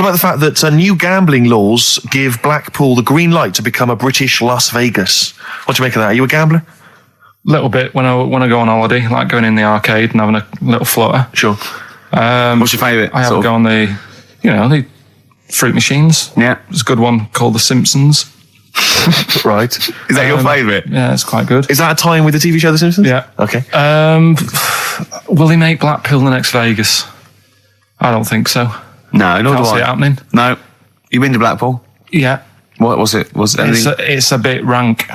about the fact that new gambling laws give Blackpool the green light to become a British Las Vegas? What do you make of that? Are you a gambler? Little bit when I go on holiday, like going in the arcade and having a little flutter. Sure. What's your favourite? I have to go on the fruit machines. Yeah. There's a good one called The Simpsons. Right. Is that your favourite? Yeah, it's quite good. Is that a tie-in with the TV show The Simpsons? Yeah. Okay. Will he make Blackpool the next Vegas? I don't think so. No, nor do Can't see I. it happening. No. You been to Blackpool? Yeah. What was it? Was it anything? It's a bit rank.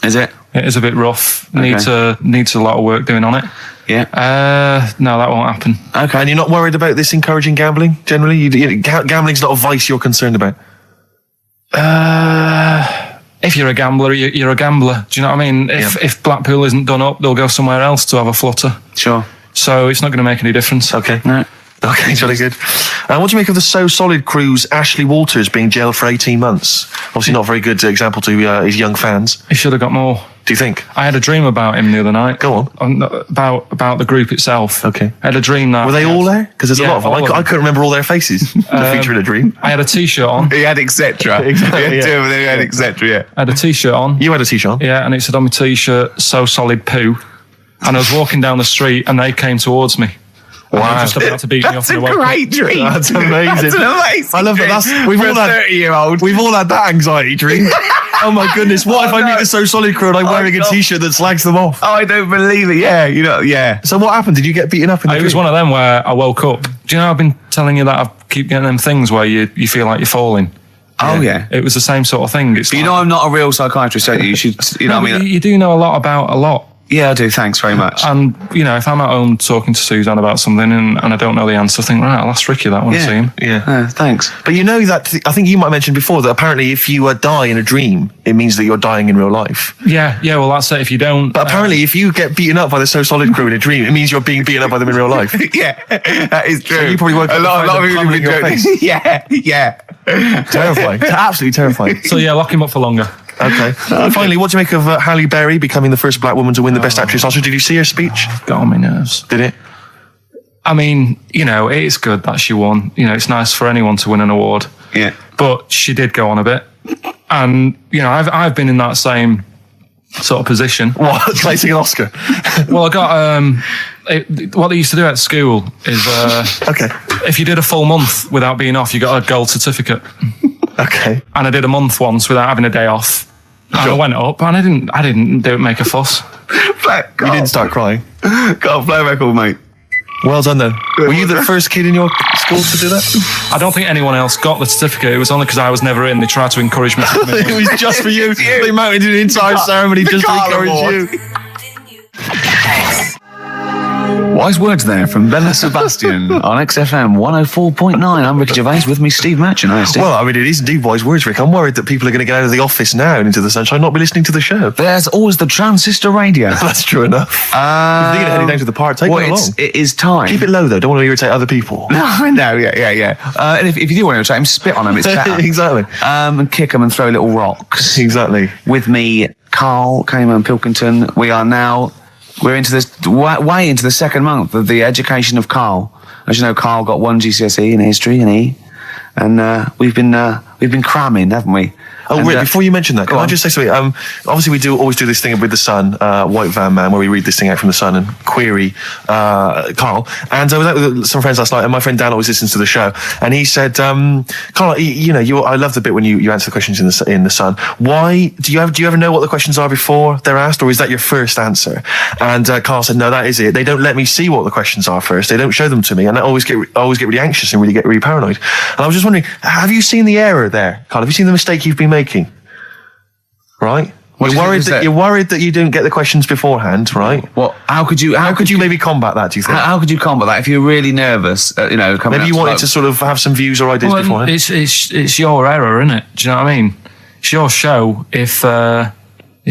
Is it? It is a bit rough. Okay. Needs a lot of work doing on it. Yeah. No, that won't happen. Okay. And you're not worried about this encouraging gambling, generally? Gambling's not a vice you're concerned about? If you're a gambler, you're a gambler. Do you know what I mean? If Blackpool isn't done up, they'll go somewhere else to have a flutter. Sure. So it's not going to make any difference. Okay. No. Okay, jolly good. What do you make of the So Solid crew's Ashley Walters being jailed for 18 months? Obviously not a very good example to his young fans. He should have got more. Do you think? I had a dream about him the other night. Go on. About the group itself. Okay. I had a dream that... Were they all there? Because there's a lot of them. I couldn't remember all their faces. The feature in a dream. I had a T-shirt on. He had etc. Exactly, He had yeah. two, and then he had etc. Yeah. I had a T-shirt on. You had a T-shirt on? Yeah, and it said on my T-shirt, So Solid Poo. And I was walking down the street and they came towards me. And they were just about to beat me off. That's a great dream. That's amazing. That's an amazing I love dream that. We've for all a had 30-year-old. We've all had that anxiety dream. Oh my goodness! What if I meet the So Solid crew and I'm wearing a T-shirt that slags them off? Oh, I don't believe it. Yeah, yeah. So what happened? Did you get beaten up in the It was dream? one of them where I woke up. Do you know I've been telling you that I keep getting them things where you feel like you're falling? Oh, yeah. It was the same sort of thing. It's But you know I'm not a real psychiatrist, don't you? You should, you know what I mean? You do know a lot about a lot. Yeah, I do. Thanks very much. And, if I'm at home talking to Suzanne about something and I don't know the answer, I think, right, I'll ask Ricky that when I see him. Yeah. Thanks. But you know that, I think you might have mentioned before that apparently if you die in a dream, it means that you're dying in real life. Yeah, well, that's it. If you don't... But apparently if you get beaten up by the So Solid crew in a dream, it means you're being beaten up by them in real life. Yeah, that is true. So you probably woke up a lot of and people find have them been plumbing joking. Yeah. Terrifying. Absolutely terrifying. So, lock him up for longer. Okay. And finally, what do you make of Halle Berry becoming the first black woman to win the Best Actress Oscar? Did you see her speech? Got on my nerves. Did it? I mean, it is good that she won. It's nice for anyone to win an award. Yeah. But she did go on a bit. And, I've been in that same sort of position. What? Chasing an Oscar? Well, I got... what they used to do at school is... Okay. If you did a full month without being off, you got a gold certificate. Okay. And I did a month once without having a day off. And I went up and I didn't make a fuss. You didn't start crying. Got a play record, mate. Well done then. Were you the first kid in your school to do that? I don't think anyone else got the certificate. It was only because I was never in. They tried to encourage me to come in. It was just for you. They mounted an entire ceremony just to encourage you. Wise words there from Bella Sebastian on XFM 104.9. I'm Ricky Gervais, with me Steve Merchant. Hi, Steve. Well, I mean, it is indeed wise words, Rick. I'm worried that people are going to get out of the office now and into the sunshine, not be listening to the show. There's always the transistor radio. That's true enough. If you're thinking of heading down to the park, take it along. It is time. Keep it low, though. Don't want to irritate other people. No, I know, yeah. And if you do want to irritate him, spit on them, it's better. Exactly. And kick them and throw little rocks. Exactly. With me, Karl Pilkington. We're into this way into the second month of the education of Karl. As you know, Karl got 1 GCSE in history and E, and we've been cramming, haven't we? Oh, Rick, before you mention that, can I just say something? Obviously, we always do this thing with the Sun, White Van Man, where we read this thing out from the Sun and query Karl. And I was out with some friends last night, and my friend Dan always listens to the show, and he said, Karl, I love the bit when you answer the questions in the Sun. Why do you ever know what the questions are before they're asked, or is that your first answer? And Karl said, no, that is it. They don't let me see what the questions are first. They don't show them to me, and I always get really anxious and get really paranoid. And I was just wondering, have you seen the error there, Karl? Have you seen the mistake you've been making? Right? You're worried that you don't get the questions beforehand, right? What? How could you maybe combat that, do you think? How could you combat that if you're really nervous? Maybe you wanted to sort of have some views or ideas beforehand. It's your error, isn't it? Do you know what I mean? It's your show. If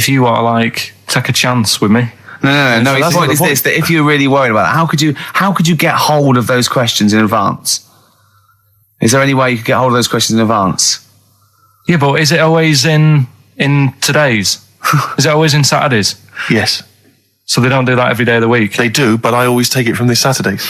you want to take a chance with me. No. The point is this: that if you're really worried about it, how could you get hold of those questions in advance? Is there any way you could get hold of those questions in advance? Yeah, but is it always in today's? Is it always in Saturdays? Yes. So they don't do that every day of the week? They do, but I always take it from this Saturdays.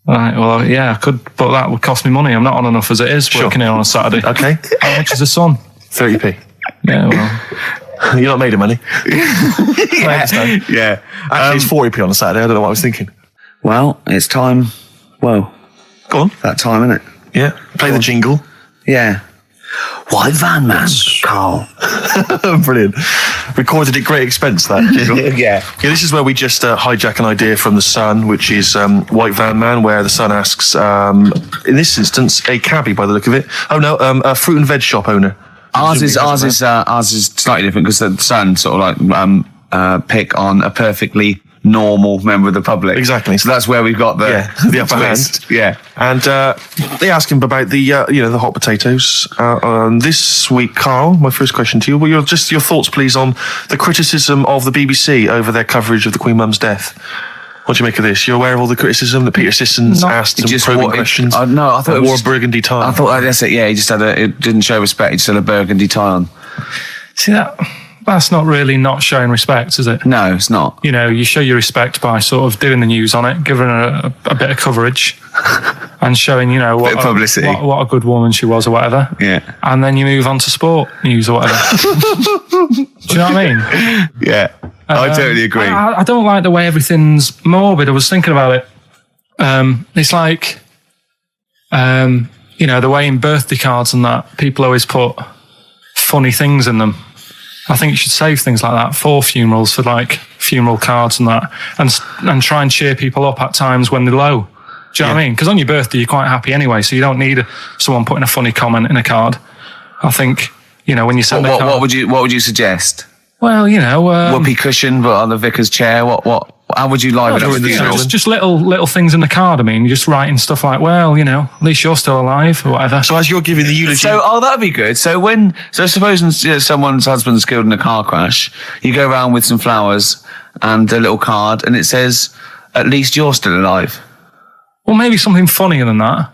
Right, well, yeah, I could, but that would cost me money. I'm not on enough as it is working here on a Saturday. Okay. How much is the sun? 30p. Yeah, well. You're not made of money. I understand. Yeah. Actually, it's 40p on a Saturday. I don't know what I was thinking. Well, it's time. Well, Go on. that time, isn't it? Yeah. Play the jingle. Yeah. White van man, Carl. Brilliant. Recorded at great expense, that jingle. Yeah. Yeah, this is where we just hijack an idea from The Sun, which is White Van Man, where The Sun asks, in this instance, a cabbie by the look of it. Oh no, a fruit and veg shop owner. Ours is slightly different because the Sun sort of like pick on a perfectly normal member of the public. Exactly. So that's where we've got the upper hand. twist. Yeah. And they ask him about the the hot potatoes. This week, Carl, my first question to you, well, your thoughts, please, on the criticism of the BBC over their coverage of the Queen Mum's death. What do you make of this? You're aware of all the criticism that Peter Sissons asked some probing questions? No, I thought it wore was a burgundy tie. I thought that's it. Yeah, he just it didn't show respect. He just had a burgundy tie on. See, that's not really not showing respect, is it? No, it's not. You know, you show your respect by sort of doing the news on it, giving her a bit of coverage and showing, you know, Bit of publicity. what a good woman she was or whatever. Yeah. And then you move on to sport news or whatever. Do you know what I mean? Yeah. I totally agree. I don't like the way everything's morbid. I was thinking about it. It's like, you know, the way in birthday cards and that, people always put funny things in them. I think you should save things like that for funerals, for like funeral cards and that, and try and cheer people up at times when they're low. Do you know what I mean? Because on your birthday, you're quite happy anyway, so you don't need someone putting a funny comment in a card. I think, you know, when you send a card... What would you suggest? Well, you know... whoopee cushion, but on the vicar's chair. How would you liven up the funeral? Just little things in the card. I mean, you're just writing stuff like, well, you know, at least you're still alive or whatever. So as you're giving the eulogy... So, that'd be good. So supposing someone's husband's killed in a car crash, you go around with some flowers and a little card, and it says, at least you're still alive. Well, maybe something funnier than that.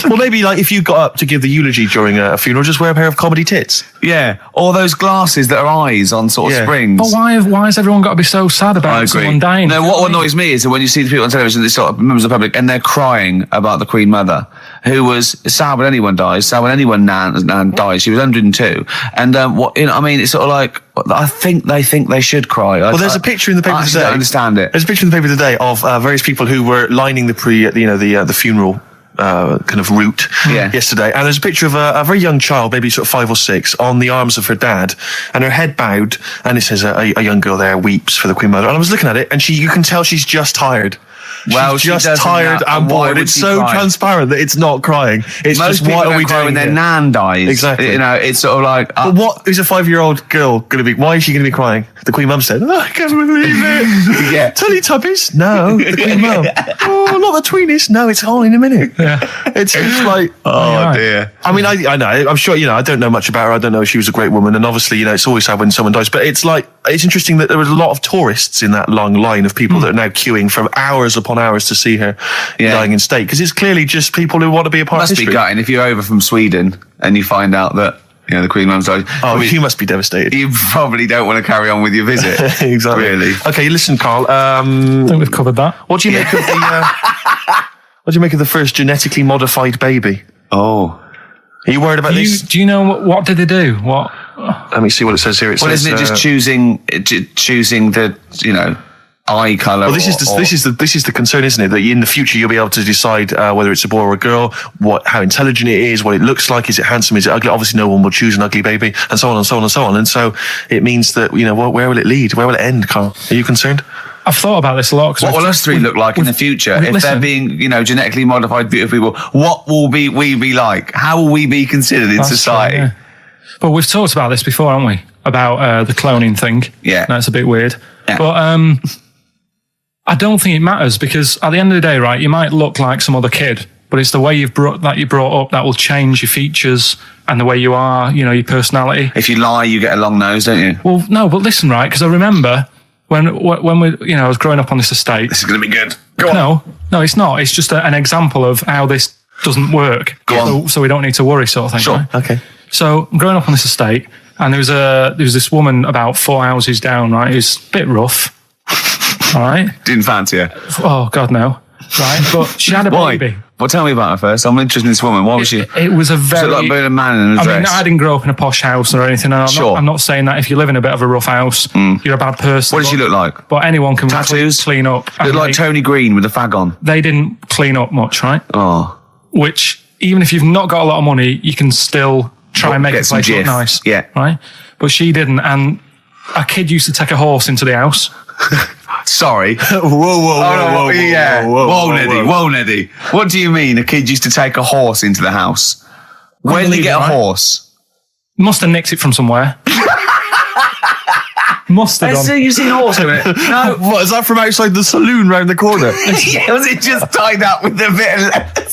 Well, maybe like if you got up to give the eulogy during a funeral, just wear a pair of comedy tits. Yeah, or those glasses that are eyes on sort of springs. But why has everyone got to be so sad about someone dying? No, what annoys me is that when you see the people on television, these sort of members of the public, and they're crying about the Queen Mother, who was sad when anyone dies, sad when anyone nan dies. She was 102, and I mean, it's sort of like I think they should cry. Well, there's a picture in the paper today. I don't understand it. There's a picture in the paper today of various people who were lining the the funeral kind of route yesterday, and there's a picture of a very young child, maybe sort of 5 or 6, on the arms of her dad, and her head bowed, and it says a young girl there weeps for the Queen Mother. And I was looking at it, and you can tell she's just tired. Well, she's just tired and bored. It's so transparent that it's not crying. It's most just, what are we doing when their here? nan dies? Exactly. You know, it's sort of like... But what is a 5-year-old girl going to be? Why is she going to be crying? The Queen Mum said, I can't believe it. Yeah. Teletubbies? No. The Queen Mum. Oh, not the Tweenies? No, it's all in a minute. Yeah. It's like... Oh, dear. I mean, I know. I'm sure, you know, I don't know much about her. I don't know if she was a great woman. And obviously, you know, it's always sad when someone dies. But it's like, it's interesting that there was a lot of tourists in that long line of people that are now queuing for hours upon hours to see her dying in state. Because it's clearly just people who want to be a part of history. Must be gutting if you're over from Sweden and you find out that, you know, the Queen Mum's died. Oh, you must be devastated. You probably don't want to carry on with your visit. Exactly. Really. Okay, listen, Carl. I think we've covered that. What do you make of the... what do you make of the first genetically modified baby? Oh. Are you worried about this? Do you know what did they do? What? Let me see what it says here. It says, Isn't it just choosing the, you know, eye colour? Well, this is the concern, isn't it? That in the future you'll be able to decide whether it's a boy or a girl, how intelligent it is, what it looks like, is it handsome, is it ugly? Obviously, no one will choose an ugly baby, and so on and so on and so on. And so it means that, you know, where will it lead? Where will it end, Carl? Are you concerned? I've thought about this a lot. What will us three look like in the future? If they're being, you know, genetically modified beautiful people, what will we be like? How will we be considered in society? True, yeah. But we've talked about this before, haven't we? About the cloning thing. Yeah. That's a bit weird. Yeah. But I don't think it matters, because at the end of the day, right, you might look like some other kid, but it's the way you brought up that will change your features and the way you are, you know, your personality. If you lie, you get a long nose, don't you? Well, no, but listen, right, because I remember when we, you know, I was growing up on this estate. This is going to be good. Go on. No, it's not. It's just an example of how this doesn't work. Go on. So we don't need to worry, sort of thing. Sure. Right? Okay. So I'm growing up on this estate, and there was this woman about 4 houses down, right, who's a bit rough. All right. Didn't fancy her. Oh God, no. right? But she had a Why? baby. Well, tell me about her first. I'm interested in this woman. Why was she? It was a very... Was it like being a man in a I dress? mean, I didn't grow up in a posh house or anything. And I'm not saying that if you live in a bit of a rough house, you're a bad person. What did she look like? But anyone can Tattoos? clean up. Looked like Tony Green with a fag on. They didn't clean up much, right? Oh. Which, even if you've not got a lot of money, you can still try and make the place look nice. Yeah. Right? But she didn't. And a kid used to take a horse into the house. Sorry. Whoa, Whoa, Neddy. What do you mean a kid used to take a horse into the house? Where did he get a horse? Must have nicked it from somewhere. Must have done. You've seen a horse in it? No. What, is that from outside the saloon round the corner? Yeah, was it just tied up with a bit of leather?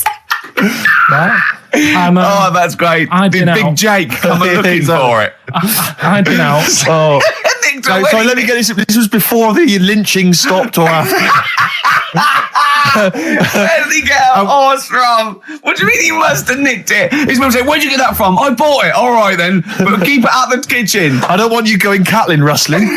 Right? Oh, that's great. Big Jake coming looking for it. I'd been out. Oh. Sorry, let me get this. This was before the lynching stopped or after. Where did he get a horse from? What do you mean he must have nicked it? His mum said, where'd you get that from? I bought it. All right then. But keep it out of the kitchen. I don't want you going Catlin rustling.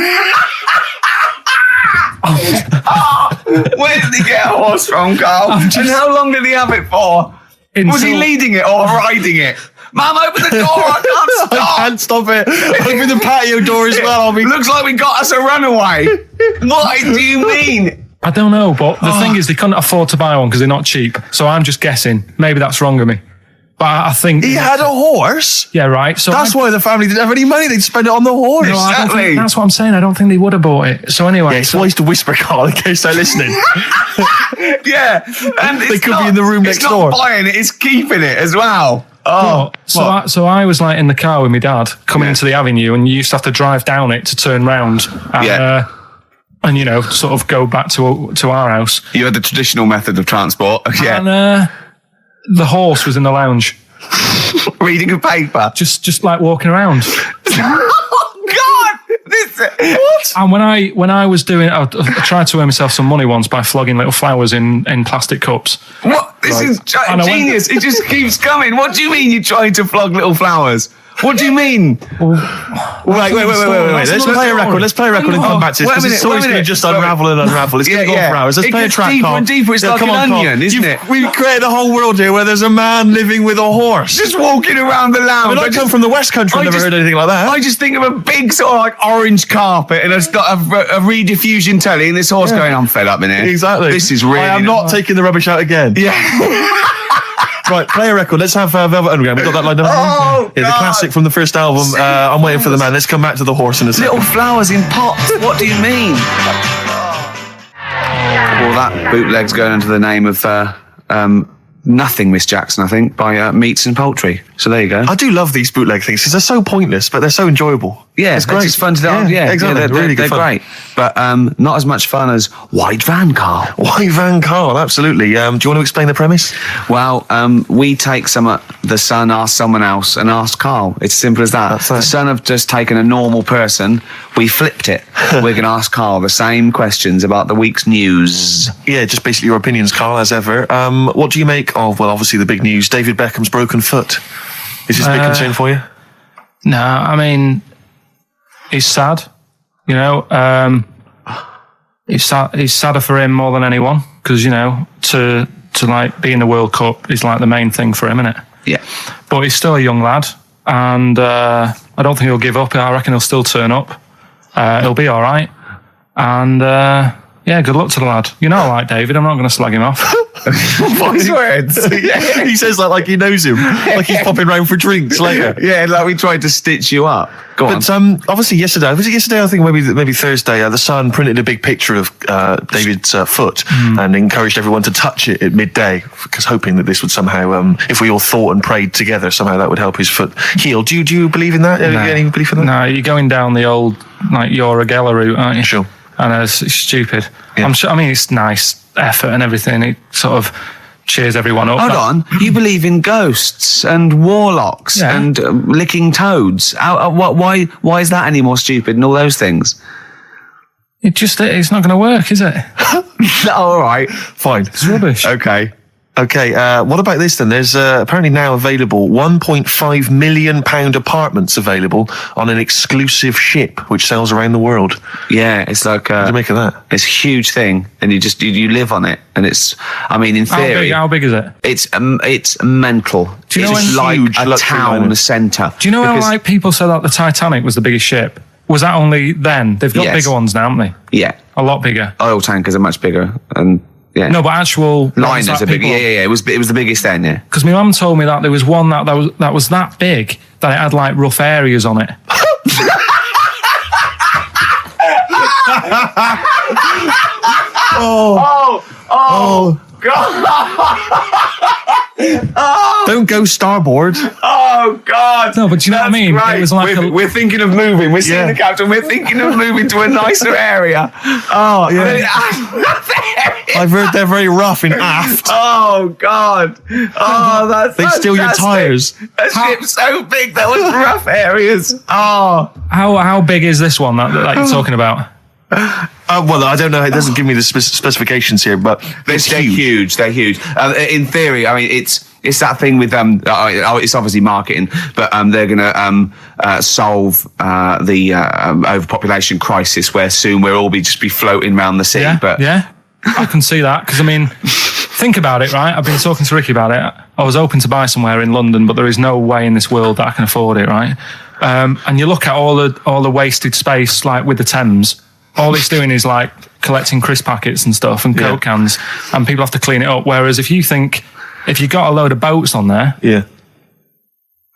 Where did he get a horse from, Carl? And how long did he have it for? Was he leading it or riding it? Mum, open the door. I can't stop. I can't stop it. Open the patio door as well. Looks like we got us a runaway. What do you mean? I don't know, but the thing is they couldn't afford to buy one because they're not cheap. So I'm just guessing. Maybe that's wrong of me. But I think... He had a horse? Yeah, right. So that's why the family didn't have any money. They'd spend it on the horse. No, exactly. That's what I'm saying. I don't think they would have bought it. So anyway... Yeah, it's wise to whisper, Carl, in case they're listening. Yeah. And they could be in the room next door. It's not buying it, it's keeping it as well. Oh, so I was like in the car with my dad coming into the avenue, and you used to have to drive down it to turn round. And you know, sort of go back to our house. You had the traditional method of transport. Yeah. And the horse was in the lounge. Reading a paper. Just like walking around. Oh, God! What? And when I was doing it, I tried to earn myself some money once by flogging little flowers in plastic cups. What? This is genius. It just keeps coming. What do you mean you're trying to flog little flowers? What do you mean? Wait. Let's play a record. Let's play a record and come back to this, because this story's going to just unravel and unravel. It's going to go on for hours. Let's play a track, Carl. Deeper and deeper. It's like an onion, isn't it? We've created a whole world here where there's a man living with a horse. Just walking around the lounge. I come from the West Country. I've never heard anything like that. I just think of a big sort of like orange carpet, and it's got a rediffusion telly, and this horse going, I'm fed up in here. Exactly. This is really... I am not taking the rubbish out again. Yeah. Right, play a record. Let's have Velvet Underground. We got that lined up. Oh, yeah, the classic from the first album. I'm waiting for the man. Let's come back to the horse in a second. Little flowers in pots. What do you mean? Well, that bootleg's going under the name of Nothing, Miss Jackson, I think, by Meats and Poultry. So there you go. I do love these bootleg things because they're so pointless, but they're so enjoyable. Yeah, it's great. It's fun to do. Yeah, exactly. They're really good fun. Great, but not as much fun as White Van Carl. White Van Carl, absolutely. Do you want to explain the premise? Well, we take the Sun, ask someone else, and ask Carl. It's as simple as that. The Sun have just taken a normal person. We flipped it. We're going to ask Carl the same questions about the week's news. Yeah, just basically your opinions, Carl, as ever. What do you make of, well, obviously the big news, David Beckham's broken foot? Is this a big concern for you? No, I mean, it's sad. You know, it's sadder for him more than anyone, because, you know, to like be in the World Cup is like the main thing for him, isn't it? Yeah. But he's still a young lad, and I don't think he'll give up. I reckon he'll still turn up. He'll be all right. And yeah, good luck to the lad. You know, I like David. I'm not going to slag him off. Voice words. Yeah. He says that like he knows him, like he's popping round for drinks later. Yeah, like we tried to stitch you up. Go on. But obviously yesterday, was it yesterday? I think maybe Thursday. The Sun printed a big picture of David's foot and encouraged everyone to touch it at midday, because hoping that this would somehow, if we all thought and prayed together, somehow that would help his foot heal. Do you believe in that? No. Any belief in that? No, you're going down the old like Yoragella route, aren't you? Sure. And it's stupid. Yeah. I'm sure. I mean, it's nice effort and everything. It sort of cheers everyone up. Hold on, you believe in ghosts and warlocks and licking toads? Why is that any more stupid than all those things? It's not going to work, is it? All right, fine. It's rubbish. Okay. Okay, what about this then? There's apparently now available £1.5 million apartments available on an exclusive ship which sails around the world. Yeah, it's like What do you make of that? it's a huge thing, and you live on it, and it's. I mean, in theory, How big is it? it's mental. Do you know it's when- like Huge a luxury town liner. centre. Do you know how like people said that the Titanic was the biggest ship? Was that only then? They've got Yes. bigger ones now, haven't they? Yeah, A lot bigger. oil tankers are much bigger, and yeah. No, but actual Liners are big. Yeah. It was the biggest then. Yeah. Because my mum told me that there was one that was that big that it had like rough areas on it. Don't go starboard. Oh God! No, but do you know what I mean? Right. It was like we're thinking of moving. We're seeing Yeah. the captain. We're thinking of moving to a nicer area. Oh yeah. I've heard they're very rough in aft. Oh God! Oh, that's They steal your fantastic. tyres. A ship so big that was rough areas. Oh, how big is this one that you're talking about? Well, I don't know. It doesn't give me the specifications here, but they're it's huge. huge. They're huge. In theory, I mean, it's that thing with it's obviously marketing, but they're going to solve the overpopulation crisis, where soon we'll all be floating around the sea. Yeah, But yeah, I can see that because I mean, think about it, right? I've been talking to Ricky about it. I was hoping to buy somewhere in London, but there is no way in this world that I can afford it, right? And you look at all the wasted space, like with the Thames. All it's doing is like collecting crisp packets and stuff and Coke cans, and people have to clean it up. Whereas if you got a load of boats on there, Yeah.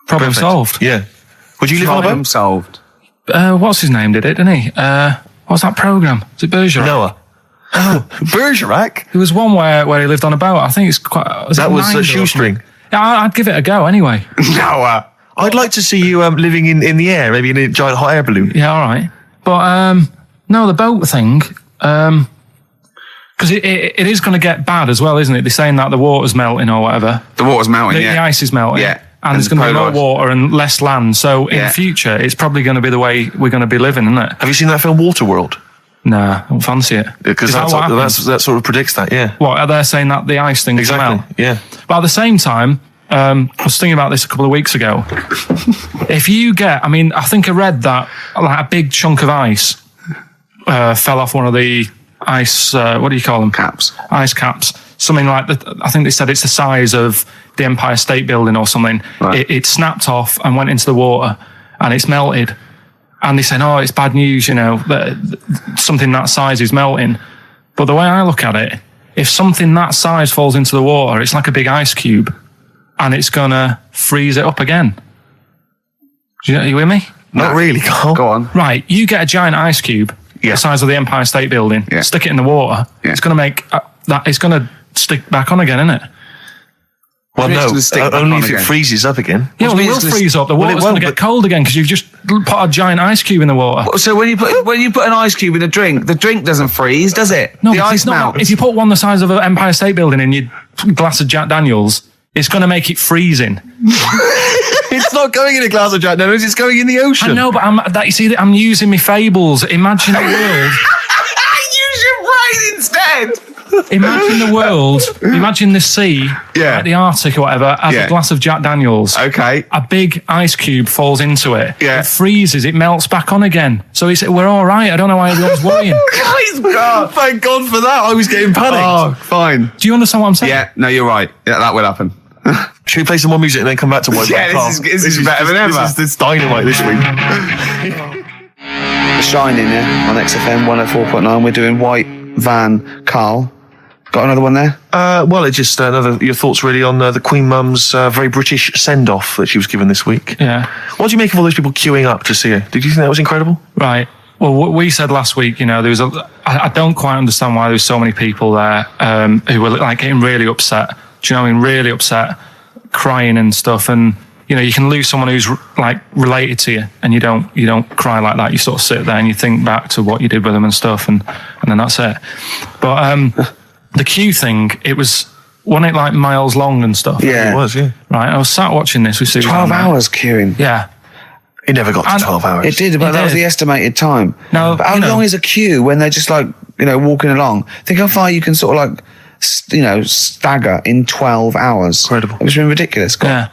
problem Perfect. solved. Yeah. Would you live on a problem boat? solved. What's his name did it, didn't he? What's that program? Is it Bergerac? Noah. Oh, Bergerac? There was one where he lived on a boat. I think it's quite. That was a shoestring. Yeah, I'd give it a go anyway. Noah. I'd like to see you living in the air, maybe in a giant hot air balloon. Yeah, all right. But no, the boat thing, because it is going to get bad as well, isn't it? They're saying that the water's melting or whatever. The water's melting. The ice is melting. Yeah. And there's going to be more water and less land. So in Yeah. the future, it's probably going to be the way we're going to be living, isn't it? Have you seen that film Waterworld? Nah, I don't fancy it. Because Is that what happens? that sort of predicts that, yeah. What, are they saying that the ice thing is Exactly, melt? yeah. But at the same time, I was thinking about this a couple of weeks ago. If you get, I mean, I think I read that like a big chunk of ice fell off one of the ice, what do you call them? Caps. Ice caps. Something like that. I think they said it's the size of the Empire State Building or something. Right. It snapped off and went into the water and it's melted. And they said, oh, it's bad news, you know, that something that size is melting. But the way I look at it, if something that size falls into the water, it's like a big ice cube and it's going to freeze it up again. Are you with me? Not really, Carl. Go on. Right, you get a giant ice cube, Yeah. the size of the Empire State Building, Yeah. stick it in the water, Yeah. it's going to make it's going to stick back on again, isn't it? Well, It's no, gonna stick back only on if it again. freezes up again. Yeah, well, it will it's gonna- freeze up. The well, it water's going to won't, get but- cold again because you've just put a giant ice cube in the water. So when you put an ice cube in a drink, the drink doesn't freeze, does it? No, the because ice it's not. melts. If you put one the size of an Empire State Building in your glass of Jack Daniels, it's going to make it freezing. It's not going in a glass of Jack Daniels, it's going in the ocean. I know, but I'm using my fables. Imagine the world. Use your brain instead. Imagine the world. Imagine the sea, Yeah. like the Arctic or whatever, as Yeah. a glass of Jack Daniels. Okay. A big ice cube falls into it. Yeah. It freezes. It melts back on again. So we're all right. I don't know why everyone's worrying. Guys, God. Thank God for that. I was getting panicked. Oh, fine. Do you understand what I'm saying? Yeah, no, you're right. Yeah, that will happen. Should we play some more music and then come back to White Yeah, Carl? this is better than ever. This is dynamite this week. The Shining, yeah, on XFM 104.9. We're doing White Van Carl. Got another one there? Well, it's just your thoughts really on the Queen Mum's very British send-off that she was given this week. Yeah. What do you make of all those people queuing up to see her? Did you think that was incredible? Right. Well, what we said last week, you know, I don't quite understand why there was so many people there who were like getting really upset. Do you know what I mean? Really upset, crying and stuff. And, you know, you can lose someone who's like related to you and you don't cry like that. You sort of sit there and you think back to what you did with them and stuff and then that's it. But the queue thing, wasn't it like miles long and stuff? Yeah. It was, yeah. Right. I was sat watching this with Susan. 12 hours queuing. Yeah. It never got to And 12 hours. It did, but It that was did. the estimated time. No, But how you know- long is a queue when they're just like, you know, walking along? Think how far you can sort of like stagger in 12 hours. Incredible. It was been ridiculous. God. Yeah.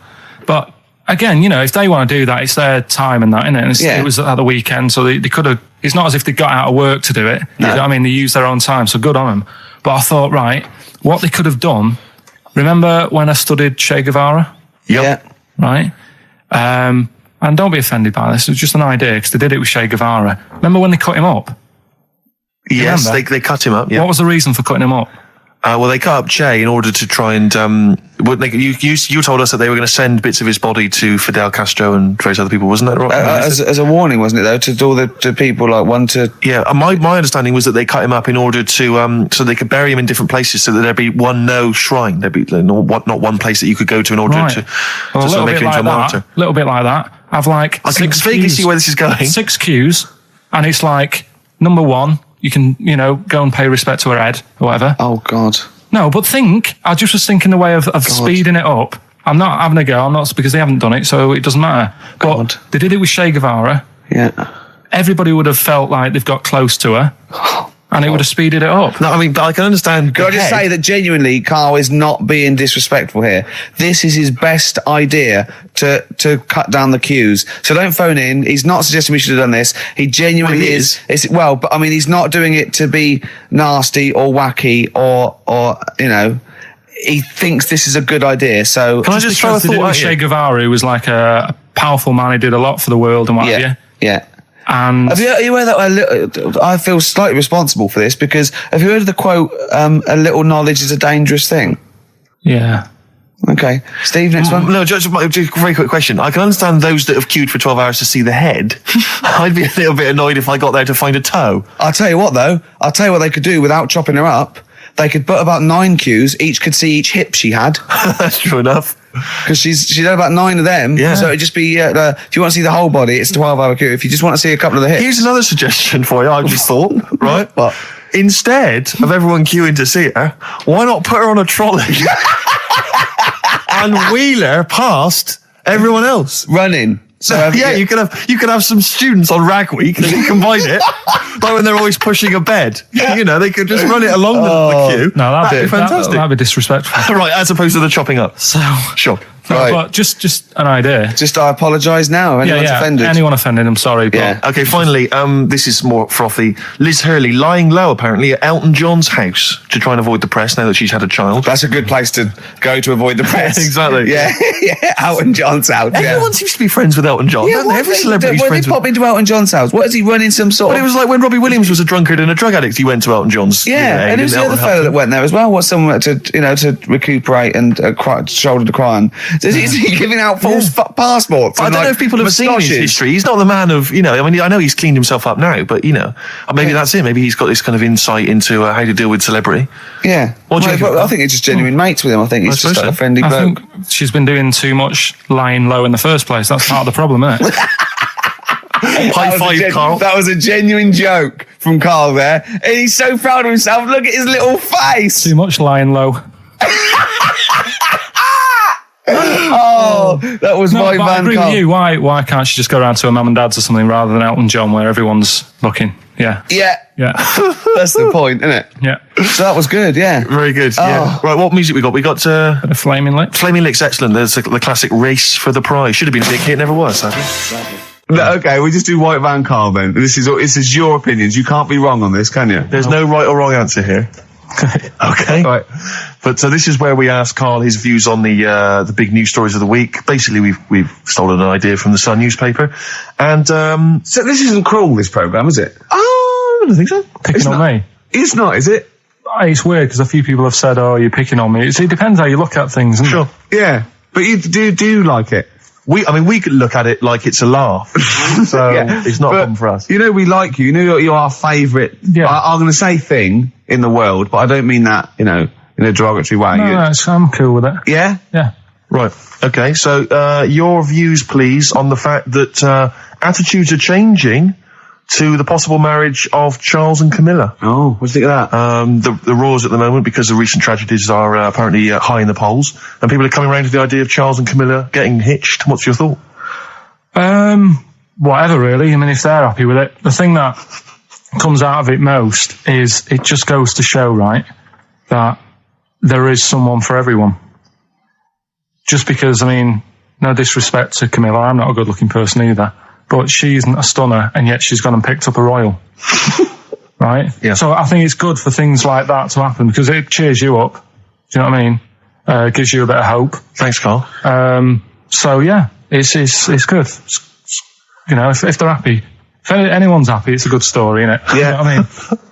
But again, if they want to do that, it's their time and that, isn't it? And it was at the weekend, so they could have. It's not as if they got out of work to do it. No. You know what I mean, they used their own time, so good on them. But I thought, right, what they could have done. Remember when I studied Che Guevara? Yeah. Right. And don't be offended by this. It was just an idea because they did it with Che Guevara. Remember when they cut him up? Yes, they cut him up. Yeah. What was the reason for cutting him up? Well, they cut up Che in order to try and. You told us that they were going to send bits of his body to Fidel Castro and various other people, wasn't that right? As a warning, wasn't it, though, to all the people, like one to. Yeah, my understanding was that they cut him up in order to so they could bury him in different places, so that there'd be no shrine, there'd be not one place that you could go to in order to sort of make him into a martyr. A little bit like that. I've I can vaguely see where this is going. 6 queues, and it's like number 1. You can go and pay respect to her head or whatever. Oh God. No, but I just was thinking the way of speeding it up. I'm not having a go. I'm not, because they haven't done it, so it doesn't matter. But they did it with Che Guevara. Yeah. Everybody would have felt like they've got close to her, and it would have speeded it up. No, I mean, but I can understand. Can I just say that genuinely, Karl is not being disrespectful here. This is his best idea to cut down the queues. So don't phone in. He's not suggesting we should have done this. He genuinely is. But I mean, he's not doing it to be nasty or wacky or he thinks this is a good idea. So can I just throw a thought at Che Guevara, who was like a powerful man, he did a lot for the world and what have you. Yeah. And are you aware that I feel slightly responsible for this, because have you heard of the quote, a little knowledge is a dangerous thing? Yeah. Okay. Steve, next one. No, just a very quick question. I can understand those that have queued for 12 hours to see the head. I'd be a little bit annoyed if I got there to find a toe. I'll tell you what, though. I'll tell you what they could do without chopping her up. They could put about 9 queues. Each could see each hip she had. That's true enough. Because she's had about 9 of them. Yeah. So it'd just be, if you want to see the whole body, it's a 12-hour queue. If you just want to see a couple of the hips. Here's another suggestion for you, I just thought, right? What? Instead of everyone queuing to see her, why not put her on a trolley and wheel her past everyone else? Running. So you could have some students on Rag Week and you combine it, like when they're always pushing a bed. They could just run it along the queue. No, that'd be fantastic. That'd be disrespectful. Right, as opposed to the chopping up. So sure. Right. But just an idea. Just I apologise now. Anyone's offended. Anyone offended, I'm sorry. But Yeah. Okay, finally, this is more frothy. Liz Hurley lying low, apparently, at Elton John's house to try and avoid the press now that she's had a child. That's a good place to go to avoid the press. Exactly. Yeah, Elton John's house. Everyone seems to be friends with Elton John. Yeah, Every celebrity's when friends they with... pop into Elton John's house, what is he running some sort But of... it was like when Robbie Williams was a drunkard and a drug addict, he went to Elton John's. Yeah, and it was the other fellow that went there as well. What's someone to recuperate and shoulder to cry on? Is he giving out false passports? I don't know if people have seen his history. He's not the man of, I know he's cleaned himself up now, but, maybe that's it. Maybe he's got this kind of insight into how to deal with celebrity. Yeah. What do you think? I think it's just genuine mates with him. I think he's just like a friendly bloke. I think she's been doing too much lying low in the first place. That's part of the problem, isn't it? High five, Karl. That was a genuine joke from Karl there. And he's so proud of himself. Look at his little face. Too much lying low. Oh, that was my but man, I agree Karl. with you. Why can't she just go around to her mum and dad's or something rather than Elton John where everyone's looking? Yeah. Yeah. That's the point, isn't it? Yeah. So that was good, yeah. Very good. Yeah. Right, what music we got? We got The Flaming Lips. Flaming Lips, excellent. There's the classic Race for the Prize. Should have been a big hit, never was, sadly. Okay, we just do White Van Karl then. This is your opinions. You can't be wrong on this, can you? There's no right or wrong answer here. Okay. Right. But so this is where we ask Karl his views on the big news stories of the week. Basically, we've stolen an idea from the Sun newspaper, and So this isn't cruel, this programme, is it? I don't think so. Picking on me. It's not, is it? It's weird because a few people have said, "Oh, you're picking on me." It depends how you look at things, isn't Sure. it? Yeah. But you do like it. We could look at it like it's a laugh, so it's not a problem for us. We like you. You're our favourite. Yeah. I'm going to say thing in the world, but I don't mean that, in a derogatory way. No, I'm cool with it. Yeah? Yeah. Right. Okay. So your views, please, on the fact that attitudes are changing to the possible marriage of Charles and Camilla. Oh, what do you think of that? The roars at the moment, because the recent tragedies are apparently high in the polls, and people are coming around to the idea of Charles and Camilla getting hitched. What's your thought? Whatever, really. I mean, if they're happy with it. The thing that comes out of it most is it just goes to show, right, that there is someone for everyone. Just because, I mean, no disrespect to Camilla, I'm not a good-looking person either, but she isn't a stunner, and yet she's gone and picked up a royal. Right? Yeah. So I think it's good for things like that to happen because it cheers you up. Do you know what I mean? Gives you a bit of hope. Thanks, Carl. So yeah, it's good. You know, if they're happy, if anyone's happy, it's a good story, isn't it? Yeah. You know what I mean?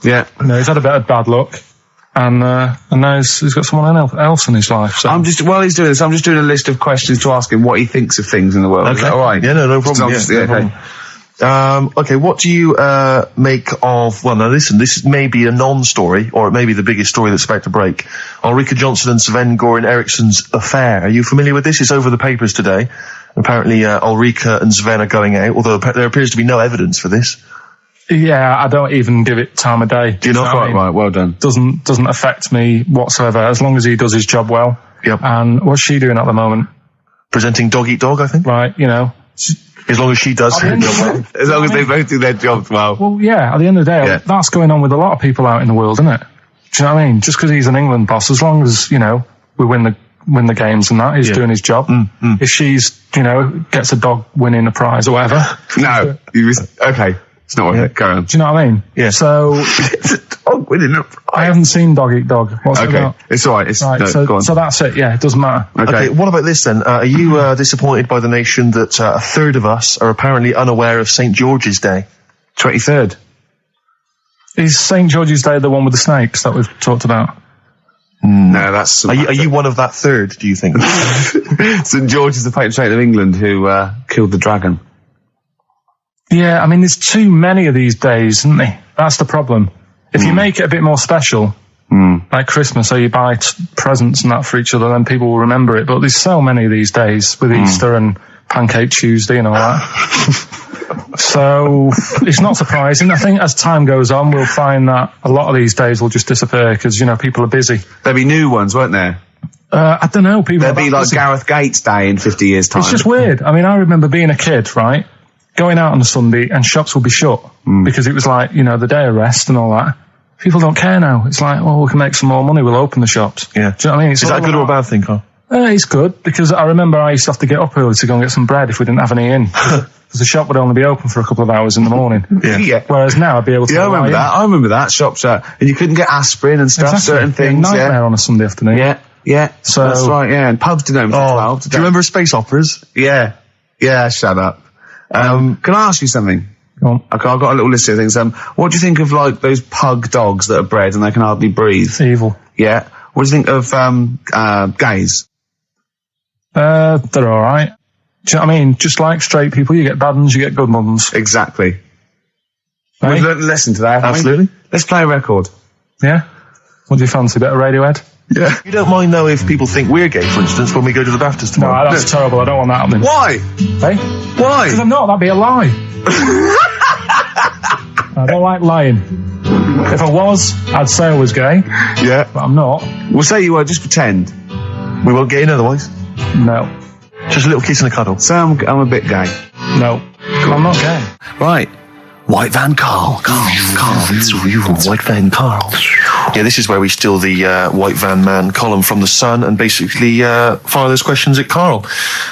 Yeah. You know, he's had a bit of bad luck, and now he's got someone else in his life. So. While he's doing this, I'm just doing a list of questions to ask him what he thinks of things in the world. Okay. Is that all right? Yeah, no problem. No problem. Okay, what do you make of... Well, now listen, this may be a non-story, or it may be the biggest story that's about to break. Ulrika Jonsson and Sven-Goran Eriksson's affair. Are you familiar with this? It's over the papers today. Apparently, Ulrika and Sven are going out, although there appears to be no evidence for this. Yeah, I don't even give it time of day. Do you not? Quite right, well done. Doesn't affect me whatsoever, as long as he does his job well. Yep. And what's she doing at the moment? Presenting Dog Eat Dog, I think. Right, you know. As long as she does her job well. As long as they both do their jobs well. Well, yeah, at the end of the day, that's going on with a lot of people out in the world, isn't it? Do you know what I mean? Just because he's an England boss, as long as, you know, we win the games and that, he's doing his job. If she's, you know, gets a dog winning a prize or whatever. No. Okay. It's not worth it. Go on. Do you know what I mean? Yeah. So, It's a dog winning a prize. I haven't seen Dog Eat Dog. What's it Okay. about? It's all right. Right, Go on. so that's it. Yeah, it doesn't matter. Okay, what about this then? Are you disappointed by the nation that a third of us are apparently unaware of St. George's Day? 23rd. Is St. George's Day the one with the snakes that we've talked about? No, that's... Are you one of that third, do you think? St. George is the patron saint of England who killed the dragon. Yeah, I mean, there's too many of these days, isn't there? That's the problem. If you make it a bit more special, like Christmas, so you buy presents and that for each other, then people will remember it. But there's so many of these days with Easter and Pancake Tuesday and all that. So it's not surprising. I think as time goes on, we'll find that a lot of these days will just disappear because, you know, people are busy. There'll be new ones, won't there? I don't know. People There'll are be that like busy. Gareth Gates Day in 50 years' time. It's just weird. I mean, I remember being a kid, right? Going out on a Sunday and shops would be shut because it was like, you know, the day of rest and all that. People don't care now. It's like, well, we can make some more money. We'll open the shops. Yeah. Do you know what I mean? It's Is that a all good or a about- bad thing, Carl? It's good because I remember I used to have to get up early to go and get some bread if we didn't have any in. Because the shop would only be open for a couple of hours in the morning. Yeah. Whereas now I'd be able to. Yeah, I remember that. I remember that. Shops out. And you couldn't get aspirin and stuff, Exactly. certain things. Nightmare on a Sunday afternoon. Yeah. So- that's right, yeah. And pubs didn't open till 12. Do you remember space operas? Yeah. Yeah, shut up. Can I ask you something? Go on. Okay, I've got a little list of things. What do you think of, like, those pug dogs that are bred and they can hardly breathe? Evil. Yeah. What do you think of gays? They're all right. Do you know what I mean? Just like straight people, you get bad ones, you get good ones. Exactly. Right? We've learned a lesson today, haven't we? Absolutely. Let's play a record. Yeah. What do you fancy? A bit of Radiohead? Yeah. You don't mind, though, if people think we're gay, for instance, when we go to the BAFTAs No, tomorrow? that's terrible. I don't want that happening. Why? Hey? Why? Because I'm not. That'd be a lie. I don't like lying. If I was, I'd say I was gay, Yeah. but I'm not. We'll say you were, just pretend. We won't get in otherwise. No. Just a little kiss and a cuddle. Say I'm a bit gay. No. I'm not gay. Right. White Van Carl. Carl, it's real. White Van Carl. Yeah, this is where we steal the White Van Man column from The Sun and basically fire those questions at Carl,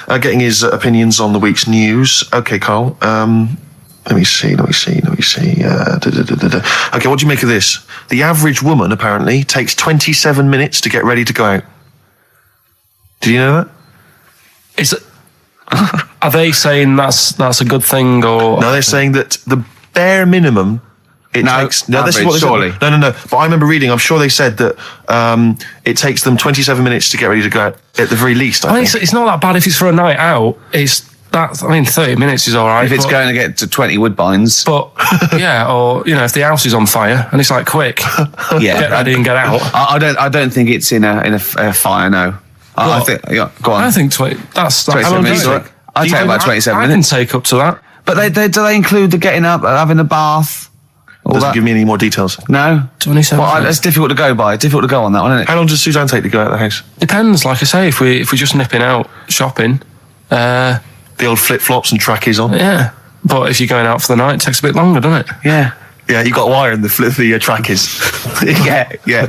getting his opinions on the week's news. Okay, Carl. Let me see. Okay, what do you make of this? The average woman, apparently, takes 27 minutes to get ready to go out. Did you know that? Is it? Are they saying that's a good thing or? No, they're saying that the bare minimum it takes. No, this is what they surely. said. No. But I remember reading. I'm sure they said that it takes them 27 minutes to get ready to go out at the very least. I mean, it's not that bad if it's for a night out. It's that. I mean, 30 minutes is all right. If it's going to get to 20 Woodbines. But yeah, or you know, if the house is on fire and it's like quick, Yeah. get ready and get out. I don't think it's in a fire, no. I think, yeah, go on. I think 20. That's 27 minutes. how long do you I'd think? take about 27 I minutes. can take up to that. But do they include the getting up, having a bath? All Doesn't that? give me any more details. No? 27 Well, minutes. it's difficult to go by. Difficult to go on that one, isn't it? How long does Suzanne take to go out of the house? Depends. Like I say, if we're just nipping out shopping, The old flip flops and trackies on. yeah. But if you're going out for the night, it takes a bit longer, doesn't it? Yeah. Yeah, you got a wire in the track is. yeah.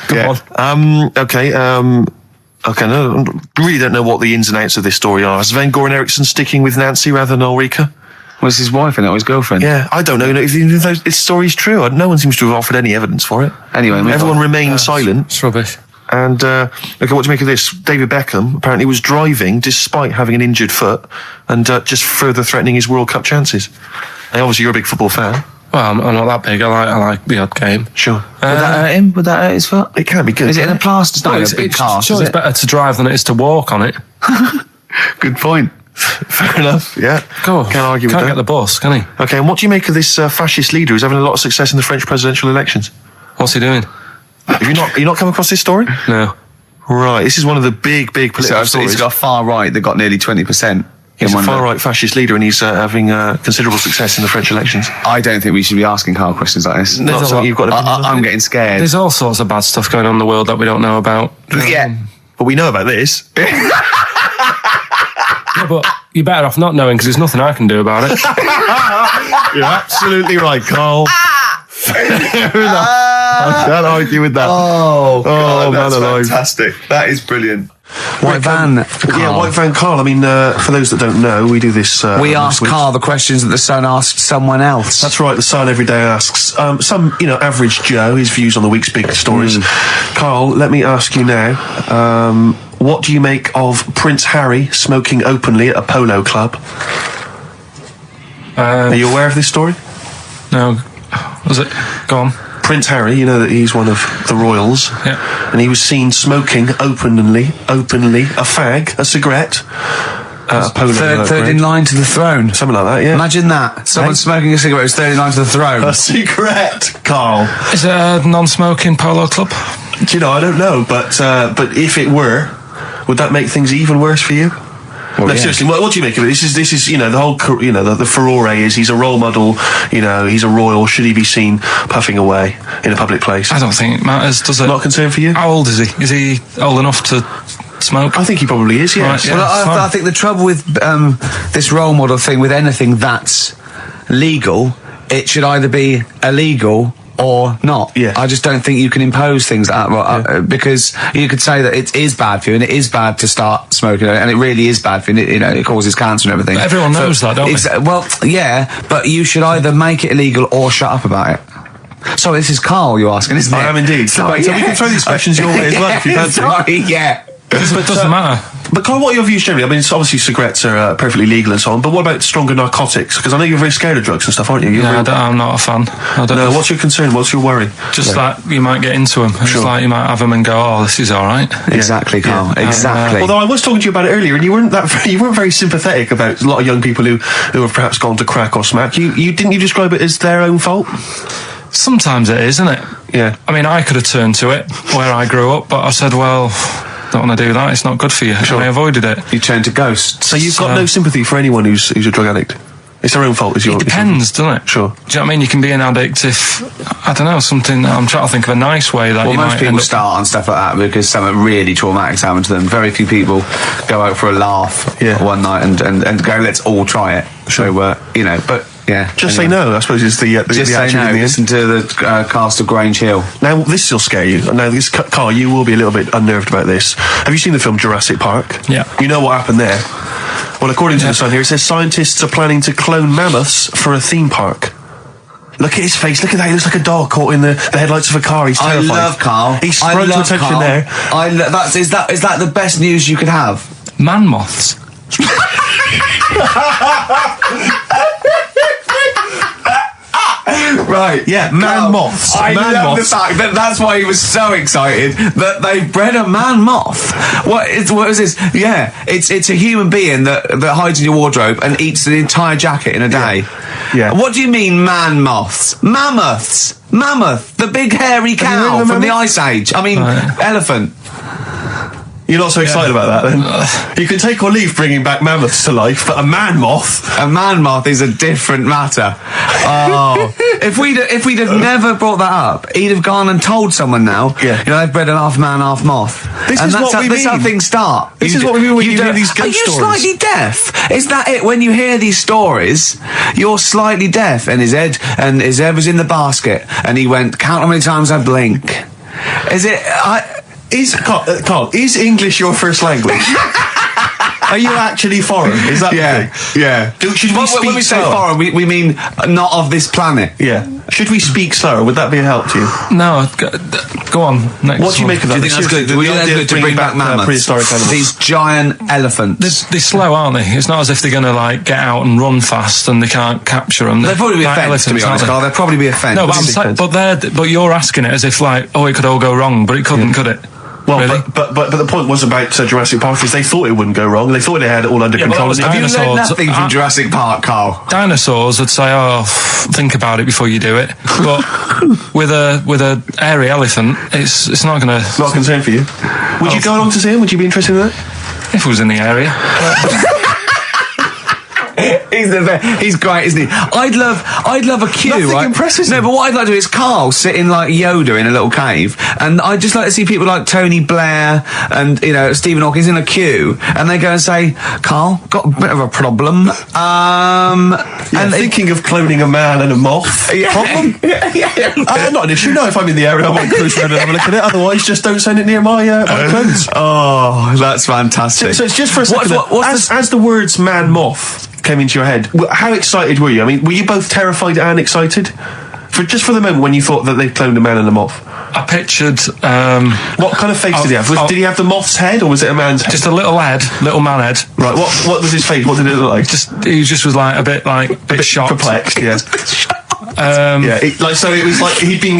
Come on. Okay. No, really don't know what the ins and outs of this story are. Is Van Goren Eriksson sticking with Nancy rather than Ulrika? Was his wife and not his girlfriend? Yeah, I don't know if this story's true. No one seems to have offered any evidence for it. Anyway, everyone remains silent. It's rubbish. And, okay, what do you make of this? David Beckham apparently was driving despite having an injured foot and just further threatening his World Cup chances. And obviously, you're a big football fan. Well, I'm not that big. I like the odd game. Sure. Would that hurt him? Would that hurt his foot? It can be good. Is it in a plaster? It's not in a big cast. Sure, it's better to drive than it is to walk on it. Good point. Fair enough, yeah. Go. Can't argue with that. Can't get the bus, can he? Okay, and what do you make of this fascist leader who's having a lot of success in the French presidential elections? What's he doing? Have you not come across this story? No. Right, this is one of the big political stories. He's got a far right that got nearly 20%. He's a far-right fascist leader and he's having considerable success in the French elections. I don't think we should be asking Carl questions like this. Not something you've got to I'm getting scared. There's all sorts of bad stuff going on in the world that we don't know about. Yeah. But we know about this. Yeah, but you're better off not knowing because there's nothing I can do about it. You're absolutely right, Carl. Fair enough. I can't argue with that. Oh, God, man that's alive. fantastic. That is brilliant. White Van, Carl. Yeah, White Van Carl. I mean, for those that don't know, we do this. We ask Carl the questions that the Sun asked someone else. That's right. The Sun every day asks some, average Joe his views on the week's big stories. Carl, let me ask you now. What do you make of Prince Harry smoking openly at a polo club? Are you aware of this story? No. Was it? Go on. Prince Harry, you know that he's one of the royals. Yeah. And he was seen smoking openly, a fag, a cigarette, a polo. Third in line to the throne. Something like that, yeah. Imagine that. Someone smoking a cigarette who's third in line to the throne. A cigarette, Carl. Is it a non-smoking polo club? Do you know, I don't know, but if it were, would that make things even worse for you? Well, no, yeah. seriously, what do you make of it? This is the whole, the furore is he's a role model, he's a royal. Should he be seen puffing away in a public place? I don't think it matters, does it? Not a concern for you? How old is he? Is he old enough to smoke? I think he probably is, yes. Right, yeah. Well, I think the trouble with this role model thing, with anything that's legal, it should either be illegal or not. Yeah. I just don't think you can impose things like that, because you could say that it is bad for you and it is bad to start smoking, and it really is bad for you. It causes cancer and everything. But everyone knows that, don't they? Well, yeah, but you should either make it illegal or shut up about it. So this is Carl you're asking, isn't it? I am indeed. Sorry, So we can throw these questions your way as well if you fancy. Sorry, yeah. But it doesn't matter. But Carl, what are your views generally? I mean, it's obviously cigarettes are perfectly legal and so on, but what about stronger narcotics? Because I know you're very scared of drugs and stuff, aren't you? I'm not a fan. I don't No, what's your concern? What's your worry? Just like you might get into them. It's like you might have them and go, oh, this is all right. Exactly, Carl. Exactly. Although I was talking to you about it earlier, and you weren't very sympathetic about a lot of young people who have perhaps gone to crack or smack. You didn't you describe it as their own fault? Sometimes it is, isn't it? Yeah. I mean, I could have turned to it where I grew up, but I said, well, don't want to do that. It's not good for you. Sure. And I avoided it. You turn to ghosts. So you've got no sympathy for anyone who's a drug addict. It's their own fault. It depends, doesn't it? Sure. Do you know what I mean? You can be an addict if, I don't know, something. I'm trying to think of a nice way that Well, you most might people end up. start on stuff like that because something really traumatic's happened to them. Very few people go out for a laugh one night and go, let's all try it. Sure. So, but yeah. Just say no, I suppose, is the Just say action no. in the end. Listen to the cast of Grange Hill. Now, this will scare you. Now, Carl, you will be a little bit unnerved about this. Have you seen the film Jurassic Park? Yeah. You know what happened there? Well, according to the Sun here, it says scientists are planning to clone mammoths for a theme park. Look at his face. Look at that. He looks like a dog caught in the headlights of a car. He's terrified. I love Carl. He sprung to attention Carl. there. Is that the best news you could have? Man moths. Right, Yeah, man moths. I Man love moths. the fact that that's why he was so excited that they bred a man moth. What is this? Yeah, it's a human being that hides in your wardrobe and eats the entire jacket in a day. Yeah. What do you mean, man moths? Mammoths. Mammoth, the big hairy you heard cow of the from the mammoth? Ice Age. I mean, elephant. You're not so excited about that, then? You can take or leave bringing back mammoths to life, but a man moth... A man moth is a different matter. Oh. If we'd have never brought that up, he'd have gone and told someone now, Yeah. they've bred an half man, half moth. This is what we This is how mean. things start. This is what we mean when you hear these ghost Are you stories. slightly deaf? Is that it? When you hear these stories, you're slightly deaf, and his head was in the basket, and he went, count how many times I blink. Is it... Carl, is English your first language? Are you actually foreign? Is that the thing? Yeah. Should we speak when we say slower? foreign, we mean not of this planet. Yeah. Should we speak slower? Would that be a help to you? No, go on. Next What do you one. make of that? Do you think that's good? Do you think that's good to bring back mammoths? Prehistoric animals. These giant elephants. They're slow, aren't they? It's not as if they're going to like get out and run fast and they can't capture them. They'd probably be a Like fence, to be elephants, honest, aren't Carl. They'd probably be a fence. they? No, but I'm saying, but you're asking it as if like, oh, it could all go wrong, but it couldn't, could it? Well, Really? but the point was about Jurassic Park is they thought it wouldn't go wrong. They thought they had it all under Yeah, but control. that was Have you learned dinosaurs. nothing from Jurassic Park, Carl? Dinosaurs would say, "Oh, think about it before you do it." But with a airy elephant, it's not going to. Not a concern for you. Would you go along to see him? Would you be interested in that? If it was in the area, He's great, isn't he? I'd love a queue, Nothing right? impresses No, him. but what I'd like to do is Carl sitting like Yoda in a little cave, and I'd just like to see people like Tony Blair and Stephen Hawking in a queue, and they go and say, "Carl, got a bit of a problem." And thinking of cloning a man and a moth. Problem? Not an issue. No, if I'm in the area, I might cruise around and have a look at it. Otherwise, just don't send it near my clothes. Oh, that's fantastic. So it's just for a second. As the words "man moth" came into your head, how excited were you? I mean, were you both terrified and excited? For the moment when you thought that they cloned a man and a moth? I pictured What kind of face did he have? Did he have the moth's head or was it a man's head? just a little man head. Right, what was his face? What did it look like? He just was like a bit shocked. Perplexed, yeah. It was like he'd been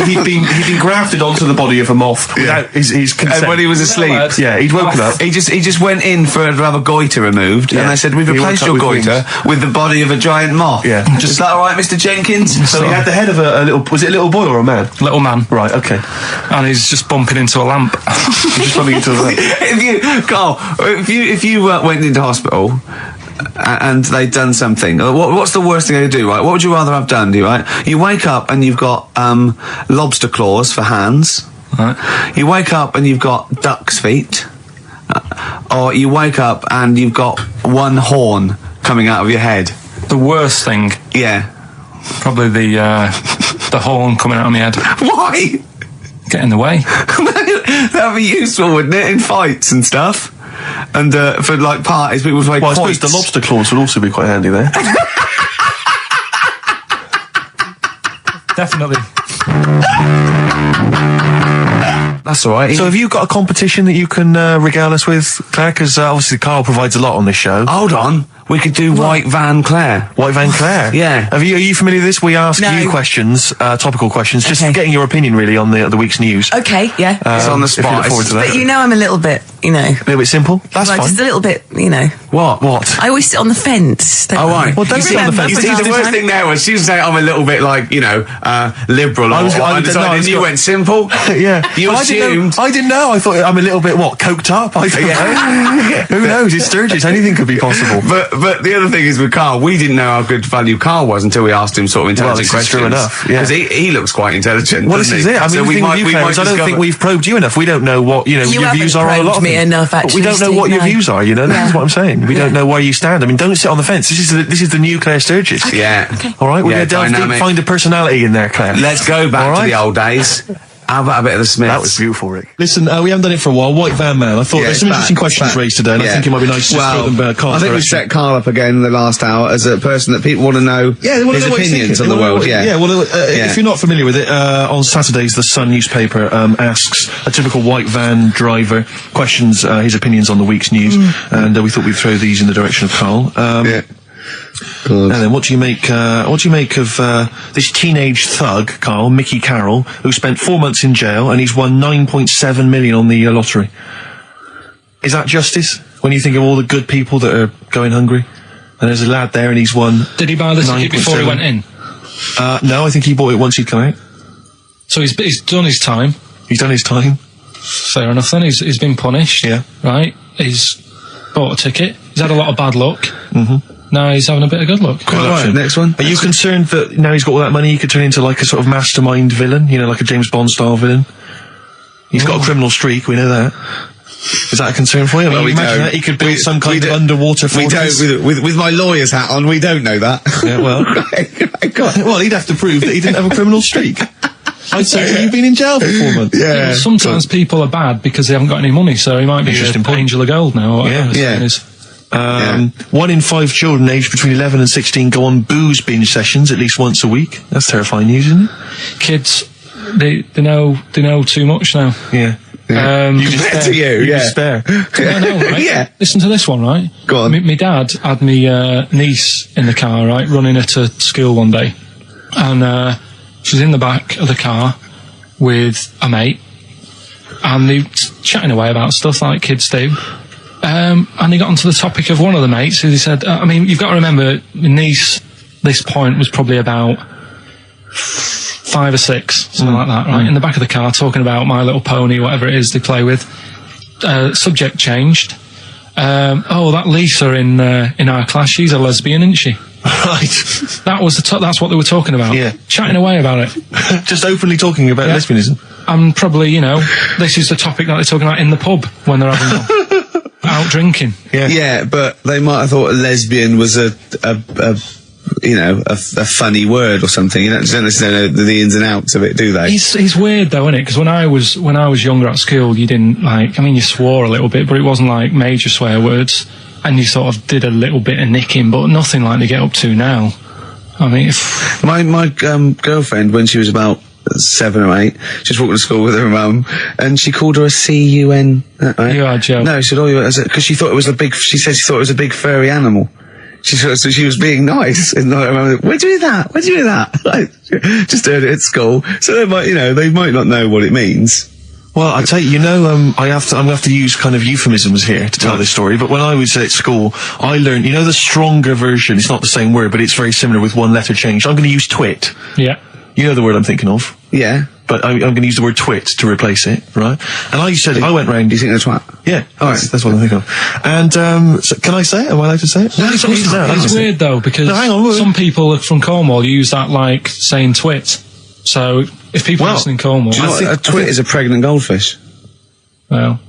grafted onto the body of a moth without his consent. And when he was asleep, he'd woken up. he just went in to have a goiter removed, and they said, "We've He replaced woke your up with goiter with the body of a giant moth." Yeah. Is that all right, Mr. Jenkins? So he had the head of a little. Was it a little boy or a man? Little man, Right. Okay. and he's just bumping into a lamp. He's just bumping into a. If you went into hospital and they'd done something, what's the worst thing they do, right? What would you rather have done, right? You wake up and you've got lobster claws for hands. Right. You wake up and you've got duck's feet. Or you wake up and you've got one horn coming out of your head. The worst thing, Yeah. probably the horn coming out of my head. Why? Get in the way. That'd be useful, wouldn't it, in fights and stuff? And for like parties, people would play Well, I quoits. suppose the lobster claws would also be quite handy there. Definitely. That's all right. So have you got a competition that you can regale us with, Claire? Because obviously Carl provides a lot on this show. Hold on. We could do White Van Claire. White Van Claire. Yeah. Are you familiar with this? We ask No. you questions, topical questions, just Okay. getting your opinion really on the week's news. Okay, yeah. It's on the If you spot. look forward to that. But you know I'm a little bit, A little bit simple. That's like fine. just a little bit, What? I always sit on the fence. Don't Oh, I? right. Well, don't sit on the fence. You see, the worst thing there was she was saying I'm a little bit like, liberal. I was and you went simple. Yeah. You Well, assumed. I didn't know. I thought I'm a little bit, coked up? I don't know. Who knows? It's Sturgis. Anything could be possible. But the other thing is with Carl, we didn't know how good value Carl was until we asked him sort of intelligent this is questions. true enough, yeah. Because he looks quite intelligent. Well, this doesn't is he? it. I mean, So the thing with you, Claire, is I don't discover- think we've probed you enough. We don't know what, your haven't views are on a lot of probed me things. enough, But we actually, don't know what Steve, your no. views are, This is what I'm saying. We don't know where you stand. I mean, don't sit on the fence. This is the new Claire Sturgis. Yeah. All right, we're Yeah, going to delve deep, dynamic. find a personality in there, Claire. Let's go back All to right. the old days. How about a bit of the Smiths? That was beautiful, Rick. Listen, we haven't done it for a while. White Van Man. I thought Yeah, there's some it's interesting back, questions it's back. raised today, and I Yeah. think it might be nice to just throw them Carl's I think we direction. set Carl up again in the last hour as a person that people want to know They wanna his know what he's opinions thinking. on the They wanna world. know Yeah. what- If you're not familiar with it, on Saturdays, the Sun newspaper asks a typical white van driver questions his opinions on the week's news, and we thought we'd throw these in the direction of Carl. And then what do you make of this teenage thug, Carl, Mickey Carroll, who spent 4 months in jail and he's won 9.7 million on the lottery? Is that justice when you think of all the good people that are going hungry? And there's a lad there and he's won. Did he buy the ticket before he 9.7. went in? No, I think he bought it once he'd come out. So he's done his time. He's done his time. fair enough then. He's been punished. Yeah. Right? He's bought a ticket. He's had a lot of bad luck. Mm-hmm. Now he's having a bit of good luck. Right, next one. Are you concerned that now he's got all that money, he could turn into like a sort of mastermind villain? You know, like a James Bond style villain? He's got a criminal streak, we know that. Is that a concern for you? I mean, we imagine don't. that he could build some kind of underwater fortress. We don't. With my lawyer's hat on, we don't know that. Yeah, well. Well, he'd have to prove that he didn't have a criminal streak. I'd say you've been in jail for 4 months. Yeah, well, sometimes people are bad because they haven't got any money, so he might be an angel of gold now. Or whatever his name is. 1 in 5 children aged between 11 and 16 go on booze binge sessions at least once a week. That's terrifying news, isn't it? Kids, they know too much now. Yeah. You just despair. I know, right? Yeah. Listen to this one, right? Go on. My dad had me niece in the car, right, running her to school one day, and she was in the back of the car with a mate, and they were chatting away about stuff like kids do. And they got onto the topic of one of the mates who they said, I mean, you've got to remember, my niece, this point was probably about 5 or 6, something like that, right? In the back of the car, talking about My Little Pony, whatever it is they play with. Subject changed. That Lisa in our class, she's a lesbian, isn't she? Right. That was that's what they were talking about. Yeah. Chatting away about it. Just openly talking about lesbianism. And probably, this is the topic that they're talking about in the pub when they're having out drinking. Yeah. Yeah, but they might have thought a lesbian was a funny word or something. You don't necessarily know the ins and outs of it, do they? It's weird though, isn't it? Because when I was younger at school, you didn't you swore a little bit, but it wasn't like major swear words, and you sort of did a little bit of nicking, but nothing like they get up to now. I mean, my girlfriend, when she was about 7 or 8, she was walking to school with her mum, and she called her a C-U-N. Right? You are joking. No, she said, because she thought it was she said she thought it was a big furry animal. So she was being nice, and I remember, where'd you do that? Where'd you do that? Like, just heard it at school. So they might not know what it means. Well, I tell you, I'm going to have to use kind of euphemisms here to tell this story, but when I was at school, I learned, the stronger version, it's not the same word, but it's very similar with one letter changed. I'm going to use twit. Yeah. You know the word I'm thinking of? Yeah. But I'm going to use the word twit to replace it, right? And I went round... Do you think that's twat? Yeah. That's what I'm thinking of. And, so can I say it? Am I allowed to say it? No, it's weird though, because some people from Cornwall use that like saying twit. So if people listen in Cornwall... Do you know what, a twit is a pregnant goldfish? Well,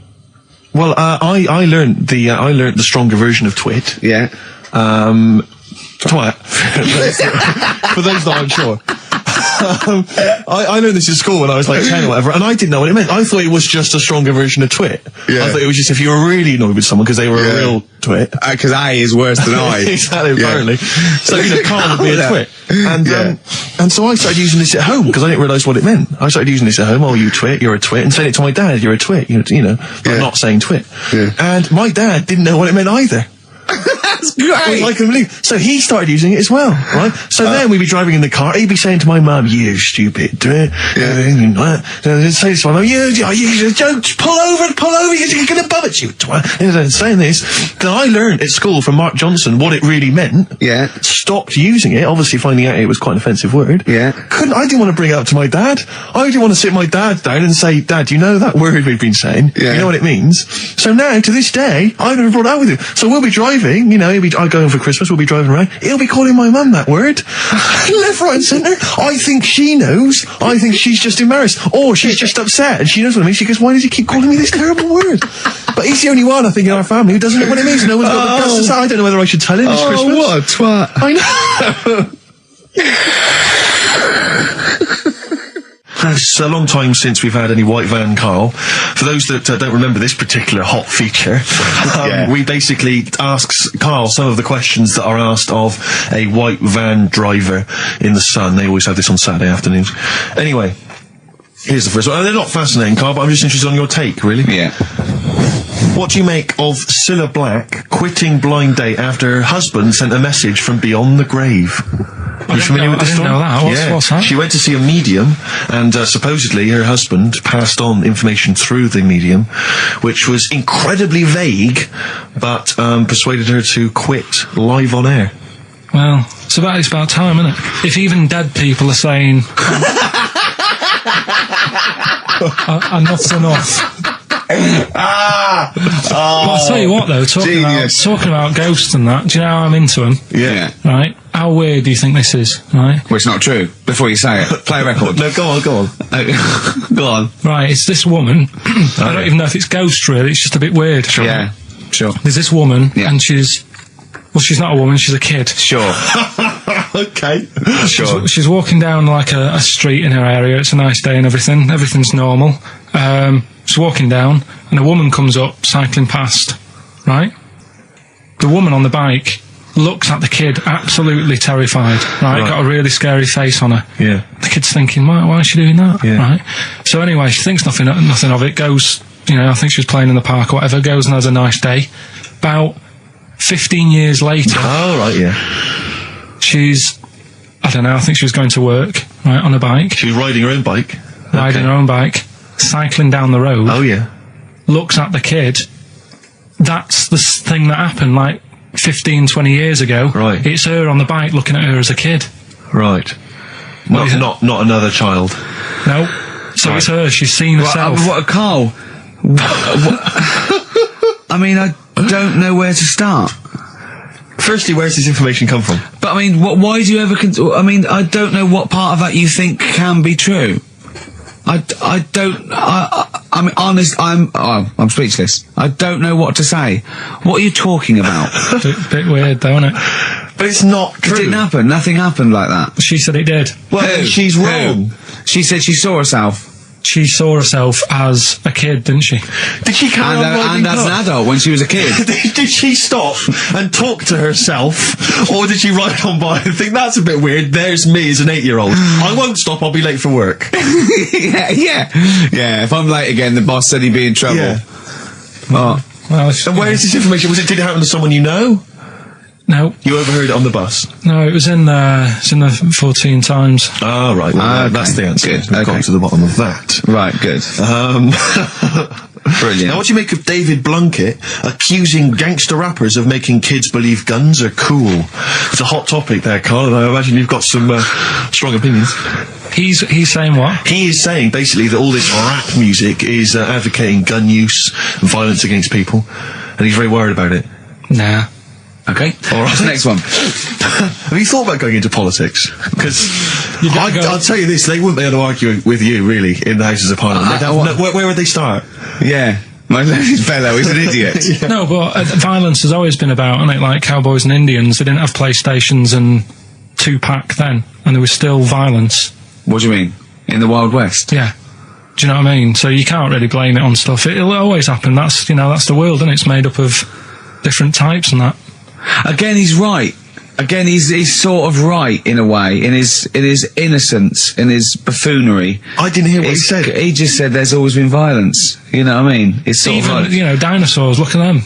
I learned the stronger version of twit. Yeah. Twat. For those that aren't sure. I learned this in school when I was like 10 or whatever, and I didn't know what it meant. I thought it was just a stronger version of twit. Yeah. I thought it was just if you were really annoyed with someone because they were a real twit. Because I is worse than I. Exactly, apparently. So, Carl would be a twit. And so I started using this at home because I didn't realise what it meant. I started using this at home. Oh, you twit, you're a twit. And saying it to my dad, you're a twit, but not saying twit. Yeah. And my dad didn't know what it meant either. That's great. I couldn't believe. So he started using it as well, right? So then we'd be driving in the car. He'd be saying to my mum, "You stupid twit." Say to my mum, "You don't pull over. You're going to bum it, you twat." And saying this, then I learned at school from Mark Johnson what it really meant. Yeah. Stopped using it, obviously finding out it was quite an offensive word. Yeah. I didn't want to bring it up to my dad. I didn't want to sit my dad down and say, "Dad, you know that word we've been saying? Yeah. You know what it means?" So now, to this day, I've never brought it up with him. So we'll be driving, I go home for Christmas, we'll be driving around, he'll be calling my mum that word. Left, right and centre. I think she knows. I think she's just embarrassed. Or she's just upset and she knows what I mean. She goes, "Why does he keep calling me this terrible word?" But he's the only one, I think, in our family who doesn't know what it means. No one's got the guts to say. I don't know whether I should tell him this Christmas. Oh, what a twat. I know. It's a long time since we've had any white van, Carl. For those that don't remember this particular hot feature, we basically ask Carl some of the questions that are asked of a white van driver in the Sun. They always have this on Saturday afternoons. Anyway, here's the first one. They're not fascinating, Carl, but I'm just interested on your take, really. Yeah. What do you make of Cilla Black quitting Blind Date after her husband sent a message from beyond the grave? Are you familiar with this story? I didn't know that. What's that? She went to see a medium, and supposedly her husband passed on information through the medium, which was incredibly vague, but persuaded her to quit live on air. Well, it's about time, isn't it? If even dead people are saying... Not enough. But I'll tell you what, though, talking about ghosts and that, do you know how I'm into them? Yeah. Right? How weird do you think this is, right? Well, it's not true. Before you say it, play a record. No, go on. Go on. Right, it's this woman. I don't even know if it's ghost, really. It's just a bit weird. Sure. Yeah, sure. There's this woman, and she's not a woman, she's a kid. Sure. Okay. Sure. She's walking down like a street in her area. It's a nice day and everything. Everything's normal. She's walking down, and a woman comes up, cycling past, right? The woman on the bike looks at the kid, absolutely terrified, right? Got a really scary face on her. Yeah. The kid's thinking, why is she doing that? Yeah. Right? So anyway, she thinks nothing of it, goes, I think she was playing in the park or whatever, goes and has a nice day. About 15 years later... Oh, right, yeah. She's, I don't know, I think she was going to work, right, on a bike. She was riding her own bike. Riding her own bike, cycling down the road. Oh, yeah. Looks at the kid. That's the thing that happened, like, 15, 20 years ago. Right. It's her on the bike looking at her as a kid. Right. Not another child. No. So it's her, she's seen herself. Carl? I mean, I don't know where to start. Firstly, where's this information come from? But I mean, why do you ever... I mean, I don't know what part of that you think can be true. I mean, honest, I'm speechless. I don't know what to say. What are you talking about? Bit weird, though, isn't it? But it's not true. It didn't happen. Nothing happened like that. She said it did. Well, she's wrong. She said she saw herself. She saw herself as a kid, didn't she? Did she carry on riding and as an adult when she was a kid. Did she stop and talk to herself? Or did she ride on by and think, that's a bit weird, there's me as an 8-year-old. I won't stop, I'll be late for work. Yeah, if I'm late again, the boss said he'd be in trouble. Yeah. Well, And where is this information? Did it happen to someone you know? No. You overheard it on the bus? No, it was in the 14 Times. Oh, right. Well, okay. That's the answer. Good. We've got to the bottom of that. Right, good. Brilliant. Now, what do you make of David Blunkett accusing gangster rappers of making kids believe guns are cool? It's a hot topic there, Carl, and I imagine you've got some strong opinions. He's saying what? He is saying, basically, that all this rap music is advocating gun use and violence against people, and he's very worried about it. Nah. Okay. All right. What's the next one? Have you thought about going into politics? Because I'll tell you this, they wouldn't be able to argue with you, really, in the Houses of Parliament. Where would they start? Yeah. My fellow is an idiot. Yeah. No, but violence has always been about, isn't it? Like cowboys and Indians, they didn't have PlayStations and Tupac then, and there was still violence. What do you mean? In the Wild West? Yeah. Do you know what I mean? So you can't really blame it on stuff. It'll always happen. That's the world, and it's made up of different types and that. Again, he's right. Again, he's sort of right in a way, in his innocence, in his buffoonery. I didn't hear what he said. He just said there's always been violence. You know what I mean? It's sort even of like, dinosaurs. Look at them.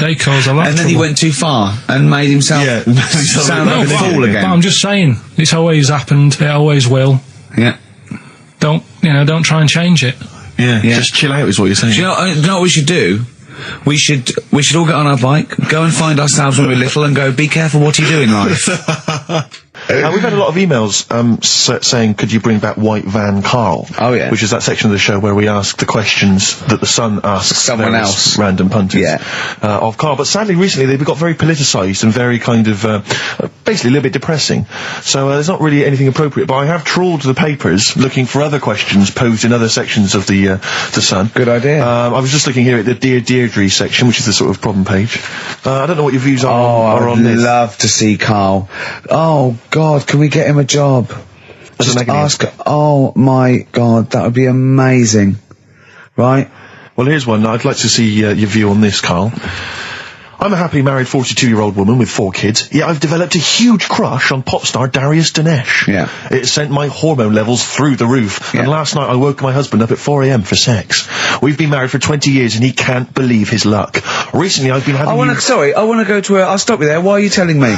They cause a lot. And then he went too far and made himself sound like a fool again. But I'm just saying, it's always happened. It always will. Yeah. Don't try and change it. Yeah. Just chill out is what you're saying. Do you know what we should do? We should all get on our bike, go and find ourselves when we're little, and go, be careful what you do in life. We've had a lot of emails saying, could you bring back White Van Karl? Oh, yeah. Which is that section of the show where we ask the questions that the Sun asks someone else, random punters of Karl. But sadly, recently, they've got very politicised and very kind of, basically a little bit depressing. So there's not really anything appropriate. But I have trawled the papers looking for other questions posed in other sections of the Sun. Good idea. I was just looking here at the Dear Deirdre section, which is the sort of problem page. I don't know what your views are on this. I'd love to see Karl. Oh, God, can we get him a job? Just ask. Oh, my God, that would be amazing. Right? Well, here's one. I'd like to see your view on this, Karl. I'm a happily married 42-year-old woman with 4 kids, yet I've developed a huge crush on pop star Darius Dinesh. Yeah. It sent my hormone levels through the roof, and last night I woke my husband up at 4 a.m. for sex. We've been married for 20 years and he can't believe his luck. Recently I've been having... I want to go to I'll stop you there. Why are you telling me?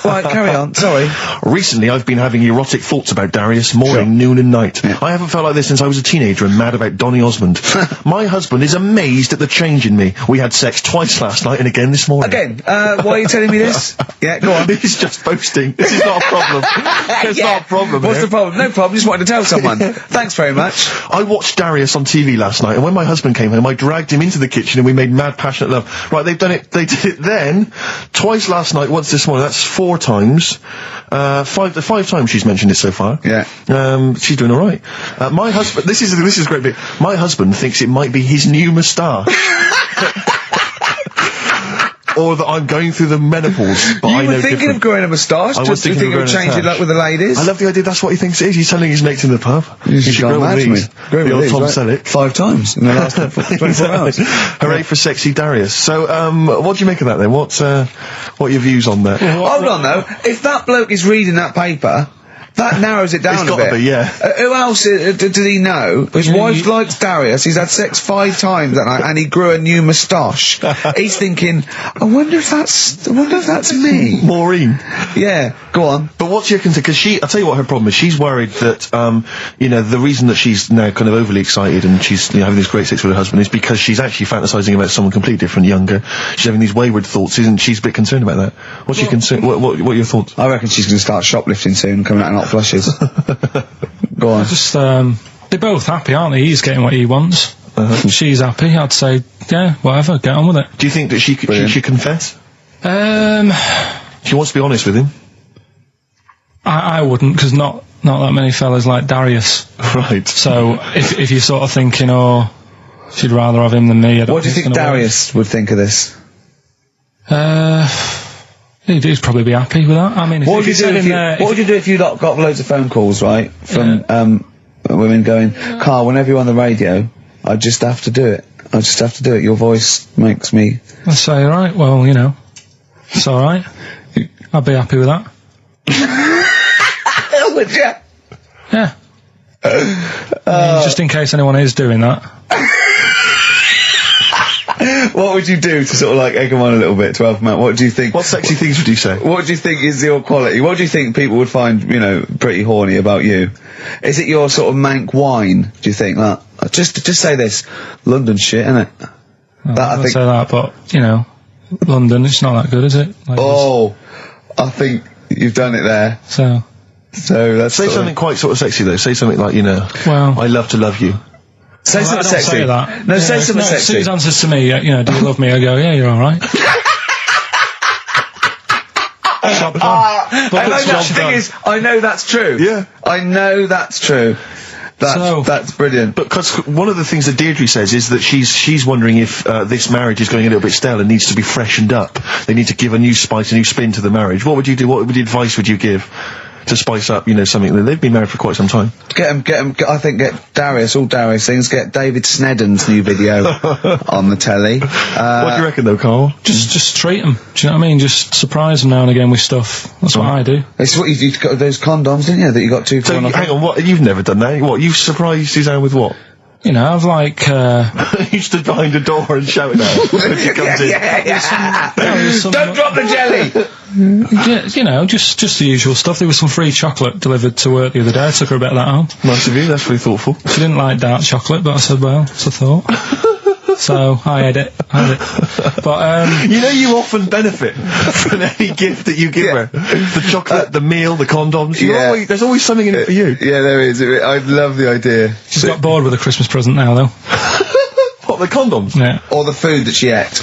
Right, carry on. Sorry. Recently, I've been having erotic thoughts about Darius morning, noon and night. I haven't felt like this since I was a teenager and mad about Donny Osmond. My husband is amazed at the change in me. We had sex twice last night and again this morning. Again, why are you telling me this? Yeah, go on. He's just boasting. This is not a problem. It's not a problem. What's here. the problem? No problem, just wanted to tell someone. Thanks very much. I watched Darius on TV last night, and when my husband came home, I dragged him into the kitchen and we made mad, passionate love. Right, they did it then, twice last night, once this morning. That's 4 times. Five times she's mentioned it so far. Yeah. She's doing alright. My husband, this is a great bit. My husband thinks it might be his new moustache. Or that I'm going through the menopause, but I know You were thinking of growing a moustache? I was Do you thinking think of it would growing a change your moustache. luck with the ladies? I love the idea that's what he thinks it is. He's telling his mates in the pub. You should gone grow mad with for me. these. Growing The with old these, Tom right? Selleck. 5 times in the last 24 hours. Hooray for sexy Darius. So, what do you make of that then? What are your views on that? Hold on though, if that bloke is reading that paper, that narrows it down It's a gotta bit. be, yeah. Who else did he know? His wife likes Darius, he's had sex 5 times that night, and he grew a new moustache. He's thinking, I wonder if that's me. Maureen. Yeah, go on. But what's your concern? Because I'll tell you what her problem is. She's worried that, the reason that she's now kind of overly excited and she's, having this great sex with her husband is because she's actually fantasizing about someone completely different, younger. She's having these wayward thoughts, isn't she? She's a bit concerned about that. What's your concern? What are your thoughts? I reckon she's going to start shoplifting soon and coming out in hot flushes. Go on. Just, they're both happy, aren't they? He's getting what he wants. She's happy. I'd say, yeah, whatever, get on with it. Do you think that she should confess? She wants to be honest with him. I wouldn't, because not that many fellas like Darius. Right. So, if you're sort of thinking, she'd rather have him than me, I don't What do you think Darius would think of this? He'd probably be happy with that. I mean, What would you do if you got loads of phone calls, right, from women going, Karl, whenever you're on the radio, I just have to do it. I just have to do it. Your voice makes me... I'd say, alright, well, it's alright. I'd be happy with that. Would you? Yeah. I mean, just in case anyone is doing that. What would you do to sort of like egg them on a little bit to help them out? What do you think? What sexy things would you say? What do you think is your quality? What do you think people would find, pretty horny about you? Is it your sort of mank wine, do you think? Like, just say this. London shit, innit? I'd say that, but, London, it's not that good, is it? I think you've done it there. So that's Say something quite sort of sexy though. Say something like, well, I love to love you. Say something sexy. Say that. No, say something sexy. Sue's answers to me, do you love me? I go, yeah, you're alright. I know that's true. Yeah. I know that's true. That's brilliant. But because one of the things that Deirdre says is that she's wondering if this marriage is going a little bit stale and needs to be freshened up. They need to give a new spice, a new spin to the marriage. What would you do? What advice would you give to spice up, something that they've been married for quite some time? Get Darius, all Darius things, get David Snedden's new video on the telly. What do you reckon though, Karl? Just treat them. Do you know what I mean? Just surprise them now and again with stuff. That's what I do. It's what you got those condoms, didn't you? That you got 2 for So, hang on, what? You've never done that? What? You've surprised Suzanne with what? I've You stood behind a door and shouted at her when she comes in. Don't drop the jelly! Yeah, just the usual stuff. There was some free chocolate delivered to work the other day. I took her a bit of that home. Nice of you, that's really thoughtful. She didn't like dark chocolate, but I said, well, it's a thought. So, I had it. But, you often benefit from any gift that you give her. The chocolate, the meal, the condoms. There's always something in it for you. Yeah, there is. I love the idea. She's got bored with the Christmas present now, though. What, the condoms? Yeah. Or the food that she ate.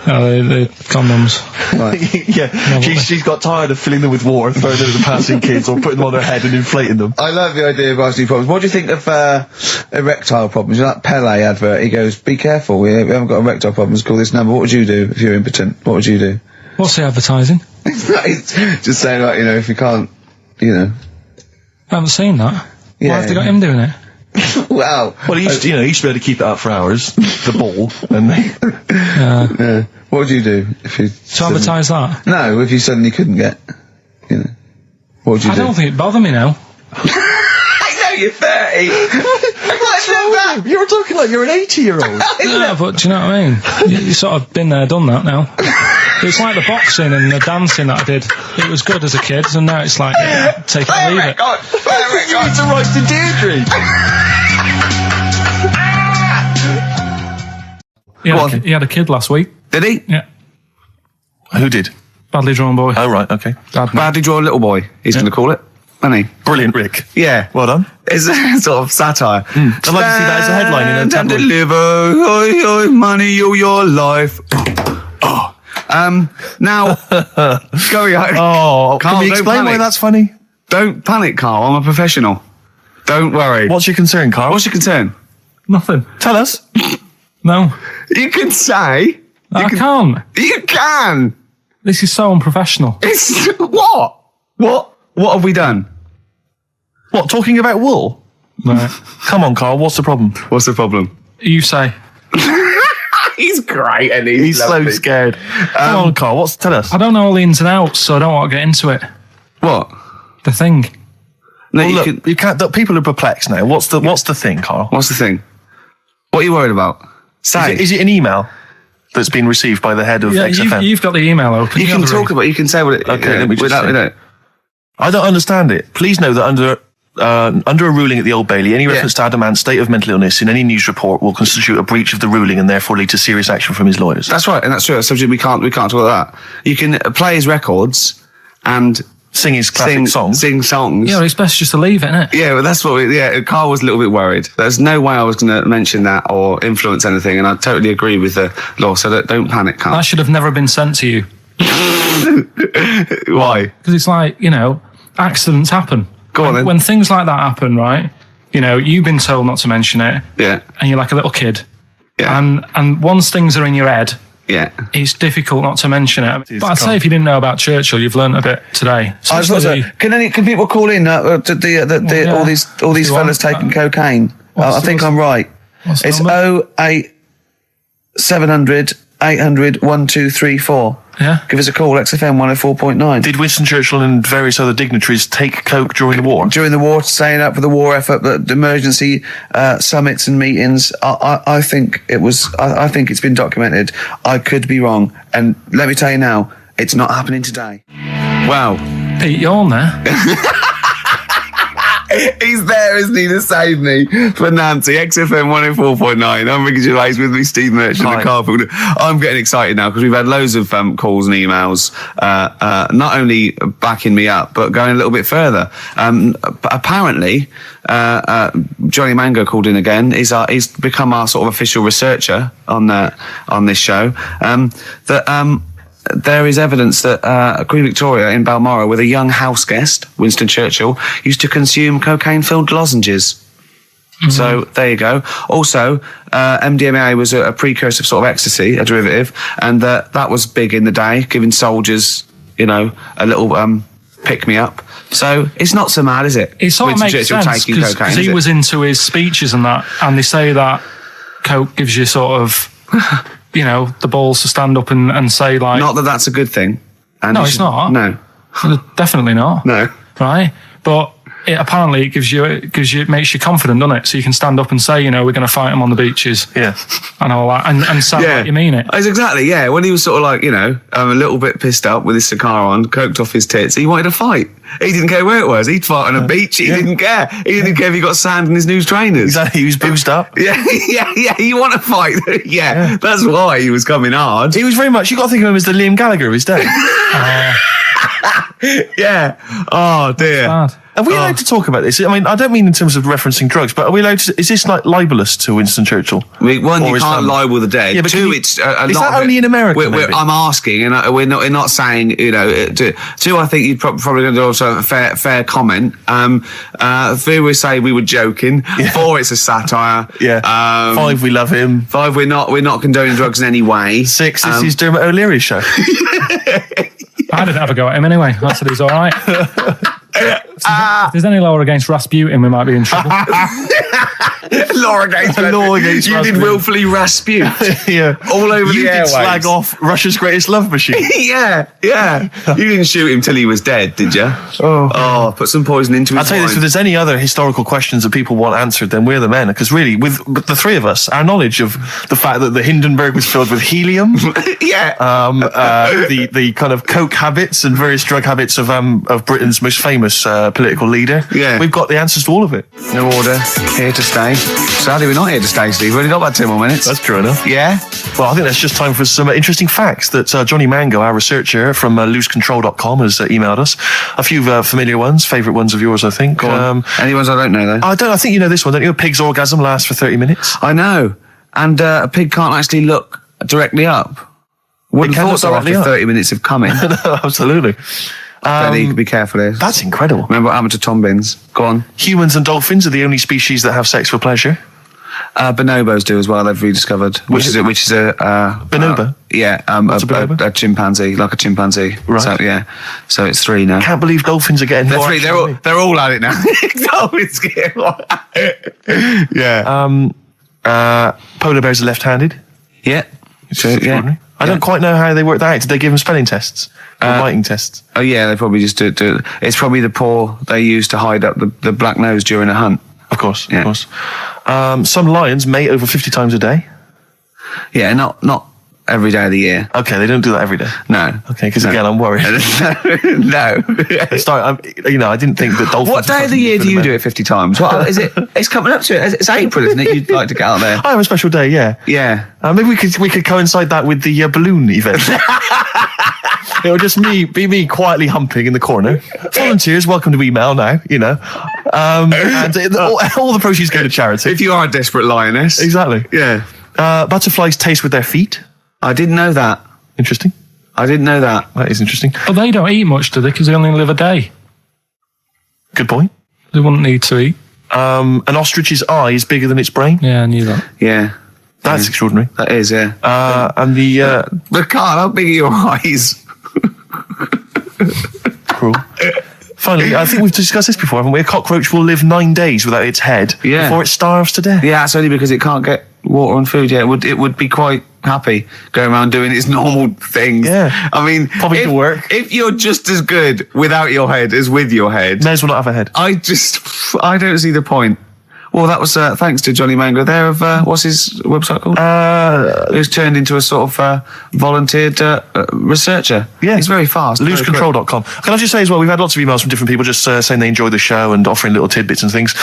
Oh, the condoms. Right. Yeah, she's got tired of filling them with water, throwing them at the passing kids, or putting them on her head and inflating them. I love the idea of asking problems. What do you think of erectile problems? That Pele advert, he goes, be careful, we haven't got erectile problems, call this number. What would you do if you're impotent? What would you do? What's the advertising? Just saying, like, if you can't, I haven't seen that. Yeah. Why have they got him doing it? Wow. Well, he used to be able to keep it up for hours, the ball, and yeah. What would you do if you... To advertise that? No, if you suddenly couldn't get, What would you do? I don't think it'd bother me now. I know you're 30! You were talking like you're an 80-year-old. Yeah, but do you know what I mean? You sort of been there, done that now. It's like the boxing and the dancing that I did. It was good as a kid, and now it's like, take it or leave it. It's a roasted Deirdre. He had a kid last week. Did he? Yeah. Who did? Badly drawn boy. Oh, right, okay. Badly drawn little boy, he's going to call it. Isn't he? Brilliant, Rick. Yeah. Well done. It's a sort of satire. I'd like to see that as a headline in a Stand and tabloid. deliver, oi, oi, money, all your life. Now, going on. Oh, Carl, can we don't explain why panic. that's funny? Don't panic, Carl. I'm a professional. Don't worry. What's your concern, Carl? What's your concern? Nothing. Tell us. No. You can say. I can't. You can. This is so unprofessional. It's what? What have we done? What, talking about wool? Right. Come on, Carl, what's the problem? What's the problem? You say. He's great, and He's so scared. Come on, Carl, tell us. I don't know all the ins and outs, so I don't want to get into it. What? The thing. No, Well, look, you can't. People are perplexed now. What's the thing, Carl? What's the thing? What are you worried about? Say. Is it an email that's been received by the head of XFM? You've got the email open. you can talk about. You can say what it. Okay, let me just without, see. without, I don't understand it. Please know that under a ruling at the Old Bailey, any reference to Adamant's state of mental illness in any news report will constitute a breach of the ruling and therefore lead to serious action from his lawyers. That's right, and that's true. That's subject we can't talk about that. You can play his records and Sing his classic songs. Sing songs. Yeah, well, it's best just to leave it, innit? Yeah, but that's what. Carl was a little bit worried. There's no way I was going to mention that or influence anything, and I totally agree with the law. So don't panic, Carl. That should have never been sent to you. Why? Because it's like, accidents happen. Go on then. When things like that happen, right? You've been told not to mention it, Yeah, and you're like a little kid. yeah, And once things are in your head, yeah. it's difficult not to mention it. But I'd say if you didn't know about Churchill, you've learnt a bit today. I suppose so. Can people call in to all these If you fellas want. taking cocaine? What's I think I'm right. What's the It's number? 08700 800 1234. Yeah. Give us a call. XFM 104.9. Did Winston Churchill and various other dignitaries take coke during the war? During the war, staying up for the war effort, the emergency summits and meetings. I think it was. I think it's been documented. I could be wrong, and let me tell you now, it's not happening today. Wow, Pete, you're on there. he's there, isn't he, to save me for Nancy. XFM 104.9. I'm Ricky Gervais, with me, Steve Merchant and Karl Pilkington. I'm getting excited now because we've had loads of calls and emails, not only backing me up, but going a little bit further. Apparently, Johnny Mango called in again. He's become our sort of official researcher on this show. There is evidence that Queen Victoria in Balmoral, with a young house guest, Winston Churchill, used to consume cocaine-filled lozenges. Mm-hmm. So there you go. Also, MDMA was a precursor of sort of ecstasy, a derivative, and that was big in the day, giving soldiers, a little pick-me-up. So it's not so mad, is it? It sort of Winston makes Churchill sense taking cocaine, because is he it? was into his speeches and that, and they say that coke gives you sort of, the balls to stand up and say like... Not that that's a good thing. And No, you it's should- not. No. Definitely not. No. Right? But apparently it makes you confident, doesn't it? So you can stand up and say, we're going to fight them on the beaches. Yeah. And all that, and sound like you mean it. It's exactly, yeah. When he was sort of like, a little bit pissed up with his cigar on, coked off his tits, he wanted to fight. He didn't care where it was. He'd fight on a beach. He didn't care. He didn't care if he got sand in his new trainers. Exactly. He was boozed up. Yeah. You want to fight? yeah, that's why he was coming hard. He was very much. You got to think of him as the Liam Gallagher of his day. Yeah. Oh dear. Bad. Are we allowed to talk about this? I mean, I don't mean in terms of referencing drugs, but are we allowed to? Is this like libelous to Winston Churchill? One, Or you his can't family? libel the dead. Yeah, but Two, can you- it's a is lot that of only it- in America, maybe? I'm asking, and we're not saying, Two, I think you'd probably going to do also a fair comment. Three, we say we were joking. Yeah. 4, it's a satire. Yeah. 5, we love him. 5, we're not condoning drugs in any way. 6, this is Dermot O'Leary's show. I didn't have a go at him anyway. I said he's all right. If there's any law against Rasputin, we might be in trouble. Law against Rasputin. You did willfully Rasputin. Yeah. All over you the did airwaves. slag off Russia's greatest love machine. Yeah. You didn't shoot him till he was dead, did you? Oh, put some poison into his I'll tell you this, if there's any other historical questions that people want answered, then we're the men. Because really, with the three of us, our knowledge of the fact that the Hindenburg was filled with helium, the kind of coke habits and various drug habits of Britain's most famous political leader, we've got the answers to all of it. New Order, here to stay. Sadly, we're not here to stay, Steve. We've only got about 10 more minutes. That's true enough. Yeah? Well, I think that's just time for some interesting facts that Johnny Mango, our researcher from loosecontrol.com, has emailed us. A few familiar ones, favourite ones of yours, I think. Any ones I don't know, though? I think you know this one, don't you? A pig's orgasm lasts for 30 minutes. I know. And a pig can't actually look directly up. Wouldn't have thought so after 30 minutes of coming. No, absolutely. But you can be careful here. That's incredible. Remember what happened to Tom Bins? Go on. Humans and dolphins are the only species that have sex for pleasure. Bonobos do as well. They've rediscovered, which is a bonobo. A chimpanzee, like a chimpanzee. Right. So, so it's 3 now. Can't believe dolphins are getting They're more 3. action. They're all at it now. Dolphins get more at it. Yeah. Polar bears are left-handed. Yeah. It's extraordinary. I don't quite know how they work that out. Did they give them spelling tests or biting tests? Oh yeah, they probably just do it. It's probably the paw they use to hide up the black nose during a hunt. Of course. Some lions mate over 50 times a day. Yeah, not every day of the year. Okay, they don't do that every day. No. Okay, because again, I'm worried. No. I didn't think that dolphins. What day of the year do you do it 50 times? What is it? It's coming up to it. It's April, isn't it? You'd like to get out there. I have a special day. Yeah. Yeah. Maybe we could coincide that with the balloon event. It'll just be me quietly humping in the corner. Volunteers, welcome to email now, and all the proceeds go to charity. If you are a desperate lioness. Exactly. Yeah. Butterflies taste with their feet. I didn't know that. Interesting. I didn't know that. That is interesting. But they don't eat much, do they? Because they only live a day. Good point. They wouldn't need to eat. An ostrich's eye is bigger than its brain. Yeah, I knew that. Yeah. That's extraordinary. That is, yeah. And the... But Carl, how big are your eyes? Cruel. Finally, I think we've discussed this before, haven't we? A cockroach will live 9 days without its head before it starves to death. Yeah, it's only because it can't get water and food. Yeah, it would be quite happy going around doing its normal things. Yeah. I mean, probably to work. If you're just as good without your head as with your head, may as well not have a head. I don't see the point. Well, that was thanks to Johnny Mango there of, what's his website called? Who's turned into a sort of volunteered researcher. Yeah. He's very fast. Loosecontrol.com. Can I just say as well, we've had lots of emails from different people just saying they enjoy the show and offering little tidbits and things.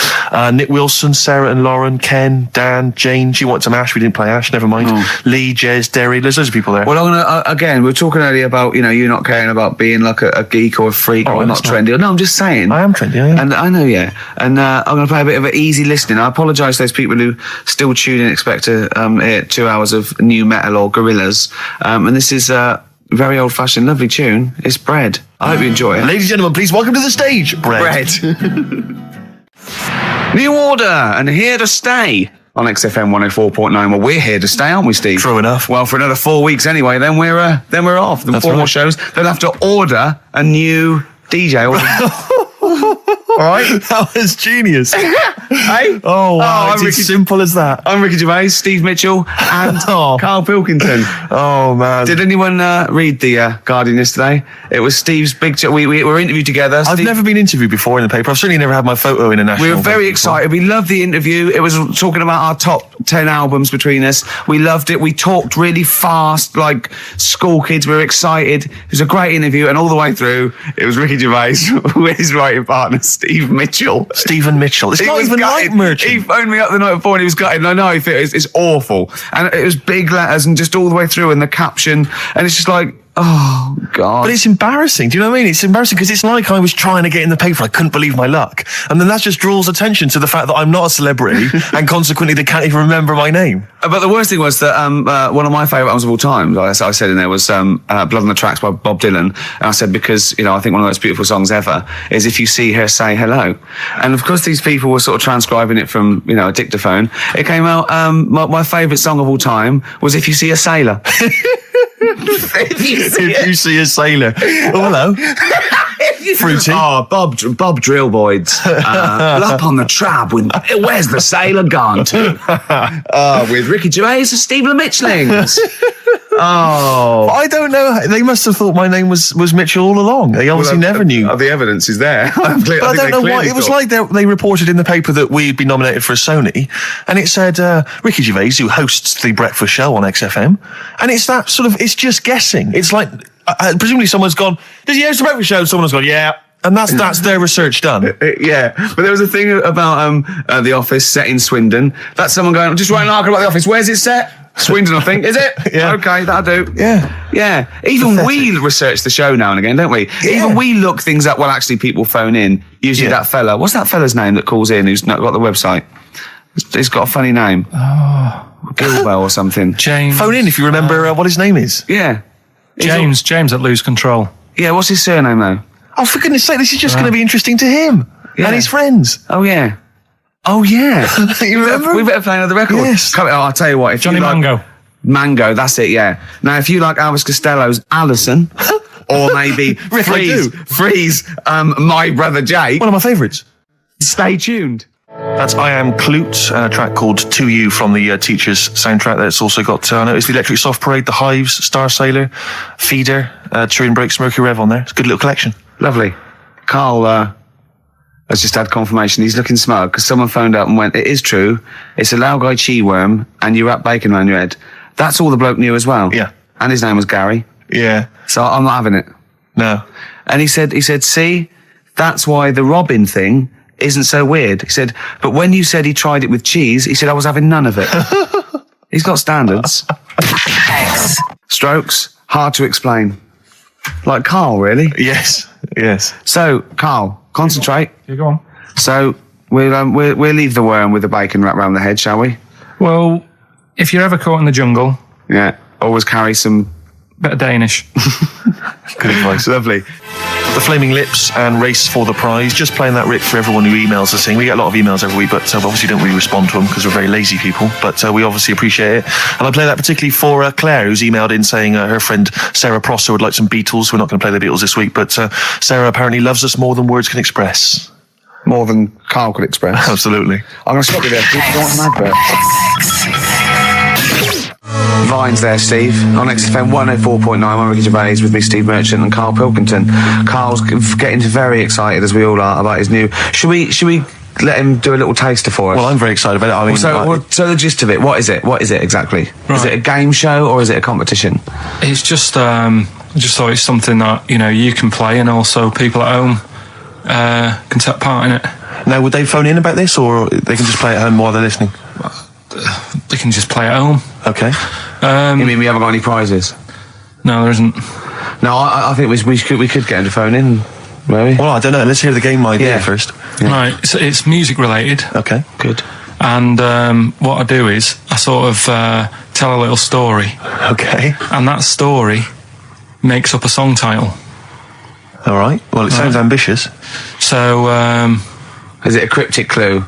Nick Wilson, Sarah and Lauren, Ken, Dan, Jane. She wanted some Ash. We didn't play Ash. Never mind. Lee, Jez, Derry. There's loads of people there. Well, I'm going to, again, we were talking earlier about, you not caring about being like a geek or a freak or not trendy. No, I'm just saying. I am trendy, yeah. And I know, yeah. And I'm going to play a bit of an easy listening. I apologise to those people who still tune in and expect to hear 2 hours of new metal or Gorillaz. And this is a very old-fashioned, lovely tune. It's Bread. I hope you enjoy it. Ladies and gentlemen, please welcome to the stage, Bread. New Order and Here to Stay on XFM 104.9. Well, we're here to stay, aren't we, Steve? True enough. Well, for another 4 weeks anyway. Then we're off. Then 4 more shows. They'll have to order a new DJ. All right, that was genius. Hey? Oh, wow. It's as simple as that. I'm Ricky Gervais, Steve Mitchell, and Karl Pilkington. Oh, man. Did anyone read the Guardian yesterday? It was Steve's big... We were interviewed together. I've never been interviewed before in the paper. I've certainly never had my photo in a national... We were very excited. We loved the interview. It was talking about our top 10 albums between us. We loved it. We talked really fast, like school kids. We were excited. It was a great interview, and all the way through, it was Ricky Gervais with his writing partner, Steve Mitchell. Stephen Mitchell. It's not even like Merchant. He phoned me up the night before and he was gutted. And I know it's awful. And it was big letters and just all the way through and the caption. And it's just like, oh, God. But it's embarrassing. Do you know what I mean? It's embarrassing because it's like I was trying to get in the paper. I couldn't believe my luck. And then that just draws attention to the fact that I'm not a celebrity and consequently they can't even remember my name. But the worst thing was that one of my favourite albums of all time, like I said in there, was Blood on the Tracks by Bob Dylan. And I said because, I think one of the most beautiful songs ever is If You See Her, Say Hello. And of course these people were sort of transcribing it from, a dictaphone. It came out, my favourite song of all time was If You See a Sailor. If you see a sailor. Oh, hello. Fruity. Oh, Bob Drillboyd's up on the trap with where's the sailor gone to? With Ricky Gervais and Steve Mitchellings. Oh, I don't know. They must have thought my name was Mitchell all along. They obviously never knew. The evidence is there. But I don't know why. It was like they reported in the paper that we'd been nominated for a Sony, and it said Ricky Gervais, who hosts the breakfast show on XFM, and it's that sort of. It's just guessing. It's like presumably someone's gone. Does he host the breakfast show? And someone's gone, yeah. And that's their research done. Yeah, but there was a thing about The Office set in Swindon. That's someone going, I'm just writing an article about The Office. Where's it set? Swindon, I think. Is it? Yeah. Okay, that'll do. Yeah. Yeah. Even we research the show now and again, don't we? Yeah. Even we look things up. Well, actually, people phone in. Usually that fella. What's that fella's name that calls in who's not got the website? He's got a funny name. Oh. Gilwell or something. James. Phone in if you remember what his name is. Yeah. James at Lose Control. Yeah, what's his surname, though? Oh, for goodness sake, this is just going to be interesting to him and his friends. Oh, yeah. Oh, yeah. You remember? We better play another record. Yes. I'll tell you what. If Johnny you like, Mango. Mango, that's it, yeah. Now, if you like Elvis Costello's Alison, or maybe Freeze, My Brother Jake, One of my favourites. stay tuned. That's I Am Clute, a track called To You from the Teacher's soundtrack. That's also got, I noticed the Electric Soft Parade, The Hives, Star Sailor, Feeder, Turin Breaks, Mercury Rev on there. It's a good little collection. Lovely. Carl has just had confirmation. He's looking smug because someone phoned up and went, it is true. It's a Laogai chi worm and you wrap bacon around your head. That's all the bloke knew as well. Yeah. And his name was Gary. Yeah. So I'm not having it. No. And he said, see, that's why the Robin thing isn't so weird. He said, but when you said he tried it with cheese, he said, I was having none of it. He's got standards. Strokes, hard to explain. Like Carl, really. Yes. Yes. So, Carl, concentrate. You go on. So, we'll leave the worm with the bacon wrapped around the head, shall we? Well, if you're ever caught in the jungle, Yeah. Always carry some... bit of Danish. Good advice. Lovely. The Flaming Lips and Race for the Prize. Just playing that Rick for everyone who emails us saying we get a lot of emails every week, but obviously don't really respond to them because we're very lazy people, but we obviously appreciate it. And I play that particularly for Claire, who's emailed in saying her friend Sarah Prosser would like some Beatles. We're not going to play the Beatles this week, but Sarah apparently loves us more than words can express. More than Carl could express. Absolutely. I'm going to stop you there. Do you want an advert? Vines there, Steve. On XFM 104.9, I'm Ricky Gervais with me, Steve Merchant and Karl Pilkington. Carl's getting very excited, as we all are, about his new... Should we let him do a little taster for us? Well, I'm very excited about it. I mean, so the gist of it, what is it? What is it exactly? Right. Is it a game show or is it a competition? It's just, I just thought it's something that, you can play and also people at home can take part in it. now, would they phone in about this, or they can just play at home while they're listening? They can just play at home. Okay. You mean we haven't got any prizes? No, there isn't. No, I think we could get him to phone in, maybe. Well, I don't know. Let's hear the game idea first. Yeah. Right, so it's music related. Okay. Good. And what I do is I sort of tell a little story. Okay. And that story makes up a song title. All right. Well, it sounds ambitious. So... is it a cryptic clue?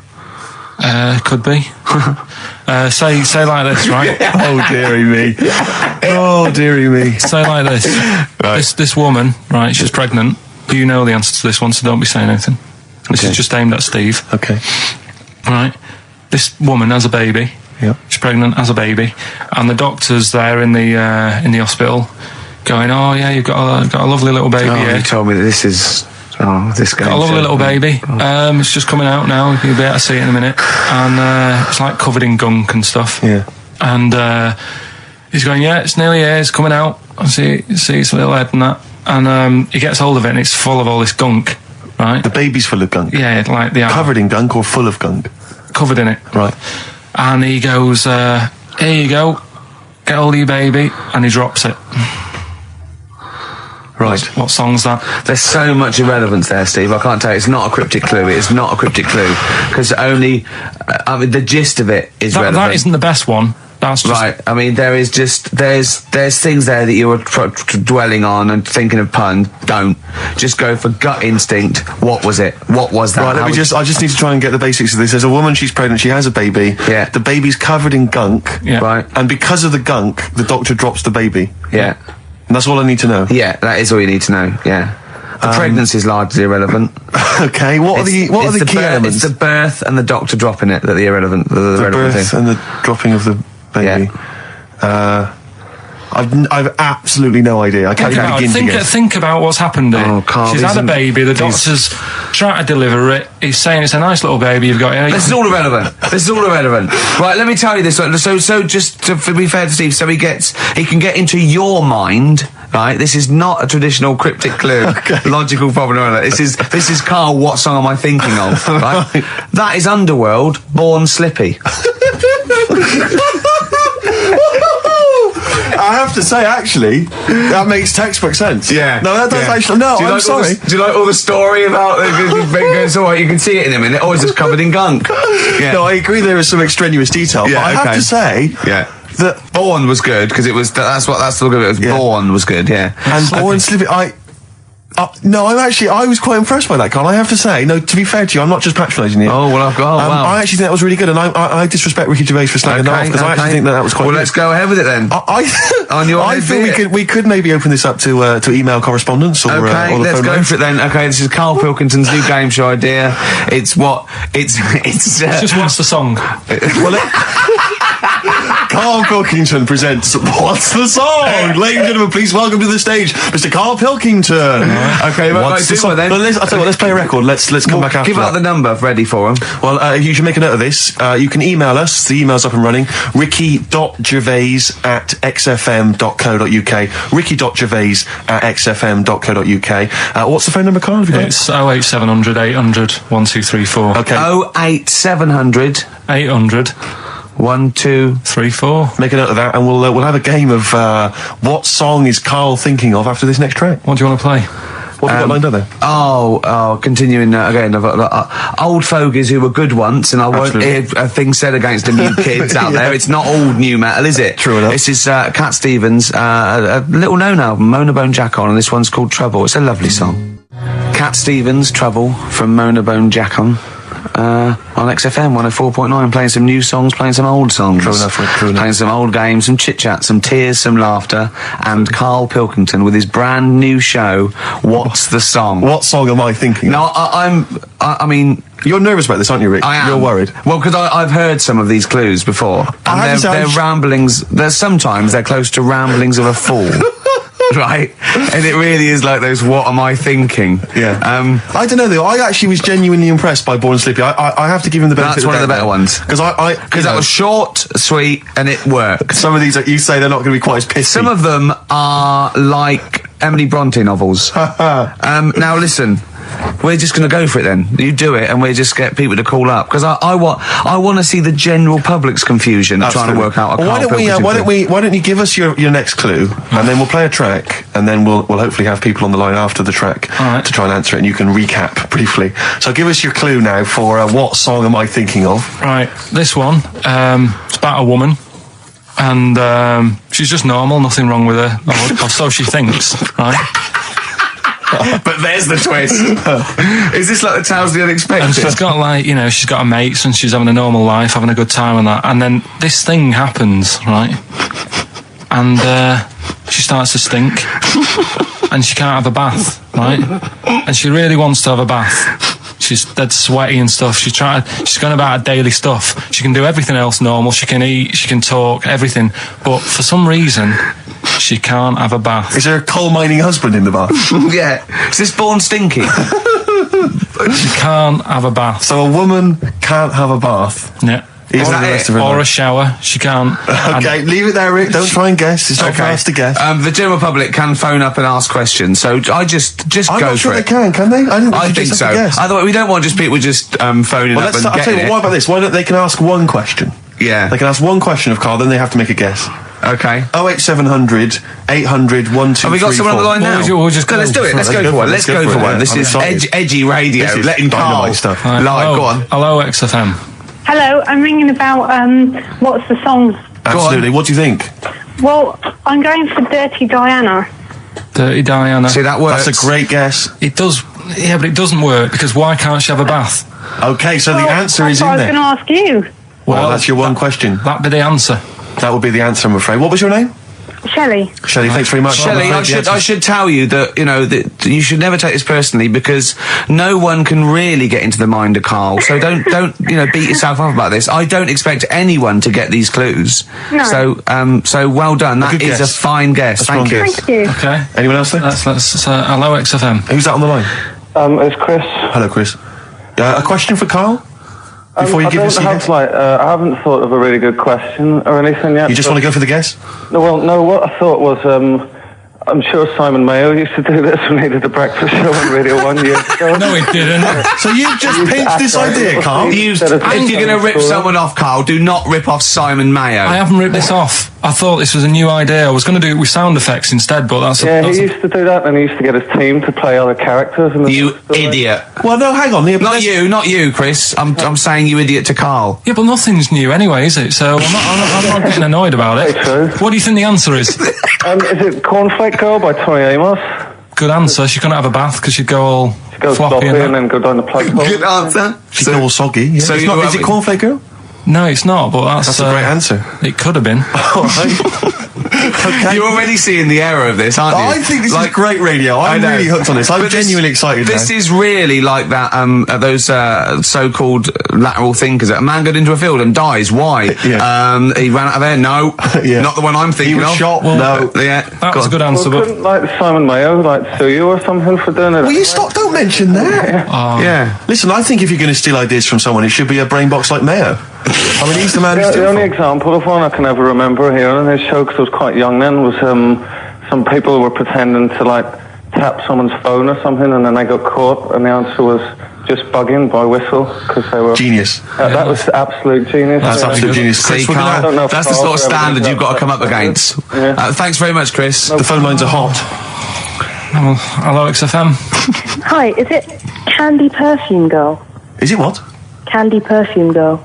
Could be. Say like this, right? Oh, dearie me. Oh, dearie me. Say like this. Right. This woman, right, she's pregnant. You know the answer to this one, so don't be saying anything. This is just aimed at Steve. Okay. Right. This woman has a baby. Yeah. She's pregnant, has a baby. And the doctor's there in the hospital going, oh, yeah, you've got a lovely little baby here. You told me that this is... Oh, this game. Got a lovely little baby. It's just coming out now. You'll be able to see it in a minute. And it's like covered in gunk and stuff. Yeah. And he's going, yeah, it's nearly here. It's coming out. I see its little head and that. And he gets hold of it and it's full of all this gunk, right? The baby's full of gunk? Yeah, like the... Covered in gunk or full of gunk? Covered in it. Right. And he goes, here you go. Get hold of your baby. And he drops it. Right. What song's that? There's so much irrelevance there, Steve. I can't tell you. It's not a cryptic clue. It's not a cryptic clue. Because only... I mean, the gist of it is relevant. That isn't the best one. That's just... Right. I mean, there is just... There's things there that you were dwelling on and thinking of pun. Don't. Just go for gut instinct. What was it? What was that? Right, I just need to try and get the basics of this. There's a woman, she's pregnant, she has a baby. Yeah. The baby's covered in gunk. Yeah. Right. And because of the gunk, the doctor drops the baby. Yeah. And that's all I need to know. Yeah, that is all you need to know. Yeah. The pregnancy's largely irrelevant. Okay, what are the key elements? It's the birth and the doctor dropping it that are irrelevant. The relevant birth thing. and the dropping of the baby. Yeah. I've absolutely no idea. I can't even begin to guess. Think about what's happened here. Oh, Carl, she's had a baby. The doctor's trying to deliver it. He's saying it's a nice little baby you've got here. This is all irrelevant. Right, let me tell you this. So just to be fair to Steve, so he can get into your mind. Right, this is not a traditional cryptic clue, logical problem or other. This is Carl. What song am I thinking of? Right, that is Underworld, Born Slippy. I have to say, actually, that makes textbook sense. Yeah. No, that does actually. No, I'm sorry. Do you like all the story about it's all right, you can see it in him, and it always is covered in gunk. Yeah. No, I agree. There is some extraneous detail, but I have to say, that Born was good because it was. That's the look of it. Was Born was good. Yeah. And Born Slippy. No, I was quite impressed by that, Carl. I have to say, no, to be fair to you, I'm not just patronising you. Oh, well, wow. I actually think that was really good, and I disrespect Ricky Gervais for slagging that off, because I actually think that was quite good. Well, let's go ahead with it then. I think we could maybe open this up to email correspondence or okay, or the let's phone go line. for it then. Okay, this is Karl Pilkington's new game show idea. It's just what's the song? Karl Pilkington presents What's the Song? Ladies and gentlemen, please welcome to the stage Mr. Karl Pilkington. Okay, what's the song? then? I'll tell you what, let's play a record. Let's come back after Give out the number ready for him. Well, you should make a note of this. You can email us. The email's up and running. ricky.gervais@xfm.co.uk. ricky.gervais@xfm.co.uk. What's the phone number, Carl? It's 08700 800 1234. Okay. 08700 800 1234. Make a note of that, and we'll have a game of what song is Carl thinking of after this next track. What do you want to play? What have you got lined up there? Continuing again. I've got old fogies who were good once, and I won't hear a thing said against the new kids out there. It's not old new metal, is it? True enough. This is Cat Stevens, a little known album, Mona Bone Jack On, and this one's called Trouble. It's a lovely song. Cat Stevens, Trouble from Mona Bone Jack On. On XFM 104.9, playing some new songs, playing some old songs. True enough. Playing some old games, some chit-chat, some tears, some laughter, and Karl Pilkington with his brand new show, What's the Song? What song am I thinking No, of? I mean... You're nervous about this, aren't you, Rick? I am. You're worried. Well, because I've heard some of these clues before, and they're ramblings. Sometimes they're close to ramblings of a fool. Right, and it really is like those. What am I thinking? Yeah. I don't know though. I actually was genuinely impressed by Born Slippy. I have to give him the benefit. That's one of the better ones because that was short, sweet, and it worked. Some of these you say they're not going to be quite as pissy. Some of them are like Emily Bronte novels. Now listen. We're just going to go for it then. You do it, and we just get people to call up because I want to see the general public's confusion of trying to work out. Why don't you give us your next clue, and then we'll play a track, and then we'll hopefully have people on the line after the track to try and answer it, and you can recap briefly. So give us your clue now for what song am I thinking of? Right, this one. It's about a woman. And she's just normal, nothing wrong with her, or so she thinks, right? But there's the twist. Is this like the Tales of the Unexpected? And she's got she's got her mates and she's having a normal life, having a good time and that. And then this thing happens, right? And she starts to stink. And she can't have a bath, right? And she really wants to have a bath. She's dead sweaty and stuff. She's going about her daily stuff. She can do everything else normal. She can eat, she can talk, everything. But for some reason, she can't have a bath. Is there a coal mining husband in the bath? Yeah. Is this Born Stinky? She can't have a bath. So a woman can't have a bath? Yeah. Or a shower. She can't. Okay, leave it there, Rick. Don't try and guess. It's not for us to guess. The general public can phone up and ask questions. So I just go for it. I'm not sure they can they? I think so. Otherwise, we don't want just people just phoning up and getting it. I'll tell you what about this? Why don't they can ask one question? Yeah. They can ask one question of Carl, then they have to make a guess. Okay. 08700 800 1234. Have we got someone on the line now? We'll just go. Let's do it. Let's go for one. Let's go for one. This is edgy radio. This is letting Carl stuff. live. Go on. Hello, XFM. Hello, I'm ringing about what's the song? Absolutely. What do you think? Well, I'm going for Dirty Diana. Dirty Diana. See, that works. That's a great guess. It does. Yeah, but it doesn't work because why can't she have a bath? Okay, so the answer is in there. I was going to ask you. Well, that's your one question. That'd be the answer. That would be the answer, I'm afraid. What was your name? Shelley. Shelley, thanks very much. Shelley, I should tell you that, you know, that you should never take this personally, because no one can really get into the mind of Karl. So don't you know, beat yourself up about this. I don't expect anyone to get these clues. No. So well done. That is a fine guess. Thank you. Thank you. Okay. Anyone else there? Let's hello XFM. Who's that on the line? It's Chris. Hello, Chris. A question for Karl? Before you give us I haven't thought of a really good question or anything yet. You just want to go for the guess? No, what I thought was, I'm sure Simon Mayo used to do this when he did the breakfast show on Radio 1 years ago. No, he didn't. So you've just pinched this idea, Karl? If you're going to rip someone off, Karl, do not rip off Simon Mayo. I haven't ripped this off. I thought this was a new idea. I was going to do it with sound effects instead, but that's... He used to do that, and he used to get his team to play other characters. You idiot. Well, no, hang on. Not you, Chris. I'm saying you idiot to Karl. Yeah, but nothing's new anyway, is it? So I'm not getting annoyed about it. True. What do you think the answer is? Is it Cornflake Girl by Tori Amos? Good answer. She couldn't have a bath because she'd go all Go floppy and then go down the plug hole. Good answer. She's all soggy. Yeah. So is it Cornflake Girl? No, it's not, but that's a great answer. It could have been. All right. Okay. You're already seeing the error of this, aren't you? I think this is great radio. I'm really hooked on this. I'm genuinely excited now. This is really like that. Those so-called lateral thinkers. A man got into a field and dies. Why? Yeah. He ran out of air. No, not the one I'm thinking He was of. shot. No, That was a good answer, Well, but couldn't Simon Mayo sue you or something for doing it? Will you stop? Don't mention that. yeah. Listen, I think if you're going to steal ideas from someone, it should be a brain box like Mayo. I mean, he's the man who's The only example of one I can ever remember hearing in his show, because I was quite young then, was some people were pretending to tap someone's phone or something, and then they got caught, and the answer was just bugging by whistle, because they were genius. That was absolute genius. That's absolute genius. See, Chris, Karl, that's the sort of standard you've got to come up again. against. Yeah. Thanks very much, Chris. the phone lines are hot. hello XFM. Hi, is it Candy Perfume Girl? Is it what? Candy Perfume Girl.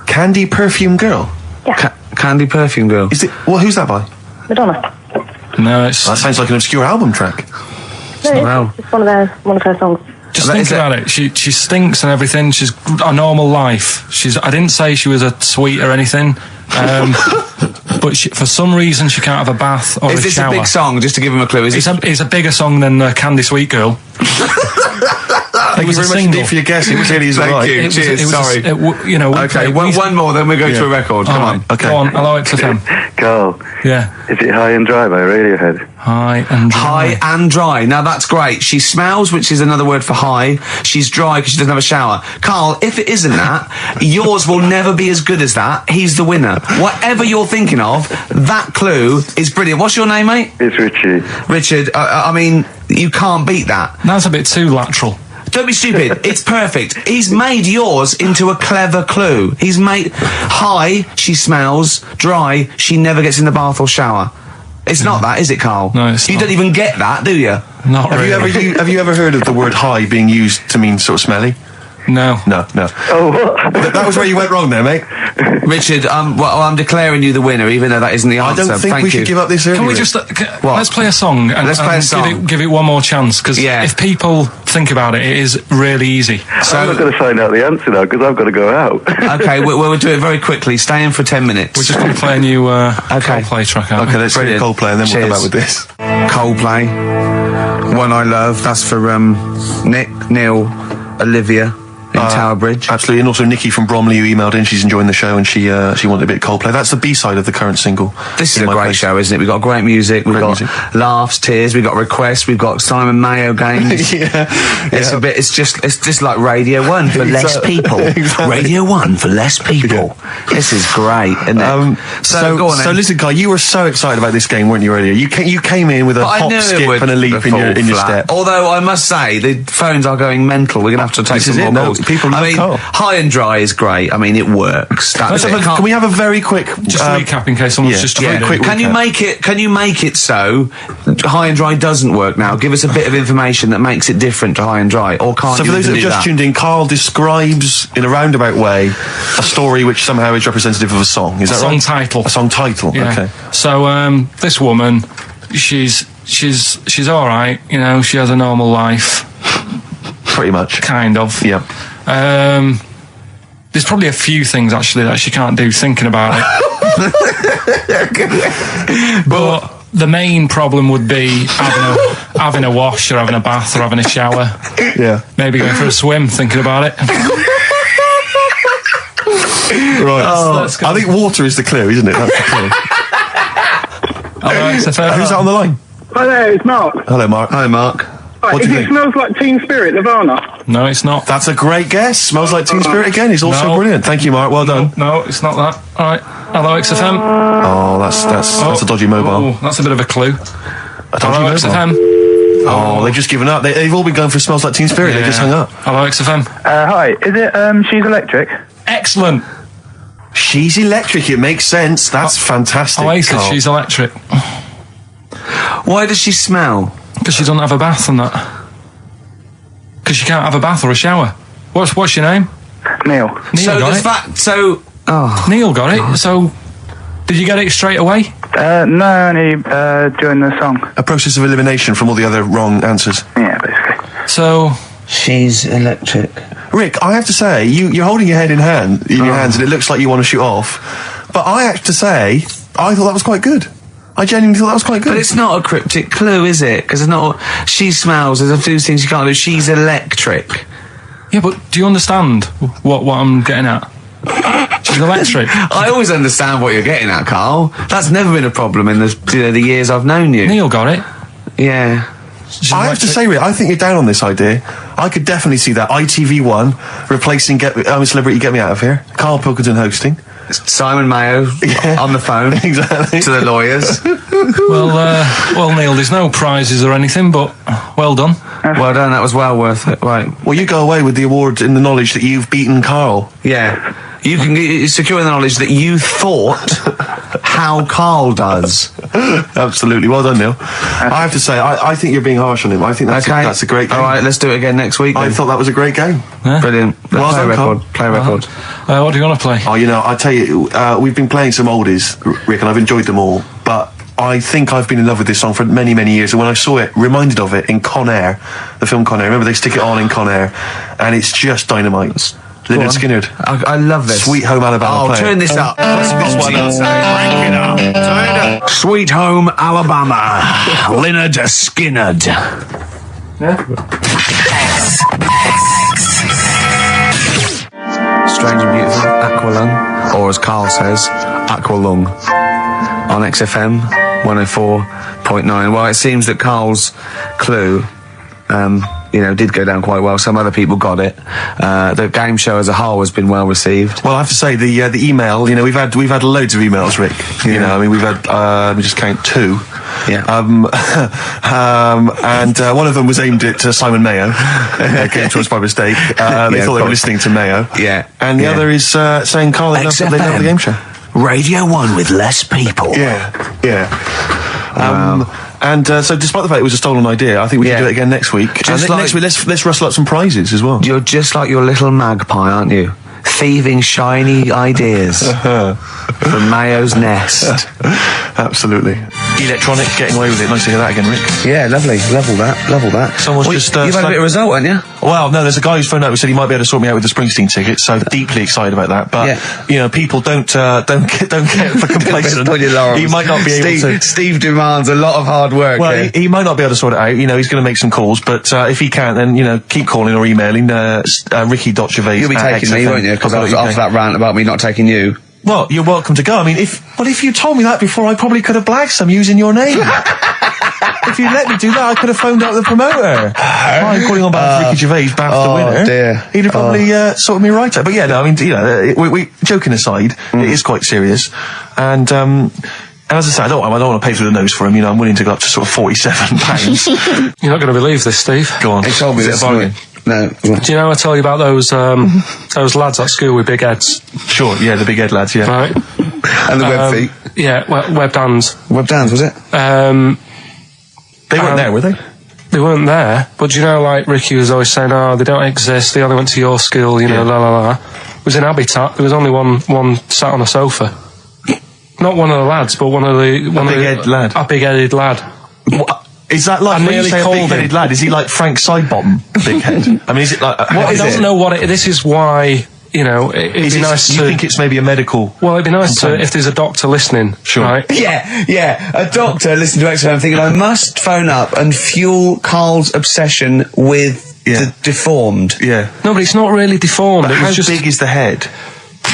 Candy Perfume Girl? Yeah. Candy Perfume Girl. Is it? Well, who's that by? Madonna. No, it's That sounds like an obscure album track. No, it's just one of her songs. just think about it. She stinks and everything. She's a normal life. I didn't say she was a sweet or anything. But for some reason she can't have a bath or Is a this shower. a big song? Just to give him a clue. It's a bigger song than Candy Sweet Girl. Thank you very much indeed for your guess. It clearly is Thank right. you. Cheers. Sorry. Okay, one more, then we go to a record. Come on. Okay. Go on. Hello, XFM. Carl, Yeah. is it High and Dry by Radiohead? High and dry. High and dry. Now that's great. She smells, which is another word for high. She's dry because she doesn't have a shower. Karl, if it isn't that, yours will never be as good as that. He's the winner. Whatever you're thinking of, that clue is brilliant. What's your name, mate? It's Richie. Richard. I mean, you can't beat that. That's a bit too lateral. Don't be stupid. It's perfect. He's made yours into a clever clue. He's made high, she smells, dry, she never gets in the bath or shower. It's not that, is it, Karl? No, it's You not. don't even get that, do you? Not really. Have you ever heard of the word high being used to mean sort of smelly? No. No. Oh, what? That was where you went wrong there, mate. Richard, I'm declaring you the winner, even though that isn't the I answer. don't think Thank we you. should give up this early. Can we just let's play a song and, Let's play a song. Give it one more chance, because if people think about it, it is really easy. I'm not going to find out the answer now because I've got to go out. Okay, we'll do it very quickly. Stay in for 10 minutes. We're just going to play a new Coldplay track. Aren't Okay, we? let's hear Brilliant. Coldplay and then we'll Cheers. come back with this. Coldplay, One I Love. That's for Nick, Neil, Olivia in Tower Bridge. Absolutely, and also Nikki from Bromley who emailed in. She's enjoying the show and she wanted a bit of Coldplay. That's the B-side of the current single. This is In a My great Place. show, isn't it? We've got great music, we've Great got music. laughs, tears, we've got requests, we've got Simon Mayo games. It's just like Radio 1 for less people. Exactly. Radio 1 for less people. This is great, isn't it? So go on then. So listen, Guy, you were so excited about this game, weren't you, earlier? You came in with a But I knew hop, it skip would and a leap in fall your flat. step. Although I must say, the phones are going mental. We're going to have to take This some is more it. No, calls. people love I mean, Carl. High and Dry is great. I mean, it works. That's it. Can we have a very quick Just recap in case someone's just very joined in. quick Can you recap. make it so High and Dry doesn't work now? Give us a bit of information that makes it different to High and Dry, or can't So you for those that even have do just that? tuned in, Carl describes in a roundabout way a story which somehow is representative of a song. Is that song right? title. A song title. Yeah. Okay. So this woman, she's all right. You know, she has a normal life, Pretty much. kind of. Yeah. There's probably a few things actually that she can't do thinking about it. But the main problem would be having a wash or having a bath or having a shower. Yeah. Maybe going for a swim, thinking about it. Right. Let's go. I think water is the clue, isn't it? That's the clue. Alright, so Who's that on the line? Hi there, it's Mark. Hello, Mark. Hi, Mark. Right, What do you think? Smells Like Teen Spirit, Nirvana. No, it's not. That's a great guess. Smells like Teen Spirit again. He's also No. brilliant. Thank you, Mark. Well done. No, it's not that. Alright. Hello, XFM. Oh, that's a dodgy mobile. Oh, that's a bit of a clue. A dodgy Hello, mobile. XFM. Oh, they've just given up. They've all been going for Smells Like Teen Spirit. They just hung up. Hello, XFM. Hi, is it She's Electric? Excellent. She's electric. It makes sense. That's fantastic. Oasis, Carl. she's electric. Why does she smell? Because she doesn't have a bath and that. Because she can't have a bath or a shower. What's your name? Neil. Neil So got does it. that... So... Oh. Neil got it. So, did you get it straight away? No, only during the song. A process of elimination from all the other wrong answers. Yeah, basically. So, She's electric. Rick, I have to say, you're holding your head in your hands, and it looks like you want to shoot off. But I have to say, I thought that was quite good. I genuinely thought that was quite good. But it's not a cryptic clue, is it? Because it's not... She smells. There's a few things you can't do. She's electric. yeah, but do you understand what I'm getting at? She's electric. I always understand what you're getting at, Carl. That's never been a problem in the years I've known you. Neil got it. Yeah. I have to say, Rick, I think you're down on this idea. I could definitely see that. ITV1 replacing Celebrity Get Me Out of Here. Karl Pilkington hosting. Simon Mayo on the phone Exactly. to the lawyers. Well, Neil, there's no prizes or anything, but well done. Well done, that was well worth it. Right. Well, you go away with the award in the knowledge that you've beaten Karl. Yeah. You can secure the knowledge that you thought how Carl does. Absolutely. Well done, Neil. I have to say, I think you're being harsh on him. I think that's a great game. All right, let's do it again next week. I then. thought that was a great game. Brilliant. Well Play a done, Carl. record. Play a record. What do you want to play? Oh, I tell you, we've been playing some oldies, Rick, and I've enjoyed them all. But I think I've been in love with this song for many, many years. And when I saw it, reminded of it in Con Air, the film Con Air. Remember, they stick it on in Con Air, and it's just dynamite. Lynyrd Skynyrd. I love this. Sweet Home Alabama. Oh, play it. turn this up. Crank it up. Turn it up. Sweet Home Alabama. Lynyrd Skynyrd. Strange and Beautiful, Aqualung, or as Carl says, Aqualung, on XFM 104.9. Well, it seems that Carl's clue, did go down quite well. Some other people got it. The game show as a whole has been well received. Well, I have to say the email. We've had loads of emails, Rick. We've had let me just count 2. Yeah. And one of them was aimed at Simon Mayo. Came to us by mistake. They thought they were listening to Mayo. Yeah. And the other is saying Carl, they love the game show. Radio 1 with less people. Yeah. So despite the fact it was a stolen idea, I think we can do it again next week. Just Next week, let's rustle up some prizes as well. You're just like your little magpie, aren't you? Thieving shiny ideas from Mayo's nest. Absolutely. Electronic, getting away with it. Nice to hear that again, Rick. Yeah, lovely. Level that. Someone's just... You've had a bit of result, haven't you? Well, no, there's a guy who's phoned up who said he might be able to sort me out with the Springsteen tickets, so deeply excited about that. But, people don't get for complacent. He might not be able to... Steve demands a lot of hard work. Well, he might not be able to sort it out. He's going to make some calls, but if he can't, then, keep calling or emailing Ricky.Gervais. You'll be taking me, won't you? Because after that rant about me not taking you. Well, you're welcome to go. I mean, if you told me that before, I probably could have blagged some using your name. If you let me do that, I could have phoned up the promoter. I'm calling on behalf of Ricky Gervais, the winner. Dear. He'd have probably sorted me right out. But yeah, no, I mean, we joking aside, it is quite serious. And as I said, I don't want to pay through the nose for him. I'm willing to go up to sort of £47. You're not going to believe this, Steve. Go on. He told me this morning. No. Do you know I tell you about those lads at school with big heads? Sure, yeah, the big head lads, yeah. Right. And the web feet. Yeah, webbed hands. Web dance, was it? They weren't there, were they? They weren't there, but like Ricky was always saying, they don't exist, they only went to your school, la la la. It was in Habitat, there was only one sat on a sofa. Not one of the lads, but one of the... A big-headed lad. What? Is that like, when you say a big-headed lad, is he like Frank Sidebottom, big head? I mean, is it like... I don't know what it... This is why you know, it'd be nice you to... think it's maybe a medical... Well, it'd be nice to, if there's a doctor listening, Sure. right? Yeah. A doctor listening to XFM thinking, I must phone up and fuel Carl's obsession with the deformed. Yeah. No, but it's not really deformed. But It how was just big is the head?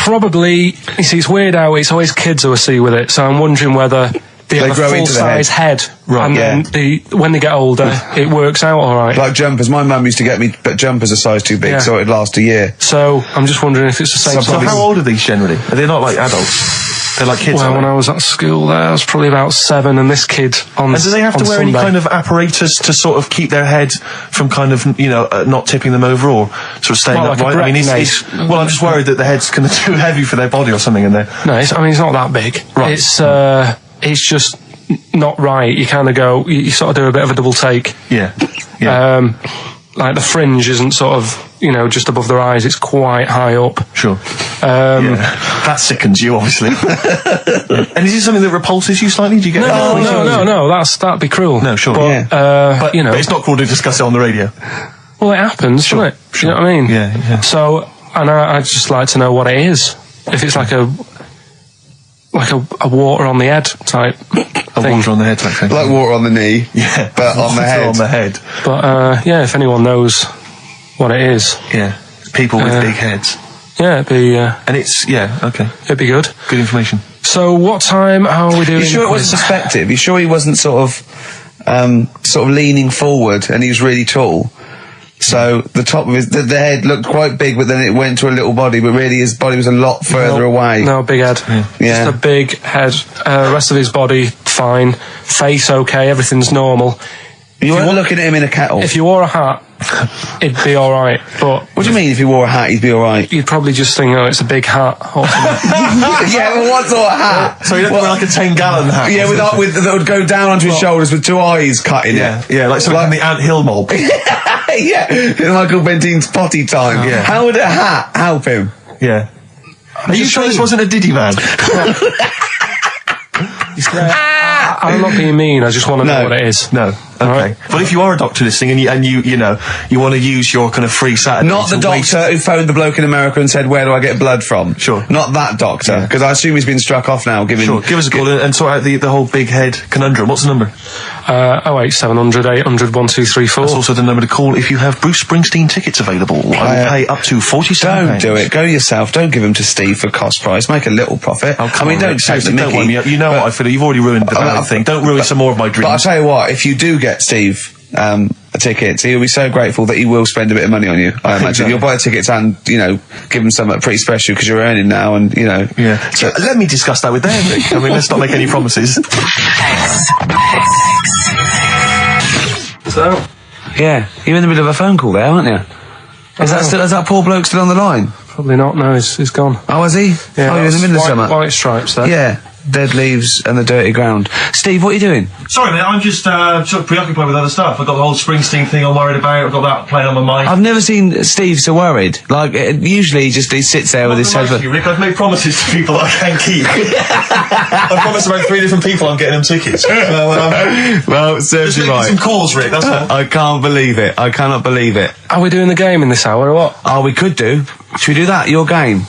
probably... You see, it's weird how it's always kids who I see with it, so I'm wondering whether they have a grow into the full-size head. Right, and then when they get older, it works out all right. Like jumpers. My mum used to get me jumpers a size too big, so it'd last a year. So I'm just wondering if it's the same. So how old are these generally? Are they not like adults? They're like kids. Well, when I was at school there, I was probably about 7, and this kid on And do they have to wear any kind of apparatus to sort of keep their head from kind of, you know, not tipping them over or sort of staying like upright? I mean, well, I'm just worried that the head's kind of too heavy for their body or something in there. No, it's not that big. Right. It's just not right. You kind of go, you sort of do a bit of a double take. Yeah. Like the fringe isn't sort of, you know, just above their eyes. It's quite high up. Sure. That sickens you, obviously. And is it something that repulses you slightly? Do you get No, that'd be cruel. No, sure. But you know, but it's not cool to discuss it on the radio. Well, it happens, doesn't it? Sure. You know what I mean? Yeah. So, and I'd just like to know what it is. If it's like a water on the head type thing. Water on the head type thing. Like water on the knee. Yeah. But on the head. On the head. But, if anyone knows what it is. Yeah. People with big heads. Yeah, it'd be... and it's... Yeah, okay. It'd be good. Good information. So, what time are we doing? You sure it was perspective? You sure he wasn't sort of leaning forward and he was really tall? So the top of his, the head looked quite big, but then it went to a little body, but really his body was a lot further away. No, big head. Yeah. Just a big head. Rest of his body, fine. Face, okay, everything's normal. You weren't looking at him in a kettle. If you wore a hat, it'd be alright, but... What do you mean if he wore a hat, he'd be alright? You'd probably just think, it's a big hat. Yeah, but what sort of hat? So you'd wear like a 10-gallon hat? Yeah, that would go down onto his shoulders with 2 eyes cut in it. Yeah, like something from the Ant Hill mob. Yeah, Michael Bentine's potty time. Yeah. How would a hat help him? Yeah. Are you sure this wasn't a Diddy man? I'm not being mean, I just want to know what it is. No. Okay. Right. But if you are a doctor listening and you want to use your kind of free Saturday... Not the doctor who phoned the bloke in America and said, where do I get blood from? Sure. Not that doctor, because I assume he's been struck off now. Sure, give us a call and sort out the whole big head conundrum. What's the number? 08700 800 1234. That's also the number to call if you have Bruce Springsteen tickets available. I will pay up to £47. Don't do it. Go yourself. Don't give them to Steve for cost price. Make a little profit. Oh, don't take the Mickey. Don't you know what I feel. You've already ruined the bad thing. Don't ruin some more of my dreams. But I'll tell you what, if you do get Steve a ticket, he'll be so grateful that he will spend a bit of money on you, I imagine. Exactly. You'll buy tickets and, give him something pretty special because you're earning now and, Yeah. So let me discuss that with them. I mean, let's not make any promises. So? Yeah, you're in the middle of a phone call there, aren't you? Is that poor bloke still on the line? Probably not, no, he's gone. Oh, is he? Yeah, you're in the middle of something. White stripes there. Yeah, dead leaves and the dirty ground. Steve, what are you doing? Sorry, mate, I'm just sort of preoccupied with other stuff. I've got the whole Springsteen thing I'm worried about. I've got that playing on my mind. I've never seen Steve so worried. Like, usually he sits there with his head... Rick, I've made promises to people that I can't keep. I've promised about 3 different people I'm getting them tickets. So, well, it serves just you right. some calls, Rick, that's all. I can't believe it. I cannot believe it. Are we doing the game in this hour or what? Oh, we could do. Should we do that? Your game?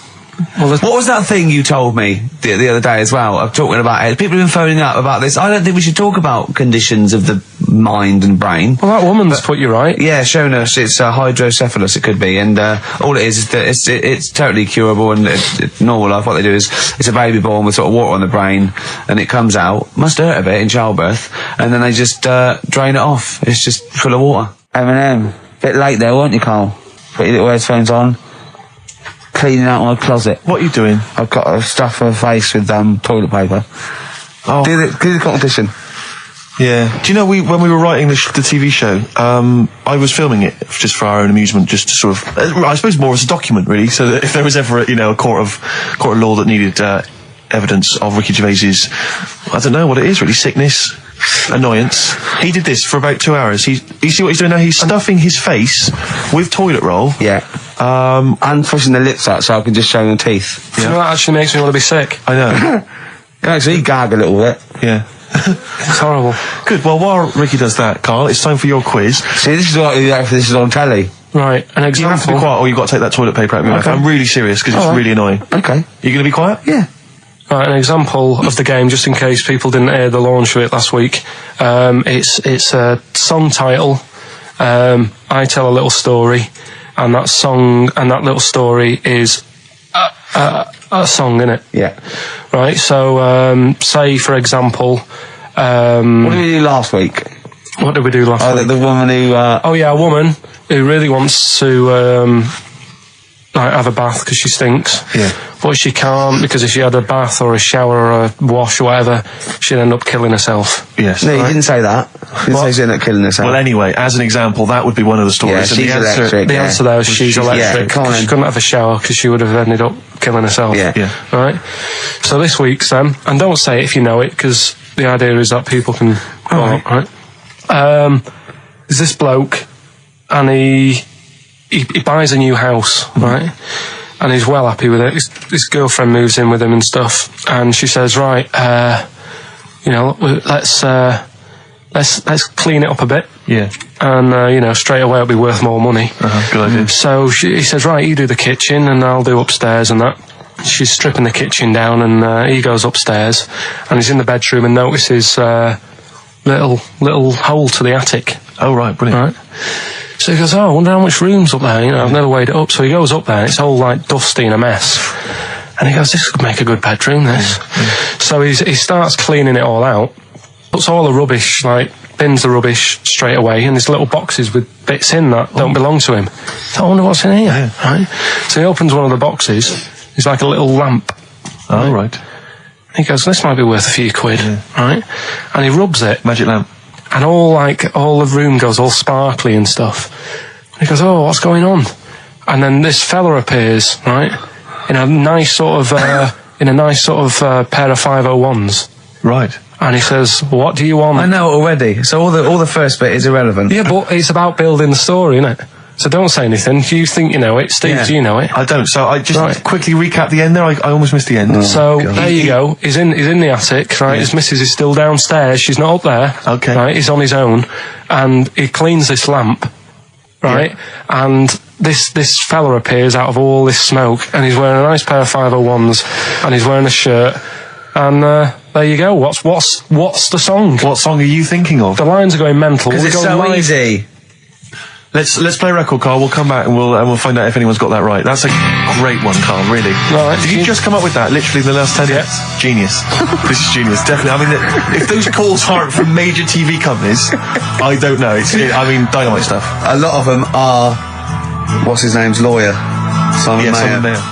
Well, what was that thing you told me the other day as well? I'm talking about it. People have been phoning up about this. I don't think we should talk about conditions of the mind and brain. Well, that woman's put you right. Yeah, shown us it's hydrocephalus. It could be, and all it is that it's totally curable and it's normal life. What they do is it's a baby born with sort of water on the brain, and it comes out. Must hurt a bit in childbirth, and then they just drain it off. It's just full of water. M&M, bit late there, weren't you, Carl? Put your little headphones on. Cleaning out my closet. What are you doing? I've got to stuff her face with toilet paper. Oh. Do the competition. Yeah. Do you know, when we were writing the TV show, I was filming it just for our own amusement, just to sort of, I suppose more as a document, really, so that if there was ever, a court of law that needed evidence of Ricky Gervais's, I don't know what it is, really, sickness, annoyance. He did this for about 2 hours. You see what he's doing now? He's stuffing his face with toilet roll. Yeah. And pushing the lips out so I can just show the teeth. Yeah. You know, that actually makes me want to be sick. I know. Actually, gag a little bit. Yeah. It's horrible. Good. Well, while Ricky does that, Carl, it's time for your quiz. See, this is what you do for this is on telly. Right, an You have to be example. quiet, or you've got to take that toilet paper out of your mouth. I'm really serious because it's really annoying. Okay. You going to be quiet? Yeah. Right, an example of the game, just in case people didn't hear the launch of it last week. It's a song title. I tell a little story, and that song and that little story is a song, innit? Yeah. Right. So, say for example, What did we do last week? what did we do last week? The woman who. Oh yeah, a woman who really wants to like have a bath because she stinks. Yeah. But she can't because if she had a bath or a shower or a wash or whatever, she'd end up killing herself. Yes. No, you didn't say that. You didn't say she's not killing herself. Well, anyway, as an example, that would be one of the stories. Yeah, and she's the answer, electric. The answer there is she's electric. come on 'cause then. she couldn't have a shower because she would have ended up killing herself. Yeah. Yeah. Right. So this week's and don't say it if you know it because the idea is that people can. Right. There's this bloke, and he buys a new house, right? And he's well happy with it. His girlfriend moves in with him and stuff, and she says, "Right, you know, let's clean it up a bit." Yeah. And you know, straight away it'll be worth more money. Good idea. So he says, "Right, you do the kitchen, and I'll do upstairs and that." She's stripping the kitchen down, and he goes upstairs, and he's in the bedroom and notices little hole to the attic. Oh, right, brilliant. Right. So he goes, "Oh, I wonder how much room's up there. You know, I've never weighed it up." So he goes up there, and it's all like dusty and a mess. And he goes, "This could make a good bedroom, this." So he starts cleaning it all out, puts all the rubbish, like bins the rubbish straight away, and there's little boxes with bits in that don't belong to him. So I wonder what's in here, right? So he opens one of the boxes. It's like a little lamp. Oh, right. He goes, "This might be worth a few quid," right? And he rubs it. Magic lamp. And all the room goes all sparkly and stuff. And he goes, "Oh, what's going on?" And then this fella appears, right, in a nice sort of pair of 501s. Right. And he says, "What do you want?" I know already. So all the first bit is irrelevant. Yeah, but it's about building the story, isn't it? So don't say anything. You think you know it. Steve, do you know it? I don't. So I just quickly recap the end there. I almost missed the end. So there you go. He's in the attic, right? His missus is still downstairs. She's not up there. Okay. Right. He's on his own, and he cleans this lamp, right? And this fella appears out of all this smoke, and he's wearing a nice pair of 501s, and he's wearing a shirt, and there you go. What's the song? What song are you thinking of? The lines are going mental. Because it's so easy. Let's play a record, Carl. We'll come back and we'll find out if anyone's got that right. That's a great one, Carl. Really. Right. Did you just come up with that? Literally in the last 10 minutes. Genius. This is genius. Definitely. I mean, if those calls aren't from major TV companies, I don't know. Dynamite stuff. A lot of them are. What's his name's lawyer? Simon Mayer. Simon Mayer.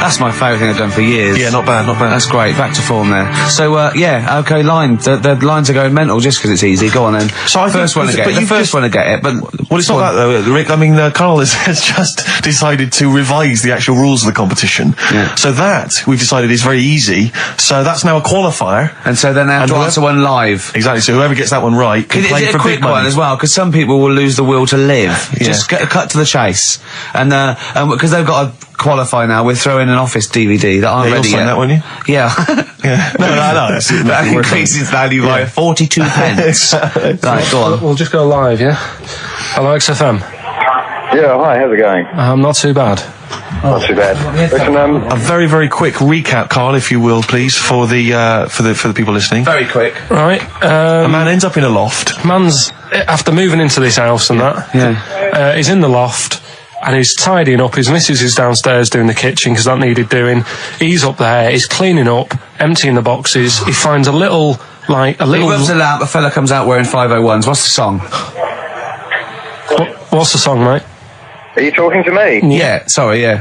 That's my favourite thing I've done for years. Yeah, not bad, not bad. That's great. Back to form there. So, okay, line. The lines are going mental just because it's easy. Go on then. So I first one to get it. The first one to get it. But well, it's not that though, Rick. I mean, Carl has just decided to revise the actual rules of the competition. Yeah. So that we've decided is very easy. So that's now a qualifier. And so then they have to answer one live. Exactly. So whoever gets that one right can play is it for a quick big money one as well? Because some people will lose the will to live. Yeah. Just cut to the chase. And because they've got to qualify now, we're throwing an Office DVD that aren't you'll ready sign yet. that, won't you? Yeah. Yeah. No. That increases value by 42 pence. Right, go on. We'll just go live, yeah? Hello, XFM. Yeah, hi, how's it going? Not too bad. Not too bad. Listen, A very, very quick recap, Carl, if you will, please, for the people listening. Very quick. Right. A man ends up in a loft. Man's, after moving into this house and that, he's in the loft and he's tidying up. His missus is downstairs doing the kitchen because that needed doing. He's up there, he's cleaning up, emptying the boxes. He finds a little... He rubs a lamp, a fella comes out wearing 501s. What's the song? What's the song, mate? are you talking to me? Yeah, sorry, yeah.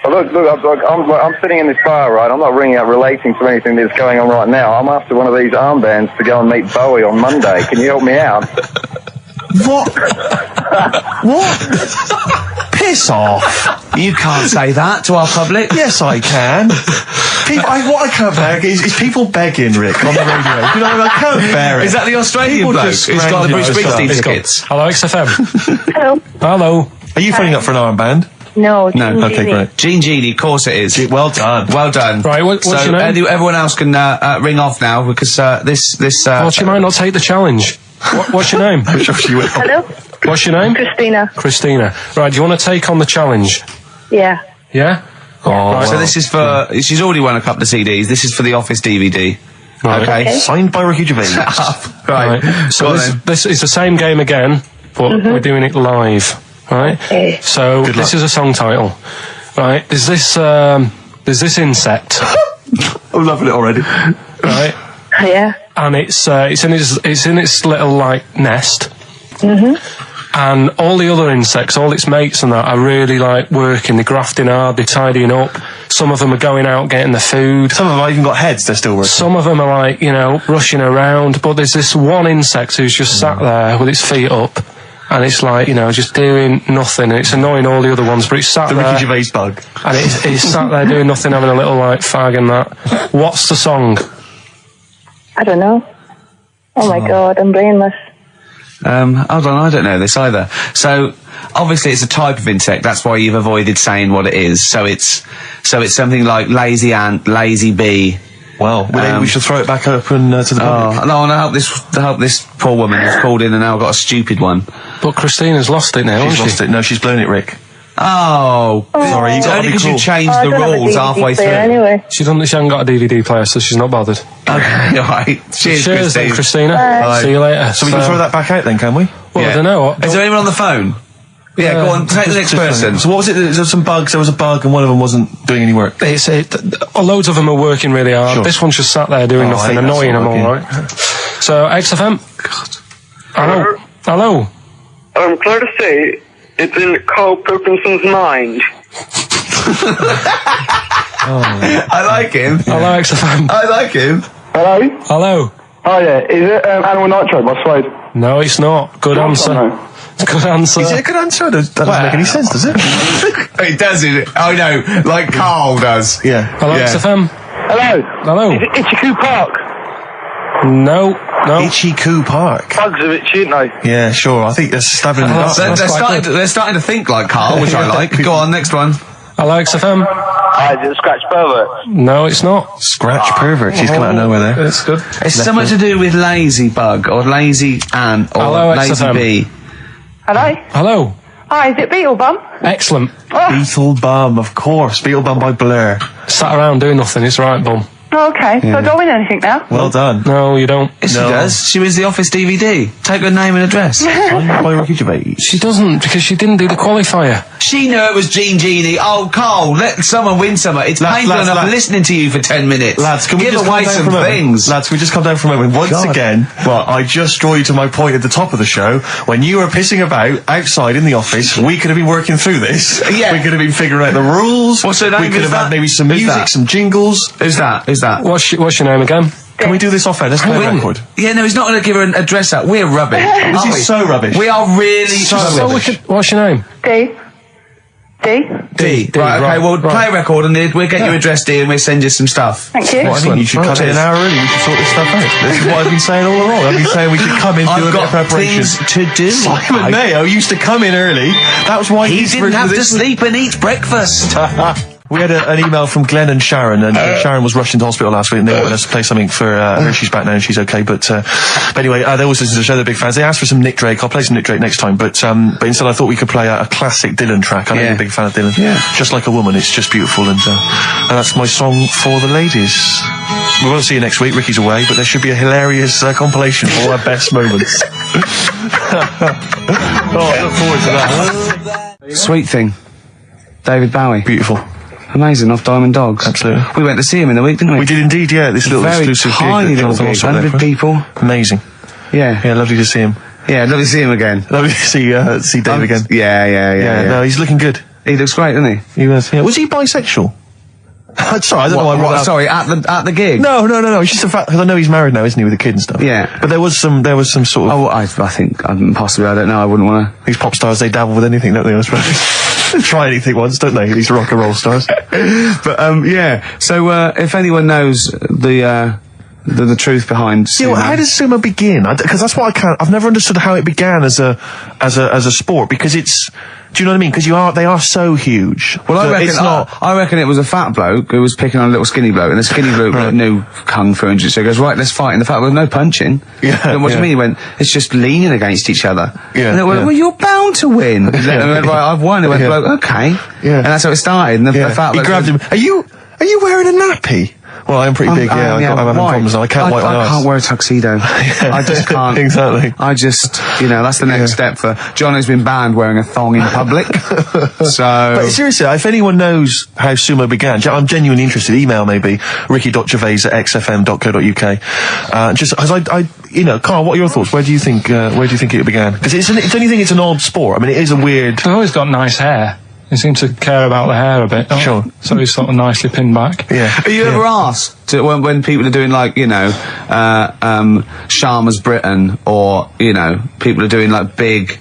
Well, look, I'm sitting in this bar, right? I'm not ringing up relating to anything that's going on right now. I'm after one of these armbands to go and meet Bowie on Monday. Can you help me out? What? What? Piss off. You can't say that to our public. Yes, I can. What I can't bear is people begging, Rick, on the radio. You know, I can't bear it. Is that the Australian People bloke just who's got the Bruce scrounge Springsteen stuff. tickets? Hello, XFM. Hello. Hello. Are you phoning up for an armband? No, No. Okay, great. Jean Genie, of course it is. Well done. Well done. Right, what's so your name? everyone else can ring off now because this. Well, she might not take the challenge. What's your name? I'm sure she will. Hello? What's your name? Christina. Christina. Right, do you want to take on the challenge? Yeah. Yeah? Oh, So this is for. She's already won a couple of CDs. This is for the Office DVD. Right. Okay. signed by Ricky Gervais. Right. So Go on then. this is the same game again, but we're doing it live. Right? Okay. So Good this luck. is a song title. Right? There's this insect. I'm loving it already. Right? Yeah. And it's in its little like nest. And all the other insects, all its mates and that, are really like working. They're grafting hard. They're tidying up. Some of them are going out getting the food. Some of them have even got heads. They're still working. Some of them are like, rushing around. But there's this one insect who's just sat there with its feet up. And it's like, just doing nothing. And it's annoying all the other ones, but it's sat The there. Ricky Gervais bug. And it's sat there doing nothing, having a little like fag and that. What's the song? I don't know. Oh my God, I'm brainless. Hold on, I don't know this either. So, obviously it's a type of insect, that's why you've avoided saying what it is. So it's something like lazy ant, lazy bee. Well, we should throw it back open to the public. Oh, no, and I hope this poor woman has called in and now got a stupid one. But Christina's lost it now, She's hasn't lost she? it. No, she's blown it, Rick. Oh, Sorry, you it's gotta only be because cool. you changed I the don't have a rules DVD halfway through. player Anyway. She hasn't got a DVD player, so she's not bothered. Okay, alright. Cheers, then, Christine. Christina. Bye. See you later. So we can throw that back out then, can we? Well, I don't know. Is there anyone on the phone? Yeah, go on, take the next person. So what was it? There was some bugs. There was a bug, and one of them wasn't doing any work. Loads of them are working really hard. Sure. This one's just sat there doing Oh, I nothing, hate that annoying them sort of all, right? So, XFM. Hello. Hello. I'm glad to say it's in Karl Pilkington's mind. I like him. Hello, XFM. I like him. Hello? Hello. Oh yeah, is it Animal Nitrate by Suede? No, it's not. Good answer. No. Good answer. Is it a good answer? That doesn't make any sense, does it? It does, it? Oh no, like Carl does. Yeah. Hello, Yeah. XFM. Hello? Hello. Is it Ichiku Park? No. Ichiku Park. Bugs are itchy, aren't they? Yeah, sure. I think they're stabbing in the dark. They're starting to think like Carl, which I like. Go on, next one. Hello, XFM. Is it Scratch Pervert? No, it's not. Scratch pervert. She's come out of nowhere there. It's good. It's something to do with lazy bug or lazy ant or Hello, lazy XFM. bee. Hello? Hello. Hi, is it Beetlebum? Excellent. Beetle Bum, of course. Beetle Bum by Blur. Sat around doing nothing. It's right, bum. Oh, okay. So I don't win anything now? Well done. No, you don't. Yes, No. she does. She was the Office DVD. Take her name and address. Signed by Ricky Gervais. She doesn't, because she didn't do the qualifier. She knew it was Jean Genie. Oh, Carl, let someone win some. It's painful enough listening to you for 10 minutes. Lads, can we give just away calm down some for a moment? things? Lads, can we just come down for a moment? Once again, I just draw you to my point at the top of the show. When you were pissing about outside in the office, we could have been working through this. Yeah. We could have been figuring out the rules. What's her name? We could Who's have had that? maybe some Who's music, that? some jingles. Who's that? Who's that? What's your name again? Can we do this off air? Let's play a record. Yeah, no, he's not going to give her an address out. We're rubbish. This aren't we? is so rubbish. We are really So so rubbish. What's your name? D. D? D. Right, okay, well, play a record and we'll get you addressed, D, and we'll send you some stuff. Thank you. Well, I think you should cut it an hour early. We should sort this stuff out. This is what I've been saying all along. I've been saying we should come in, do a I've bit of got preparation. things to do. Simon Mayo used to come in early. That was why He he's didn't have to this. sleep and eat breakfast. We had an email from Glenn and Sharon, and Sharon was rushed into hospital last week, and they wanted us to play something for her. She's back now, and she's okay. But anyway, they always listen to the show. They're big fans. They asked for some Nick Drake. I'll play some Nick Drake next time. But instead, I thought we could play a classic Dylan track. I know you're a big fan of Dylan. Yeah. Just Like a Woman. It's just beautiful, and that's my song for the ladies. We won't see you next week. Ricky's away, but there should be a hilarious compilation of all our best moments. I look forward to that. Sweet Thing. David Bowie. Beautiful. Amazing, off Diamond Dogs. Absolutely. We went to see him in the week, didn't we? We did indeed, yeah. This little Very exclusive tiny gig. that little Jonathan gig, Ross sorted out 100 for us. people. Amazing. Yeah. Yeah, lovely to see him. Yeah, lovely to see him again. Lovely to see Dave again. Yeah. No, he's looking good. He looks great, doesn't he? He was. Yeah. Was he bisexual? Sorry, I don't know why I brought that up. Sorry, at the gig? No. It's just a fact because I know he's married now, isn't he, with a kid and stuff. Yeah. But there was some sort of. Oh, I think possibly. I don't know. I wouldn't want to. These pop stars, they dabble with anything, don't they? I suppose. Try anything once, don't they? These rock and roll stars. But yeah. So if anyone knows the the truth behind sumo. Yeah, well, how does sumo begin? Because that's what I've never understood how it began as a sport, because it's, do you know what I mean? Because they are so huge. Well, I reckon it was a fat bloke who was picking on a little skinny bloke, and the skinny bloke knew kung fu and so he goes, right, let's fight. And the fat bloke, no punching. Yeah. And what do you mean? He went, it's just leaning against each other. Yeah. And they went, well, you're bound to win. And they went, right, I've won. And went, bloke, okay. Yeah. And that's how it started. And the fat bloke he grabbed him. Are you wearing a nappy? Well, I'm pretty big, I'm having problems now. I can't wipe my ass. I can't wear a tuxedo. I just can't. Exactly. I just, that's the next step for John, who's been banned wearing a thong in public. But seriously, if anyone knows how sumo began, I'm genuinely interested. Email maybe ricky.gervais@xfm.co.uk. Just as Carl, what are your thoughts? Where do you think it began? Because it's only it's an odd sport. I mean, it is a weird. They've always got nice hair. They seem to care about the hair a bit. Sure. So he's sort of nicely pinned back. Yeah. Are you ever asked to, when people are doing Sharma's Britain, or people are doing like big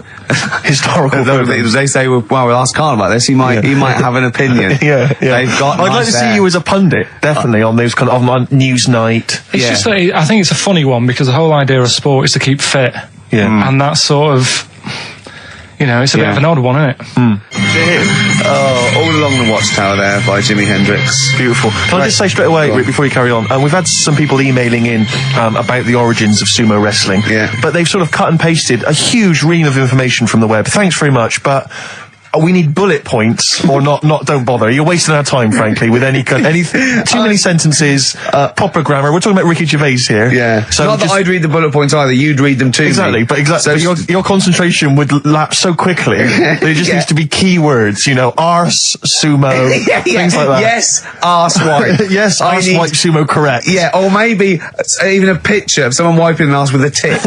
historical things? They say, well, we'll ask Karl about this. He might have an opinion. Yeah. They've got. I'd like to see you as a pundit, definitely on those kind of on Newsnight. It's just that I think it's a funny one, because the whole idea of sport is to keep fit. Yeah. And that's sort of. It's a bit of an odd one, isn't it? All Along the Watchtower there by Jimi Hendrix. Beautiful. Can I just say straight away, Rick, before you carry on, we've had some people emailing in about the origins of sumo wrestling. Yeah. But they've sort of cut and pasted a huge ream of information from the web. Thanks very much, but we need bullet points, or not. Don't bother. You're wasting our time, frankly, with any too many sentences, proper grammar. We're talking about Ricky Gervais here. Yeah. So not that I'd read the bullet points either. You'd read them too. Exactly. Me. But your concentration would lapse so quickly. There just needs to be keywords. Arse, sumo, things like that. Yes, arse wipe. Yes, arse wipe sumo. Correct. Yeah, or maybe even a picture of someone wiping an arse with a tick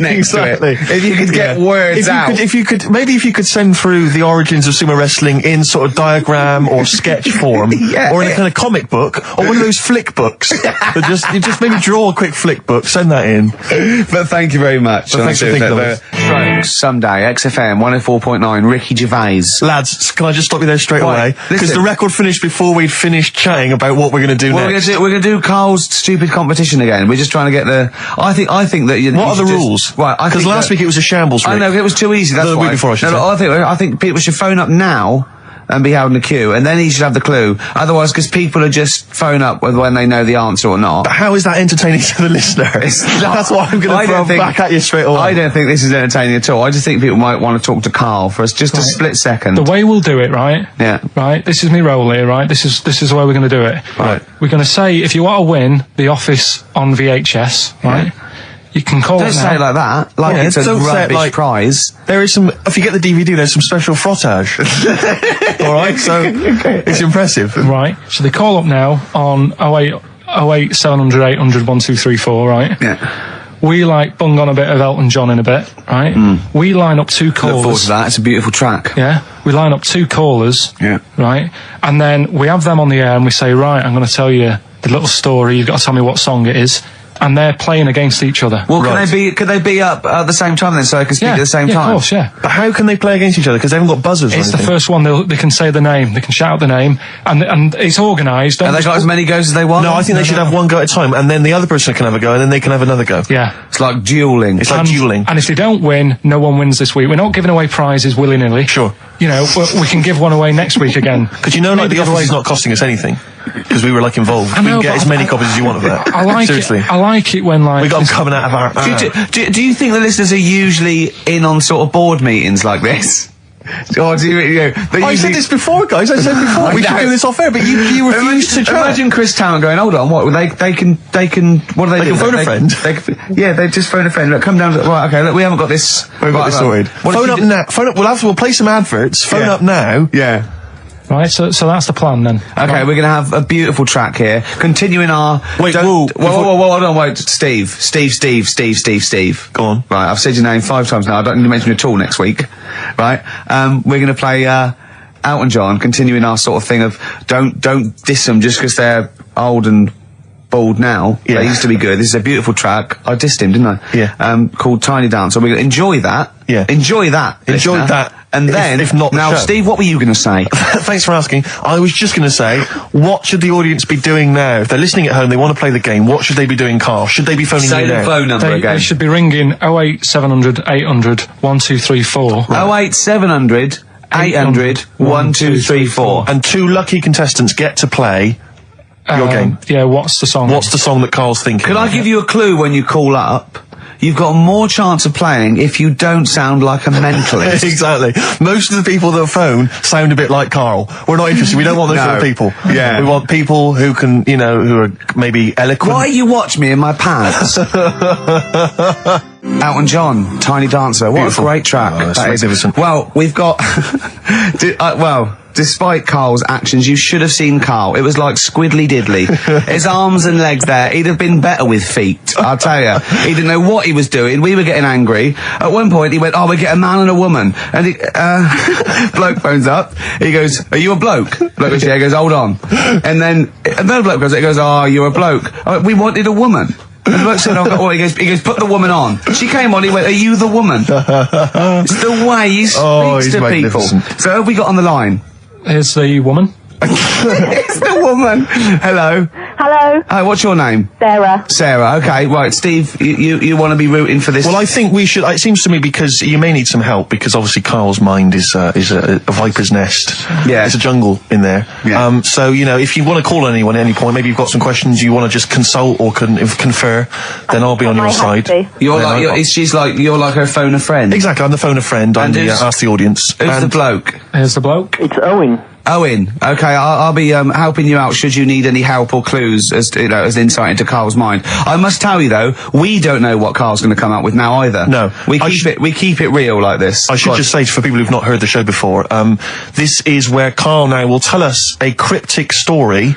next to it. If you could get words out. If you could send through the origins of sumo wrestling in sort of diagram or sketch form, or in a kind of comic book, or one of those flick books. You just maybe draw a quick flick book, send that in. But thank you very much. Thanks for thinking of us. Someday, XFM 104.9, Ricky Gervais. Lads, can I just stop you there straight away? Because the record finished before we'd finished chatting about what we're going to do next. We're going to do Carl's stupid competition again. We're just trying to get I think that what are the rules? Right, because last week it was a shambles. Rick. I know, it was too easy. That's the why. week before, I think people should phone up now and be held in a queue, and then he should have the clue. Otherwise, because people are just phone up when they know the answer or not. But how is that entertaining to the listener? That's what I'm going to throw back at you straight away. I don't think this is entertaining at all. I just think people might want to talk to Karl for just a split second. The way we'll do it, right? Yeah. Right. This is me roll here, right? This is the way we're going to do it. Right. We're going to say, if you want to win The Office on VHS, right? Yeah. You can call Don't it say it like that. Like it's a rubbish prize. There is some. If you get the DVD, there's some special frottage. All right, so it's impressive. Right. So they call up now on 08 700 800 1234. Right. Yeah. We bung on a bit of Elton John in a bit. Right. We line up two callers. Look forward to that. It's a beautiful track. Yeah. We line up two callers. Yeah. Right. And then we have them on the air, and we say, right, I'm going to tell you the little story. You've got to tell me what song it is. And they're playing against each other. Well, could they be up at the same time then, so they can speak at the same time? Of course, yeah. But how can they play against each other? Because they haven't got buzzers. It's the first one. They can say the name. They can shout the name, and it's organised. And they got as many goes as they want. No, I think they should have one go at a time, and then the other person can have a go, and then they can have another go. Yeah, it's like dueling. It's like dueling. And if they don't win, no one wins this week. We're not giving away prizes willy nilly. Sure. But we can give one away next week again. Because the Office is not costing us anything. Because we were involved. We can get as many copies as you want of that. I like Seriously. it. I like it when we got them coming out of our. Do you think the listeners are usually in on sort of board meetings like this? Or do you I said this before, guys. I said before we should do this off air, but you refused to chat. Imagine Chris Town going, hold on, what? They can. What do they do? They can phone a friend. They just phone a friend. Look, come down. Right, okay. Look, we haven't got this. We've got this sorted. Phone up now. We'll play some adverts. Phone up now. Yeah. Right, so that's the plan then. Okay, we're going to have a beautiful track here. Continuing our... Wait, whoa, hold on, wait. Steve. Go on. Right, I've said your name 5 times now. I don't need to mention you at all next week. Right? We're going to play Elton John, continuing our sort of thing of don't diss them just because they're old and bald now. Yeah. They used to be good. This is a beautiful track. I dissed him, didn't I? Yeah. Called Tiny Dancer. We're gonna enjoy that. Yeah. Enjoy that. Enjoy listener. that. And then, if not the now, show. Steve, what were you going to say? Thanks for asking. I was just going to say, what should the audience be doing now? If they're listening at home, they want to play the game, what should they be doing, Carl? Should they be phoning Say you the now? phone number They again. should be ringing 08700 800 1234. 08700 800 1234. And 2 lucky contestants get to play your game. Yeah, what's the song? What's the song that Carl's thinking? Could I give you a clue when you call up? You've got more chance of playing if you don't sound like a mentalist. Exactly. Most of the people that phone sound a bit like Carl. We're not interested. We don't want those No. sort of people. Yeah. We want people who can, you know, who are maybe eloquent. Why you watch me in my pants? Elton John, Tiny Dancer. What Beautiful. a great track. Oh, it's that is. magnificent. Well, we've got... despite Carl's actions, you should have seen Carl. It was like squiddly diddly. His arms and legs there. He'd have been better with feet, I'll tell you. He didn't know what he was doing. We were getting angry. At one point, he went, we get a man and a woman. And he, bloke phones up. He goes, are you a bloke? Bloke goes, yeah. He goes, hold on. And then another bloke goes, you're a bloke. We wanted a woman. And the bloke said, he goes, put the woman on. She came on, he went, are you the woman? It's the way he speaks he's to people. magnificent. So who have we got on the line? Here's the woman. It's the woman. Hello. Hello, Hi, what's your name? Sarah. Sarah. Okay, right. Steve, you want to be rooting for this? Well, I think we should. It seems to me because you may need some help because obviously Carl's mind is a viper's nest. Yeah. It's a jungle in there. Yeah. So you know, if you want to call anyone at any point, maybe you've got some questions you want to just consult or confer, then I'll be on I your might side. have to. You're Then like, she's like, you're like her phone a friend. Exactly. I'm the phone a friend. I'm And the who's- ask the audience. Who's the And- bloke? Here's the bloke. It's Owen. Owen. Okay, I'll be helping you out should you need any help or clues as as insight into Carl's mind. I must tell you though, we don't know what Carl's going to come up with now either. No. we keep it real like this. I should just say for people who've not heard the show before, this is where Carl now will tell us a cryptic story,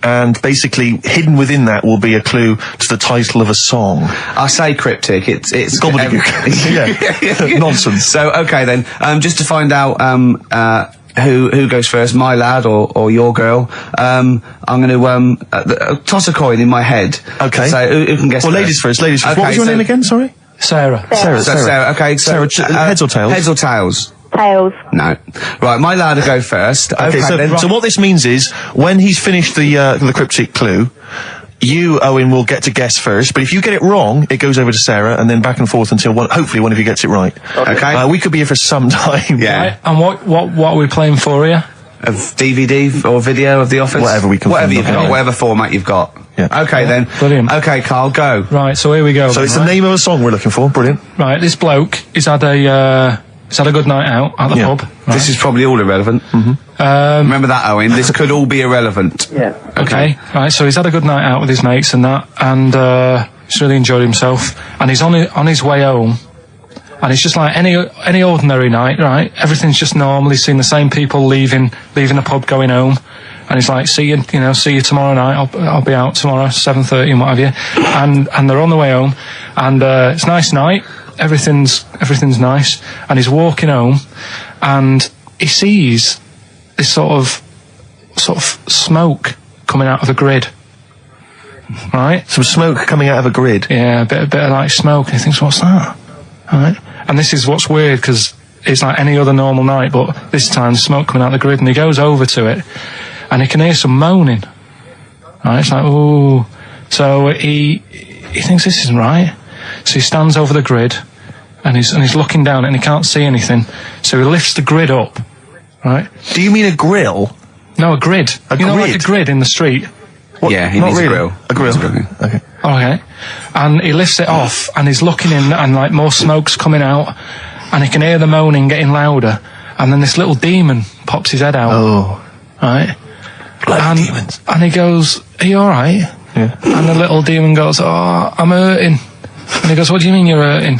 and basically hidden within that will be a clue to the title of a song. I say cryptic. It's Gobbledygook. Yeah. Nonsense. So okay then, just to find out who goes first, my lad or your girl, I'm going to toss a coin in my head. Okay. So who can guess? Well, ladies first. Ladies first. Okay, What was your so- name again? Sorry. Sarah. Sarah. So Sarah. Okay. So Sarah, heads or tails? Heads or tails? Tails. No. Right, my lad will go first. Okay, then. so what this means is, when he's finished the cryptic clue, you, Owen, will get to guess first, but if you get it wrong, it goes over to Sarah, and then back and forth until hopefully one of you gets it right. Okay. We could be here for some time. Yeah. Right, and what are we playing for here? Of DVD or video of The Office? Whatever we can Whatever find, you've okay. got, whatever format you've got. Yeah. Okay then. Brilliant. Okay, Carl, go. Right, so here we go. So it's the right? name of a song we're looking for. Brilliant. Right, this bloke, he's had a good night out at the Yeah. pub. Right. This is probably all irrelevant. Remember that, Owen. This could all be irrelevant. Yeah. Okay, right, so he's had a good night out with his mates and that, and he's really enjoyed himself, and he's on his way home, and it's just like any ordinary night, right? Everything's just normal. He's seen the same people leaving the pub, going home, and he's like, see you tomorrow night. I'll be out tomorrow, 7:30 and what have you, and they're on the way home, and it's a nice night. Everything's nice, and he's walking home, and he sees this sort of smoke coming out of a grid. Right? Some smoke coming out of a grid. Yeah, a bit of like smoke, and he thinks, what's that? Right? And this is what's weird, because it's like any other normal night, but this time smoke coming out of the grid, and he goes over to it, and he can hear some moaning. Right? It's like, ooh. So he thinks this isn't right. So he stands over the grid, and he's looking down, and he can't see anything. So he lifts the grid up. Right? Do you mean a grill? No, a grid. A You know, like a grid? grid in the street. Yeah, he Not needs really. a grill. A grill. Okay. Okay. And he lifts it off, and he's looking in, and like more smoke's coming out, and he can hear the moaning getting louder, and then this little demon pops his head out. Oh. Right? Bloody demons. And he goes, are you alright? Yeah. And the little demon goes, oh, I'm hurting. And he goes, what do you mean you're hurting?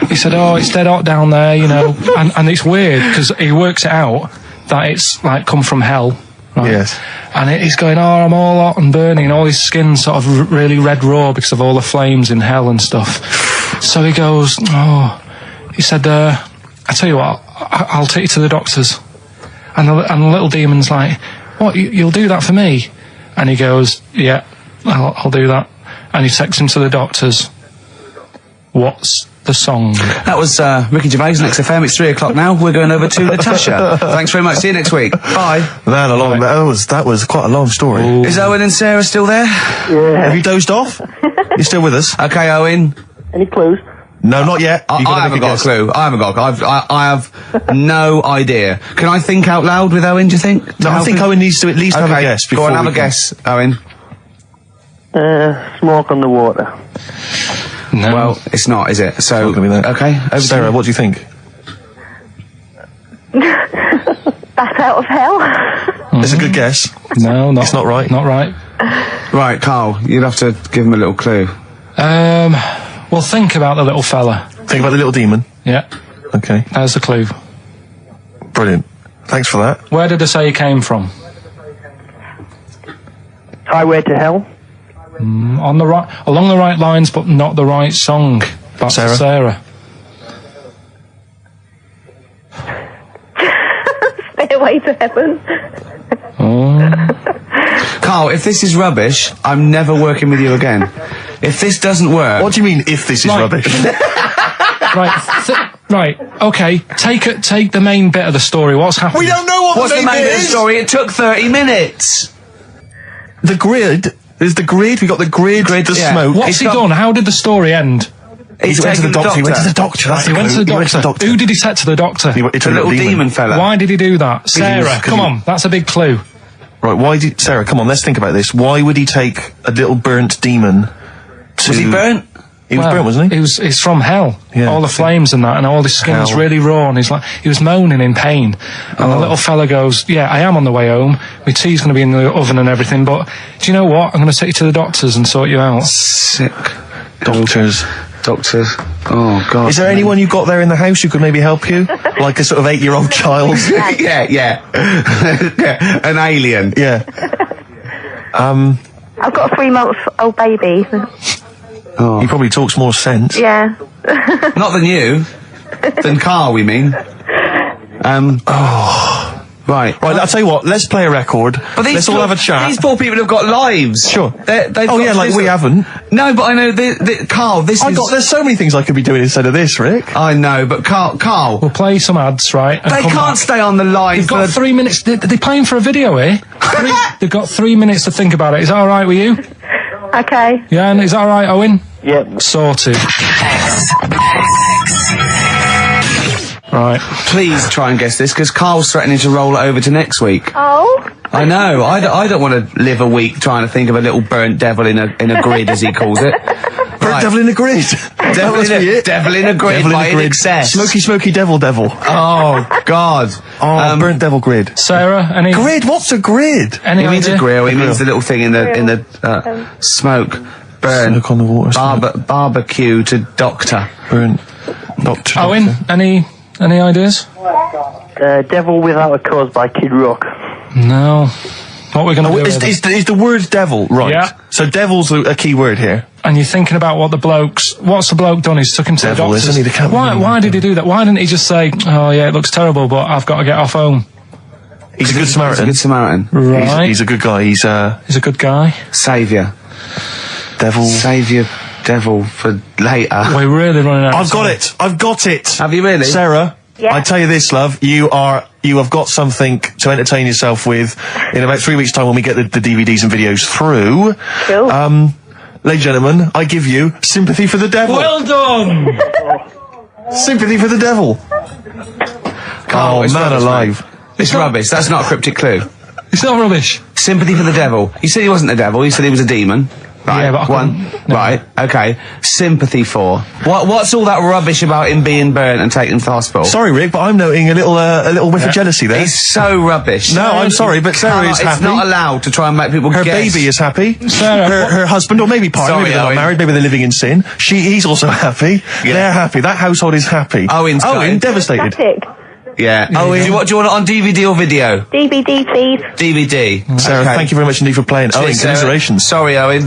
He said, oh, it's dead hot down there, you know. And it's weird, because he works it out that it's like come from hell. Right? Yes. And he's going, oh, I'm all hot and burning, and all his skin's sort of really red raw because of all the flames in hell and stuff. So he goes, oh, he said, I tell you what, I'll take you to the doctors. And the little demon's like, what, you'll do that for me? And he goes, yeah, I'll do that. And you text him to the doctors. What's the song? That was Ricky Gervais on XFM. It's 3 o'clock now. We're going over to Natasha. Thanks very much. See you next week. Bye. Man, that was quite a long story. Ooh. Is Owen and Sarah still there? Yeah. Have you dozed off? You're still with us? Okay, Owen. Any clues? No, not yet. I haven't got a clue. I haven't got. I have no idea. Can I think out loud with Owen? Do you think? No, I think Owen needs to at least have a guess. Go on, have a guess, Owen. Smoke on the water. No. Well, it's not, is it? So, Not gonna be that. okay. Over to Sarah, you. what do you think? Bat out of hell. It's a good guess. No, It's not right. Not right. Right, Carl, you'd have to give him a little clue. Well, think about the little fella. Think about the little demon. Yeah, Okay, there's the clue. brilliant. Thanks for that. Where did I say he came from? Highway to Hell. On the right, along the right lines, but not the right song. That's Sarah? Sarah. Stairway to heaven. Carl, if this is rubbish, I'm never working with you again. If this doesn't work... What do you mean, if this is Right. rubbish? Right. Okay. Take the main bit of the story. What's happening? We don't know what What's the main bit of the is. story? It took 30 minutes. The grid. There's the grid. We got the grid, the yeah. smoke. What's he done? How did the story end? He went to the doctor. He went to the doctor. That's He went to the clue. doctor. Who did he set to the doctor? He went to The little demon fella. Why did he do that? Sarah, come on. That's a big clue. Right, why did... Sarah, come on, let's think about this. Why would he take a little burnt demon to... Was he burnt? He was burnt, wasn't he? He's from hell. Yeah. All the flames and that, and all his skin was Hell. really raw, and he was moaning in pain. And the little fella goes, "Yeah, I am on the way home. My tea's going to be in the oven and everything, but do you know what? I'm going to take you to the doctors and sort you out." Sick. Doctors. Doctors. Oh, God. Is there anyone you got there in the house who could maybe help you? Like a sort of 8-year-old child? yeah. Yeah. An alien. Yeah. I've got a 3-month-old baby. He probably talks more sense. Yeah. Not than you. Than Carl, we mean. Right. Right, I'll tell you what, let's play a record. But Let's all have a chat. These poor people have got lives. Sure. They've Oh, got yeah, like this- we haven't. No, but I know, Carl, this is... There's so many things I could be doing instead of this, Rick. I know, but Carl, We'll play some ads, right? and they come can't back. stay on the line They've for... got 3 minutes. They're playing for a video, eh? They've got 3 minutes to think about it. Is that all right with you? Okay. Yeah, and is that all right, Owen? Yep. Sorted. Right. Please try and guess this, because Carl's threatening to roll it over to next week. Oh. I know. I don't want to live a week trying to think of a little burnt devil in a grid, as he calls it. Burnt devil in a grid. Devil in a grid Devil in by a grid. excess. Smoky devil. Oh, God. Oh, burnt devil grid. Sarah, any Grid? What's a grid? Any He means idea? a grill. He means the little thing in the smoke. Burn. Smoke on the water. smoke. Barbecue to doctor. Burnt. Doctor. Owen, any ideas? Devil Without a Cause by Kid Rock. No. What we're going to Oh, do is the word devil right? Yeah. So devil's a key word here. and you're thinking about what's the bloke done? He's took him to Devil, the doctors. isn't he? The captain. Why did he do that? Why didn't he just say, "Oh yeah, it looks terrible, but I've got to get off home"? He's a good He's a Samaritan. good Samaritan. Right. He's a good guy. He's He's a good guy. Saviour. devil. Saviour devil for later. We're really running out. I've got it. I've got it. Have you really? Sarah, Yeah. I tell you this, love. You have got something to entertain yourself with in about 3 weeks' time when we get the DVDs and videos through. Cool. Ladies and gentlemen, I give you Sympathy for the Devil. Well done. Sympathy for the Devil. Oh, it's man rubbish, alive. mate. It's rubbish. That's not a cryptic clue. It's not rubbish. Sympathy for the devil. You said he wasn't a devil. You said he was a demon. Right. Yeah, but I One. couldn't- no. Right. Okay. Sympathy for. What's all that rubbish about him being burnt and taken to the hospital? Sorry, Rick, but I'm noting a little whiff of jealousy there. It's so rubbish. No, I'm sorry, but Sarah is It's happy. not allowed to try and make people Her guess. baby is happy. Sarah, her husband, or maybe partner, Sorry, maybe they're not Owen. married, maybe they're living in sin. He's also happy. Yeah. They're happy. That household is happy. Owen's got Owen, it. devastated. Static. Yeah. Do you want it on DVD or video? DVD, please. DVD. Sarah, Okay. thank you very much indeed for playing. Owen, Cheers, Sarah. commiserations. Sorry, Owen.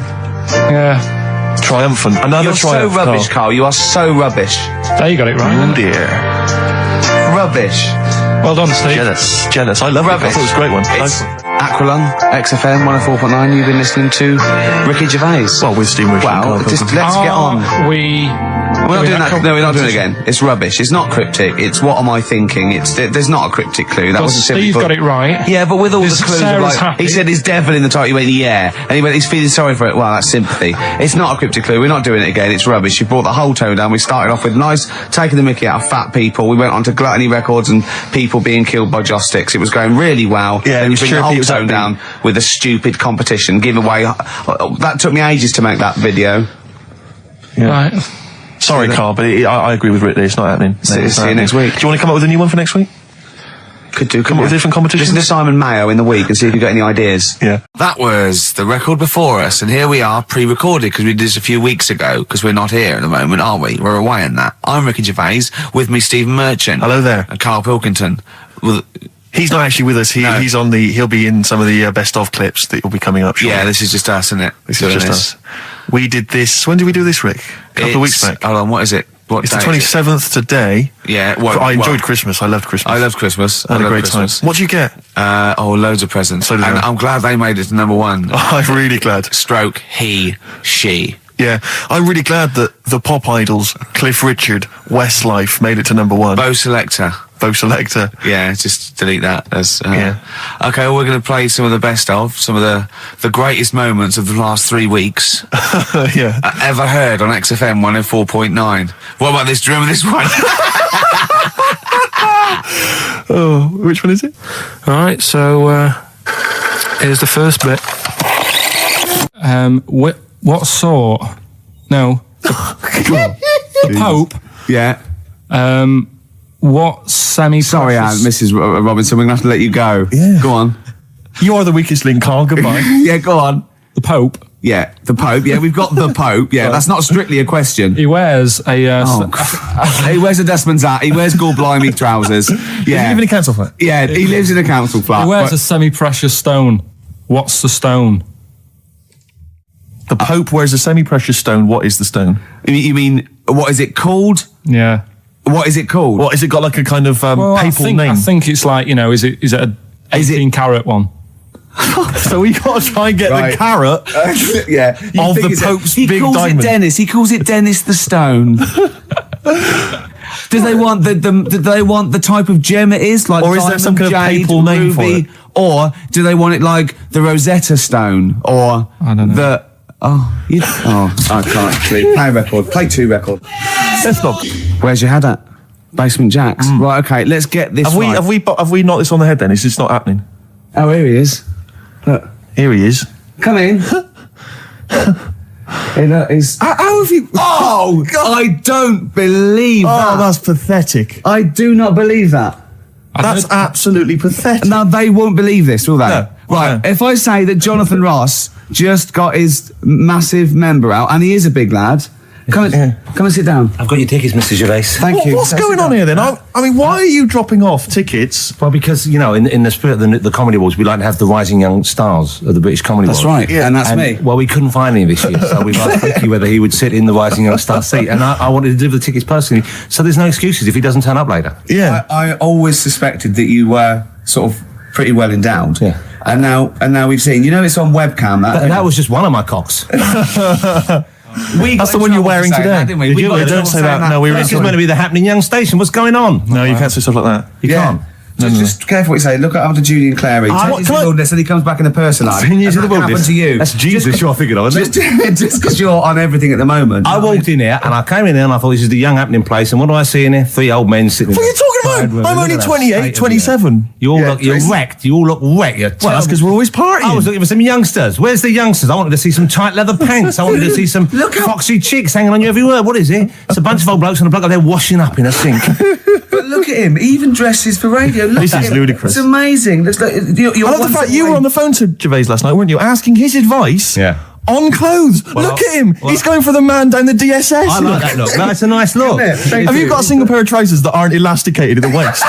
yeah, Triumphant. Another You're triumph. so rubbish, Carl. You are so rubbish. there you got it right. Oh didn't it? dear. Rubbish. Well done, Steve. Jealous. I love it. I Rubbish. thought it was a great one. It's- Nice one. Aqualung, XFM 104.9. You've been listening to Ricky Gervais. Well, with Steve Wisher. Well, let's get on. We're not doing that. No, we're not doing it again. It's rubbish. It's not cryptic. It's what am I thinking? There's not a cryptic clue. That wasn't Steve got it right. Yeah, but with all the clues, happy. he said his devil in the title. He went, yeah, and he went, he's feeling sorry for it. Well, that's sympathy. It's not a cryptic clue. We're not doing it again. It's rubbish. You brought the whole tone down. We started off with taking the mickey out of fat people. We went on to gluttony records and people being killed by joss sticks. It was going really well. Yeah, and you bring the whole tone down with a stupid competition giveaway. That took me ages to make that video. Yeah. Right. Sorry, Carl, but I agree with Rick there. It's not happening. See you next week. Do you want to come up with a new one for next week? Could do. Come up with different competitions? Listen to Simon Mayo in the week and see if you got any ideas. Yeah. That was the record before us, and here we are, pre-recorded, because we did this a few weeks ago, because we're not here at the moment, are we? We're away in that. I'm Ricky Gervais, with me Stephen Merchant. Hello there. And Karl Pilkington. He's not actually with us. He's on he'll be in some of the best of clips that will be coming up shortly. Yeah, this is just us, isn't it? This is just us. We did this, when did we do this, Rick? A couple of weeks back. Hold on, what is it? It's the 27th today. Yeah. I enjoyed Christmas. I loved Christmas. I loved Christmas. I had a great time. What did you get? Loads of presents. So did I. I'm glad they made it to number one. I'm really glad. Stroke, he, she. Yeah, I'm really glad that the pop idols, Cliff Richard, Westlife, made it to number one. Bo Selector. Yeah, just delete that. Yeah. Okay, well, we're going to play some of the best of, some of the greatest moments of the last 3 weeks. Yeah. Ever heard on XFM 104.9. What about this? Do you remember this one? Oh, which one is it? All right, so here's the first bit. What sort? No. The Pope. Yeah. What semi-precious... Sorry, Mrs. Robinson, we're going to have to let you go. Yeah. Go on. You are the weakest link, Carl. Goodbye. Yeah, go on. The Pope. Yeah, the Pope. Yeah, we've got the Pope. Yeah, that's not strictly a question. He wears a... He wears a Desmond's hat. He wears gore blimey trousers. Yeah. Does he live in a council flat? Yeah, he lives in a council flat. He wears a semi-precious stone. What's the stone? The Pope wears a semi-precious stone. What is the stone? You mean, what is it called? Yeah. What is it called? What, has it got like a kind of papal name? I think it's like, is it a 18 carat one? So we got to try and get the carrot yeah, of the Pope's big diamond. He calls it Dennis. He calls it Dennis the Stone. Do they want the type of gem it is, like, or is there some kind of papal name for it? Or do they want it like the Rosetta Stone, or I don't know. I can't actually play a record. Play 2 record. Let's not. Where's your head at? Basement Jacks. Right. Okay. Let's get this. Have we knocked this on the head? Then it's just not happening. Oh, here he is. Look. Here he is. Come in. How have you... Oh, God. I don't believe that. Oh, that's pathetic. I do not believe that. That's absolutely pathetic. Now, they won't believe this, will they? No. Right, if I say that Jonathan Ross just got his massive member out, and he is a big lad, come and sit down. I've got your tickets, Mr. Gervais. Thank you. What's going on here then? I mean, why are you dropping off tickets? Well, because, in the spirit of the Comedy Awards, we like to have the rising young stars of the British Comedy Awards. That's right, yeah, and that's me. Well, we couldn't find any this year, so we've asked Ricky whether he would sit in the rising young star seat, and I wanted to deliver the tickets personally, so there's no excuses if he doesn't turn up later. Yeah. I always suspected that you were sort of pretty well endowed. Yeah. And now we've seen, it's on webcam. That was just one of my cocks. That's the one you're wearing today. That, didn't we? Don't say that. No, This is meant to be the happening young station. What's going on? No, you can't say stuff like that. You can't. Just careful what you say. Look after Julian Clary. Take his wilderness and he comes back in a person line. 10 years in the What happened to you? That's Jesus you're thinking of, isn't it? Just because you're on everything at the moment. I walked in here and I came in here and I thought this is the young happening place, and what do I see in here? 3 old men sitting. What are you talking about? I'm only 28, 27. You're wrecked. You all look wrecked. Well, that's because we're always partying. I was looking for some youngsters. Where's the youngsters? I wanted to see some tight leather pants. I wanted to see some foxy chicks hanging on you everywhere. What is it? It's a bunch of old blokes and a bloke up there washing up in a sink. But look at him. He even dresses for radio. This is ludicrous. It's amazing. I love the fact you were on the phone to Gervais last night, weren't you? Asking his advice on clothes. Look at him. He's going for the man down the DSS. I like that look. That's a nice look. Have you got a single pair of trousers that aren't elasticated at the waist?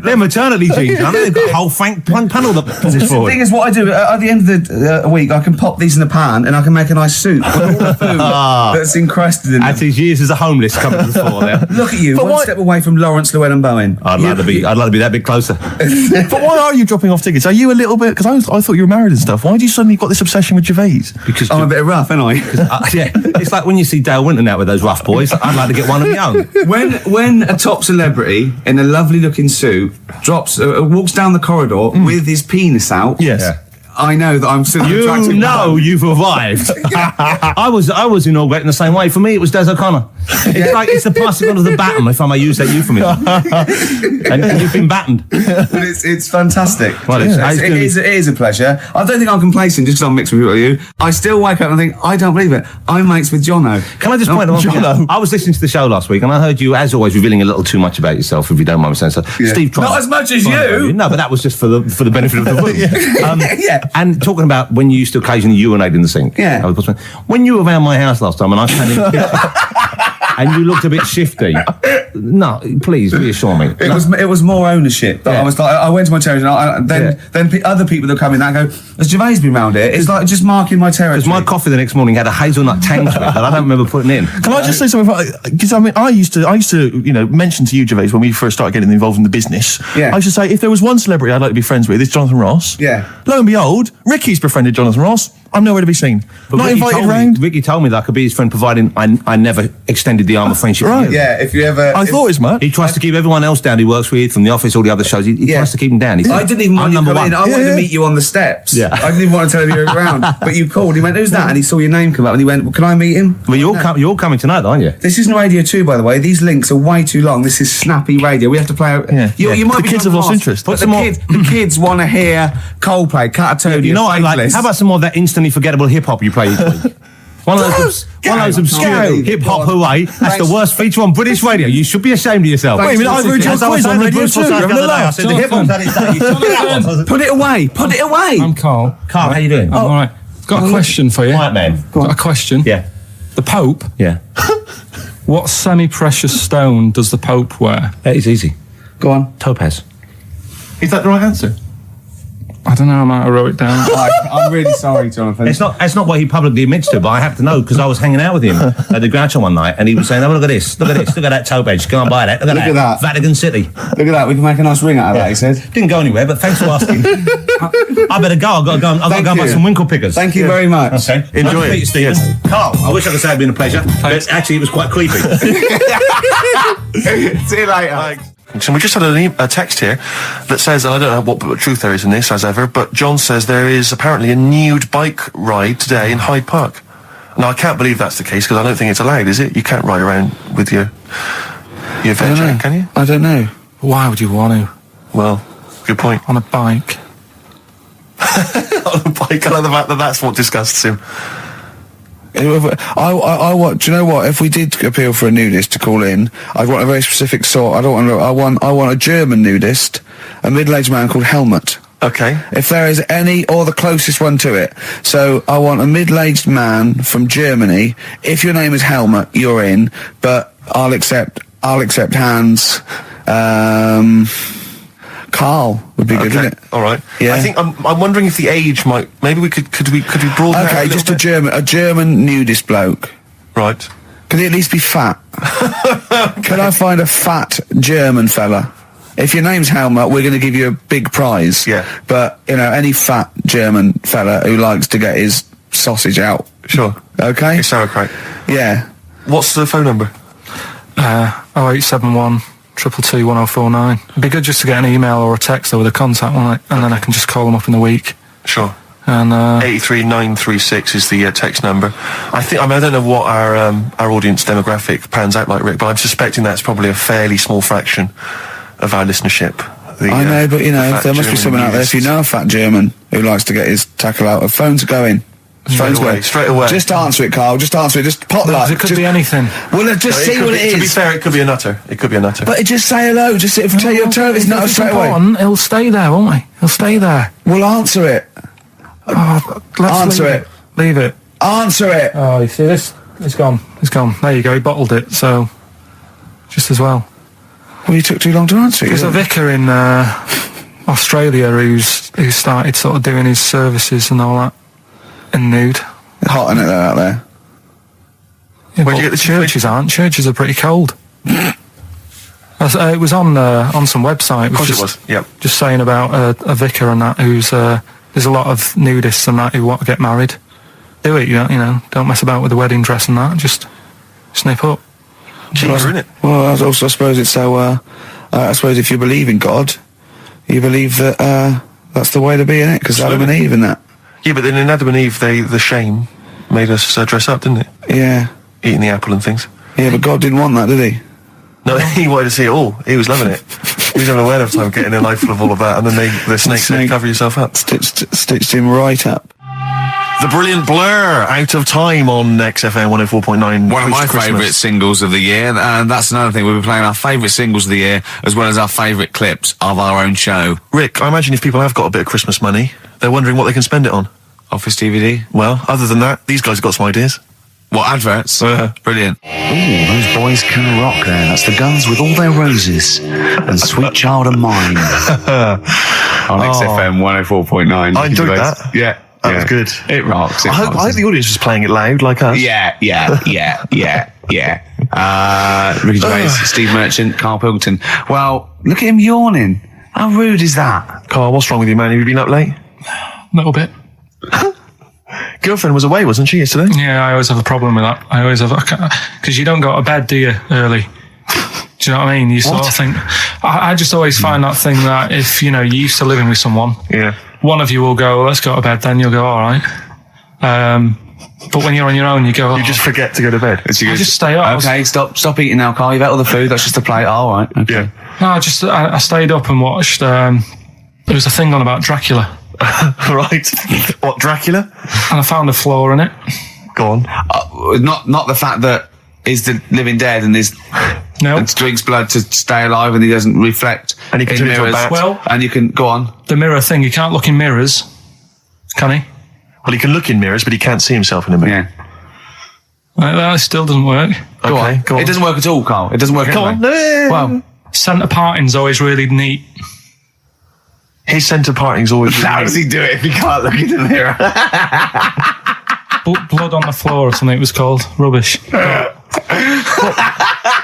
They're maternity jeans. I know they've got a whole Frank panel that puts this The forward. thing is, what I do at the end of the week, I can pop these in the pan and I can make a nice soup with all the food that's encrusted in As them. his years as a homeless coming to the fore there. Look at you, But one why- step away from Lawrence Llewellyn Bowen. I'd like to be that bit closer. But why are you dropping off tickets? Are you a little bit? Because I thought you were married and stuff. Why do you suddenly got this obsession with Gervais? Because I'm a bit rough, ain't I? yeah, it's like when you see Dale Winton out with those rough boys. I'd like to get one of my own. When a top celebrity in a lovely looking suit walks down the corridor with his penis out, Yes. Yeah. I know that I'm still an attractive You know man. you've arrived. I was inaugurated in the same way. For me, it was Des O'Connor. It's like it's the passing on of the baton, if I may use that euphemism. and you've been battened. But it's fantastic. Well, it is a pleasure. I don't think I'm complacent just because I'm mixed with you. I still wake up and think, I don't believe it. I'm mates with Jono. Can I just point out one thing? Jono. I was listening to the show last week and I heard you, as always, revealing a little too much about yourself, if you don't mind me saying so. Yeah. Steve tried. Not as much as you. No, but that was just for the benefit of the room. Yeah. And talking about when you used to occasionally urinate in the sink. Yeah. When you were around my house last time and I came in the kitchen and you looked a bit shifty, no, please reassure me. It was more ownership. Yeah. I was like, I went to my territory and then other people that come in and go, has Gervais been round here? It's like just marking my territory. Because my coffee the next morning had a hazelnut tang to it that I don't remember putting in. Can I just say something? Because I mean, I used to, mention to you, Gervais, when we first started getting involved in the business. Yeah. I used to say, if there was one celebrity I'd like to be friends with, it's Jonathan Ross. Yeah. Lo and behold, Ricky's befriended Jonathan Ross. I'm nowhere to be seen. But Not invited round. Ricky told me that I could be his friend, providing I never extended the arm of friendship. Right. to you. Yeah, if you ever... I thought as much. He tries to keep everyone else down he works with, from the office, all the other shows. He Yeah. tries to keep them down. He I said, didn't even want I'm you to number come one. in. I wanted to meet you on the steps. Yeah. I didn't even want to tell him you were around. But you called. He went, who's that? And he saw your name come up and he went, well, can I meet him? Well, you're coming tonight, aren't you? This isn't Radio 2, by the way. These links are way too long. This is snappy radio. We have to play out... Yeah. You might The be kids have drunk lost off, interest. But Put some more- the kids want to hear Coldplay, Catatonia, You know what I'd like? Faithless. How about some more of that instantly forgettable hip hop you play each week? One of those obscure hip hop hooray. That's the worst feature on British radio. You should be ashamed of yourself. Wait a minute, I've heard As your I was quiz on on the Radio Bruce 2, Forsyth you're the having other a day. I laugh. said the hip hop's had its day. You saw that one. Put it away. Put it away. I'm Carl. Carl, how you doing? I'm all right. Got a question for you. Quiet man. Got a question. Yeah. The Pope. Yeah. What semi-precious stone does the Pope wear? That is easy. Go on. Topaz. Is that the right answer? I don't know. I might have wrote it down. I'm really sorry, Jonathan. It's not what he publicly admits to, but I have to know because I was hanging out with him at the Groucho one night and he was saying, oh, look at this, look at that topaz, go and buy that, look at that. Vatican City. Look at that. We can make a nice ring out of that, he said. Didn't go anywhere, but thanks for asking. I better go. I've got to go and buy some winkle pickers. Thank you very much. Okay. Enjoy Nice to meet it. you, Stephen. Carl, I wish I could say it'd been a pleasure, but actually it was quite creepy. See you later. So we just had a text here that says, and I don't know what truth there is in this, as ever, but John says there is apparently a nude bike ride today in Hyde Park. Now, I can't believe that's the case, because I don't think it's allowed, is it? You can't ride around with your veg, can you? I don't know. Why would you want to? Well, good point. On a bike. On a bike, I like the fact that that's what disgusts him. I want. Do you know what? If we did appeal for a nudist to call in, I'd want a very specific sort. I want a German nudist, a middle-aged man called Helmut. Okay. If there is any, or the closest one to it. So I want a middle-aged man from Germany. If your name is Helmut, you're in. But I'll accept Hans. Carl would be good, wouldn't it? All right. Yeah. I think I'm wondering if the age might. Maybe we could we broaden it out Okay, just a German nudist bloke. Right. Could he at least be fat? Can I find a fat German fella? If your name's Helmut, we're going to give you a big prize. Yeah. But, any fat German fella who likes to get his sausage out. Sure. Okay? It's sauerkraut. Yeah. What's the phone number? 0871 222 1049. It'd be good just to get an email or a text over the contact, wouldn't it? And then I can just call them up in the week. Sure. And 83936 is the text number. I don't know what our audience demographic pans out like, Rick, but I'm suspecting that's probably a fairly small fraction of our listenership. I know, but there must be someone out there. If you know a fat German who likes to get his tackle out, phones are going. Straight away. Just answer it, Carl. Just answer it. Just pot light. it could be anything. Well, just see what it is. To be fair, it could be a nutter. But just say hello. Just tell your turn. It's not straight away. He'll stay there, won't he? He'll stay there. Well, answer it. Let's Answer leave it. Leave it. Answer it. Oh, you see this? It's gone. It's gone. There you go. He bottled it, so just as well. Well, you took too long to answer it. There's a vicar in Australia who started sort of doing his services and all that in nude. Hot, isn't it, out there? Yeah, where'd you get the churches aren't? Churches are pretty cold. It was on some website. Of course it was. Yep. Just saying about a vicar and that who's there's a lot of nudists and that who want to get married. Do it, you know. Don't mess about with the wedding dress and that. Just snip up. Cheaper, isn't it? Well, I suppose it's so. I suppose if you believe in God, you believe that that's the way to be in it, because Adam and Eve and that. Yeah, but then in Adam and Eve, the shame made us dress up, didn't it? Yeah. Eating the apple and things. Yeah, but God didn't want that, did he? No, he wanted to see it all. He was loving it. He was having a whale of time getting a life full of all of that, and then the snake said, cover yourself up. Stitched him right up. The brilliant Blur, Out of Time on XFM 104.9. One of my favourite singles of the year, and that's another thing. We'll be playing our favourite singles of the year, as well as our favourite clips of our own show. Rick, I imagine if people have got a bit of Christmas money, they're wondering what they can spend it on. Office DVD? Well, other than that, these guys have got some ideas. What, adverts? Brilliant. Ooh, those boys can rock there. That's the Guns with All Their Roses and Sweet Child of Mine. On XFM 104.9. I enjoyed that. Yeah. That was good. It rocks. I hope the audience was playing it loud like us. Yeah. Ricky Gervais, Steve Merchant, Karl Pilkington. Well, look at him yawning. How rude is that? Carl, what's wrong with you, man? Have you been up late? A little bit. Girlfriend was away, wasn't she, yesterday? Yeah, I always have a problem with that. I always have, because you don't go to bed, do you, early? Do you know what I mean? You sort of think, I just always find that thing that if, you're used to living with someone, one of you will go, let's go to bed, then you'll go, all right. But when you're on your own, you go, you just forget to go to bed. I just stay up. Okay, stop eating now, Carl. You've ate all the food. That's just a plate. All right. Okay. Yeah. No, I stayed up and watched, there was a thing on about Dracula. Right. What, Dracula? And I found a flaw in it. Go on. Not the fact that he's the living dead and and drinks blood to stay alive and he doesn't reflect and he can turn into a bat. Well, and you can go on. The mirror thing, you can't look in mirrors, can he? Well, he can look in mirrors, but he can't see himself in a mirror. Yeah. That still doesn't work. Go on. It doesn't work at all, Carl. It doesn't work at all. Go on. Well, centre parting's always really neat. His centre parting's always really How does he do it if he can't look in the mirror? Blood on the floor or something it was called. Rubbish.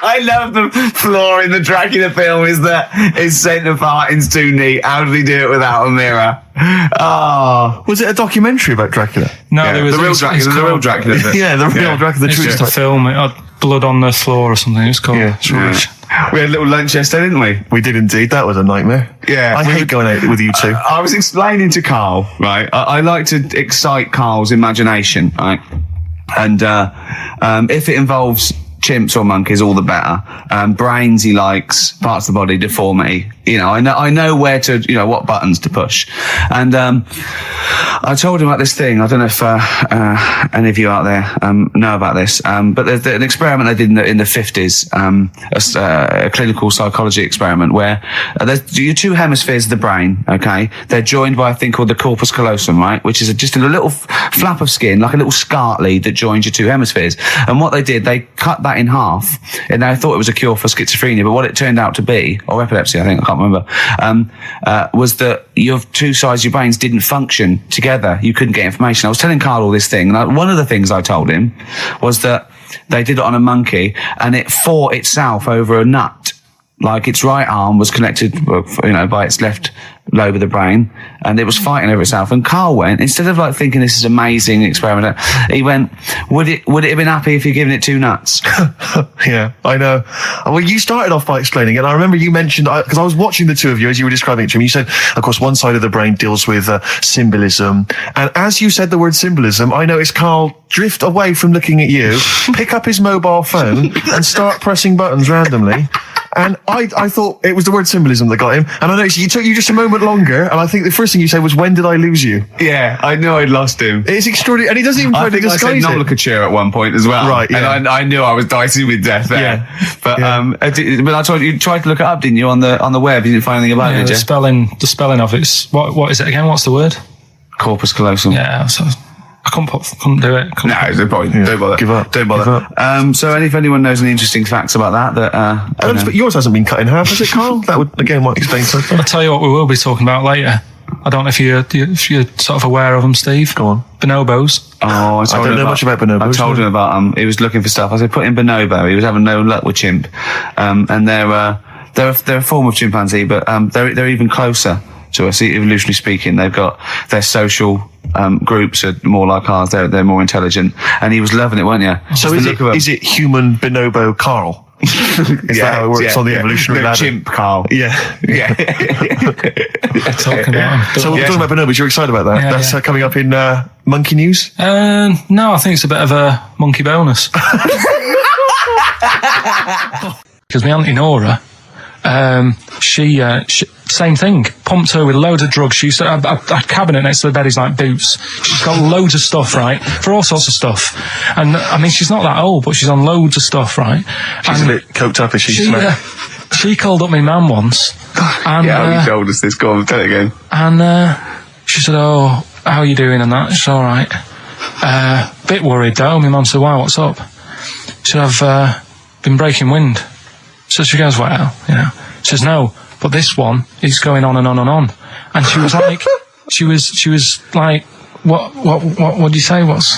I love the flaw in the Dracula film is that his centre parting's too neat. How did he do it without a mirror? Oh. Was it a documentary about Dracula? No, there was the real Dracula. Yeah, the real Dracula. It's just a film. It had blood on the floor or something. It was called. Yeah. It's rubbish. We had a little lunch yesterday, didn't we? We did indeed. That was a nightmare. Yeah. I hate going out with you two. I was explaining to Carl, right? I like to excite Carl's imagination, right? And if it involves chimps or monkeys, all the better. Brains he likes, parts of the body, deformity. I know where to, what buttons to push. And I told him about this thing. I don't know if any of you out there know about this, but there's an experiment they did in the 50s, a clinical psychology experiment where there's your two hemispheres of the brain, okay? They're joined by a thing called the corpus callosum, right? Which is just a little flap of skin, like a little scarlet lead that joins your two hemispheres. And what they did, they cut that in half, and they thought it was a cure for schizophrenia, but what it turned out to be, or epilepsy, I think, I can't remember, was that your two sides of your brains didn't function together. You couldn't get information. I was telling Carl all this thing, and one of the things I told him was that they did it on a monkey, and it fought itself over a nut. Like its right arm was connected, by its left lobe of the brain, and it was fighting over itself. And Carl went, instead of thinking this is amazing experiment, he went, would it have been happy if you'd given it two nuts? Yeah, I know. Well, you started off by explaining it, and I remember you mentioned, because I was watching the two of you as you were describing it to me, you said, of course, one side of the brain deals with symbolism, and as you said the word symbolism, I noticed Carl drift away from looking at you, pick up his mobile phone, and start pressing buttons randomly. And I thought it was the word symbolism that got him. And I noticed it took you just a moment longer. And I think the first thing you said was, when did I lose you? Yeah, I knew I'd lost him. It's extraordinary. And he doesn't even try to disguise it. I said nomenclature at one point as well. Right, yeah. And I knew I was dicing with death there. Yeah. But I told you tried to look it up, didn't you, on the web? You didn't find anything about it, did you? The spelling of it's, what is it again? What's the word? Corpus callosum. Yeah, I couldn't do it. No, there's no point. Don't bother. Give up. Don't bother. So, if anyone knows any interesting facts about that, but yours hasn't been cut in half, has it, Carl? That would again might explain something. I'll tell you what we will be talking about later. I don't know if you're sort of aware of them, Steve. Go on. Bonobos. Oh, I don't know much about bonobos. I told him about he was looking for stuff. I said, put in bonobo. He was having no luck with chimp. And they're a form of chimpanzee, but they're even closer to us, evolutionarily speaking. They've got their social groups are more like ours. They're more intelligent. And he was loving it, weren't you? So is it human bonobo Carl? Is that how it works on the evolutionary ladder? Chimp Carl. Yeah. Talking about So we're talking about bonobos. You're excited about that? That's coming up in Monkey News? No, I think it's a bit of a monkey bonus. Because my auntie Nora, she same thing, pumped her with loads of drugs. She used to have a cabinet next to the bed is like boots. She's got loads of stuff, right, for all sorts of stuff. And I mean, she's not that old, but she's on loads of stuff, right? She's a bit coked up, is she? She called up my mum once. And, you told us this. Go on, tell it again. And she said, "Oh, how are you doing?" And that. She's all right. Bit worried though. My mum said, "Why? What's up?" She said, "I've been breaking wind." So she goes, "Well, you know." She says, "No, but this one is going on and on and on." And she was like, she was like, what do you say? What's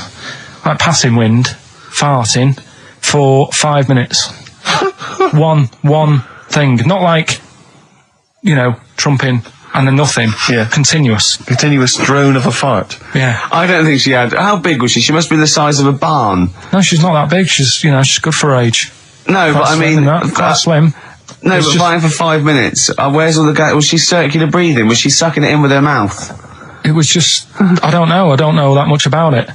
like passing wind, farting for 5 minutes. one thing, not like, you know, trumping and then nothing. Yeah. Continuous drone of a fart. Yeah. I don't think she had. How big was she? She must be the size of a barn. No, she's not that big. She's good for her age. No, but I mean, can't swim. No, but flying for 5 minutes. Where's all the gas? Was she circular breathing? Was she sucking it in with her mouth? It was just, I don't know that much about it.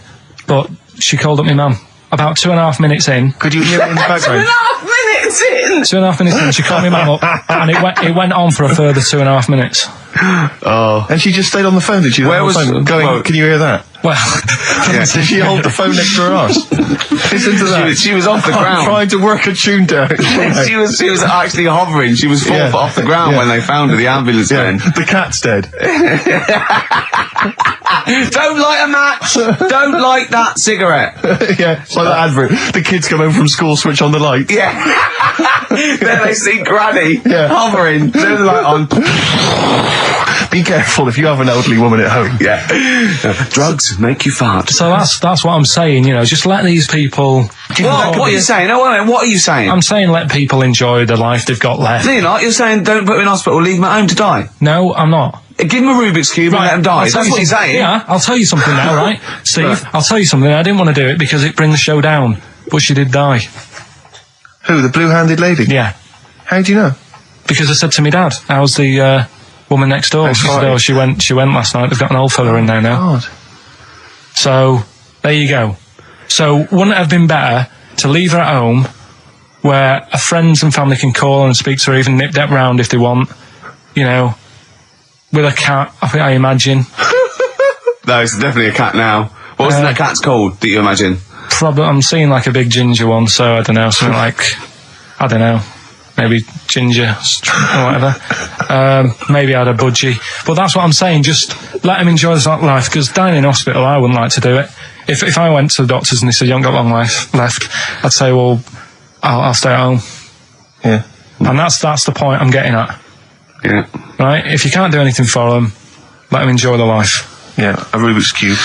But she called up my mum about 2.5 minutes in. Could you hear it in the background? 2.5 minutes in! 2.5 minutes in, she called my mum up, and it went on for a further 2.5 minutes. Oh. And she just stayed on the phone, did she? Where was going? Can you hear that? Well, did she hold the phone next to her arse? Listen to that. She was off the ground. Trying to work a tune down. she was actually hovering. She was 4 foot off the ground when they found her. The ambulance men. The cat's dead. Don't light a match. Don't light that cigarette. Yeah, it's like that advert. The kids come home from school, switch on the light. Yeah. Then they see Granny hovering. Turn the light on. Be careful if you have an elderly woman at home. Yeah. Drugs make you fart. So that's what I'm saying, you know, just let these people... What are you saying? No, wait, what are you saying? I'm saying let people enjoy the life they've got left. No, you're not. You're saying don't put them in hospital, leave them at home to die. No, I'm not. Give them a Rubik's Cube and let them die. That's what you're saying. Yeah, I'll tell you something now, right? Steve, I'll tell you something. I didn't want to do it because it brings the show down, but she did die. Who, the blue-handed lady? Yeah. How do you know? Because I said to my dad, how's the woman next door? She said, oh, she went last night. They've got an old fella in there now. God. So, there you go. So, wouldn't it have been better to leave her at home where her friends and family can call and speak to her, even nip that round if they want, you know, with a cat, I imagine. No, it's definitely a cat now. What's that cat's called, that you imagine? Probably, I'm seeing like a big ginger one, so I don't know, something like, I don't know, maybe ginger or whatever. Maybe I had a budgie. But that's what I'm saying, just let them enjoy this life, because dying in hospital, I wouldn't like to do it. If I went to the doctors and they said, you haven't got long life left, I'd say, well, I'll stay at home. Yeah. And that's the point I'm getting at. Yeah. Right? If you can't do anything for them, let them enjoy their life. Yeah, a Rubik's Cube.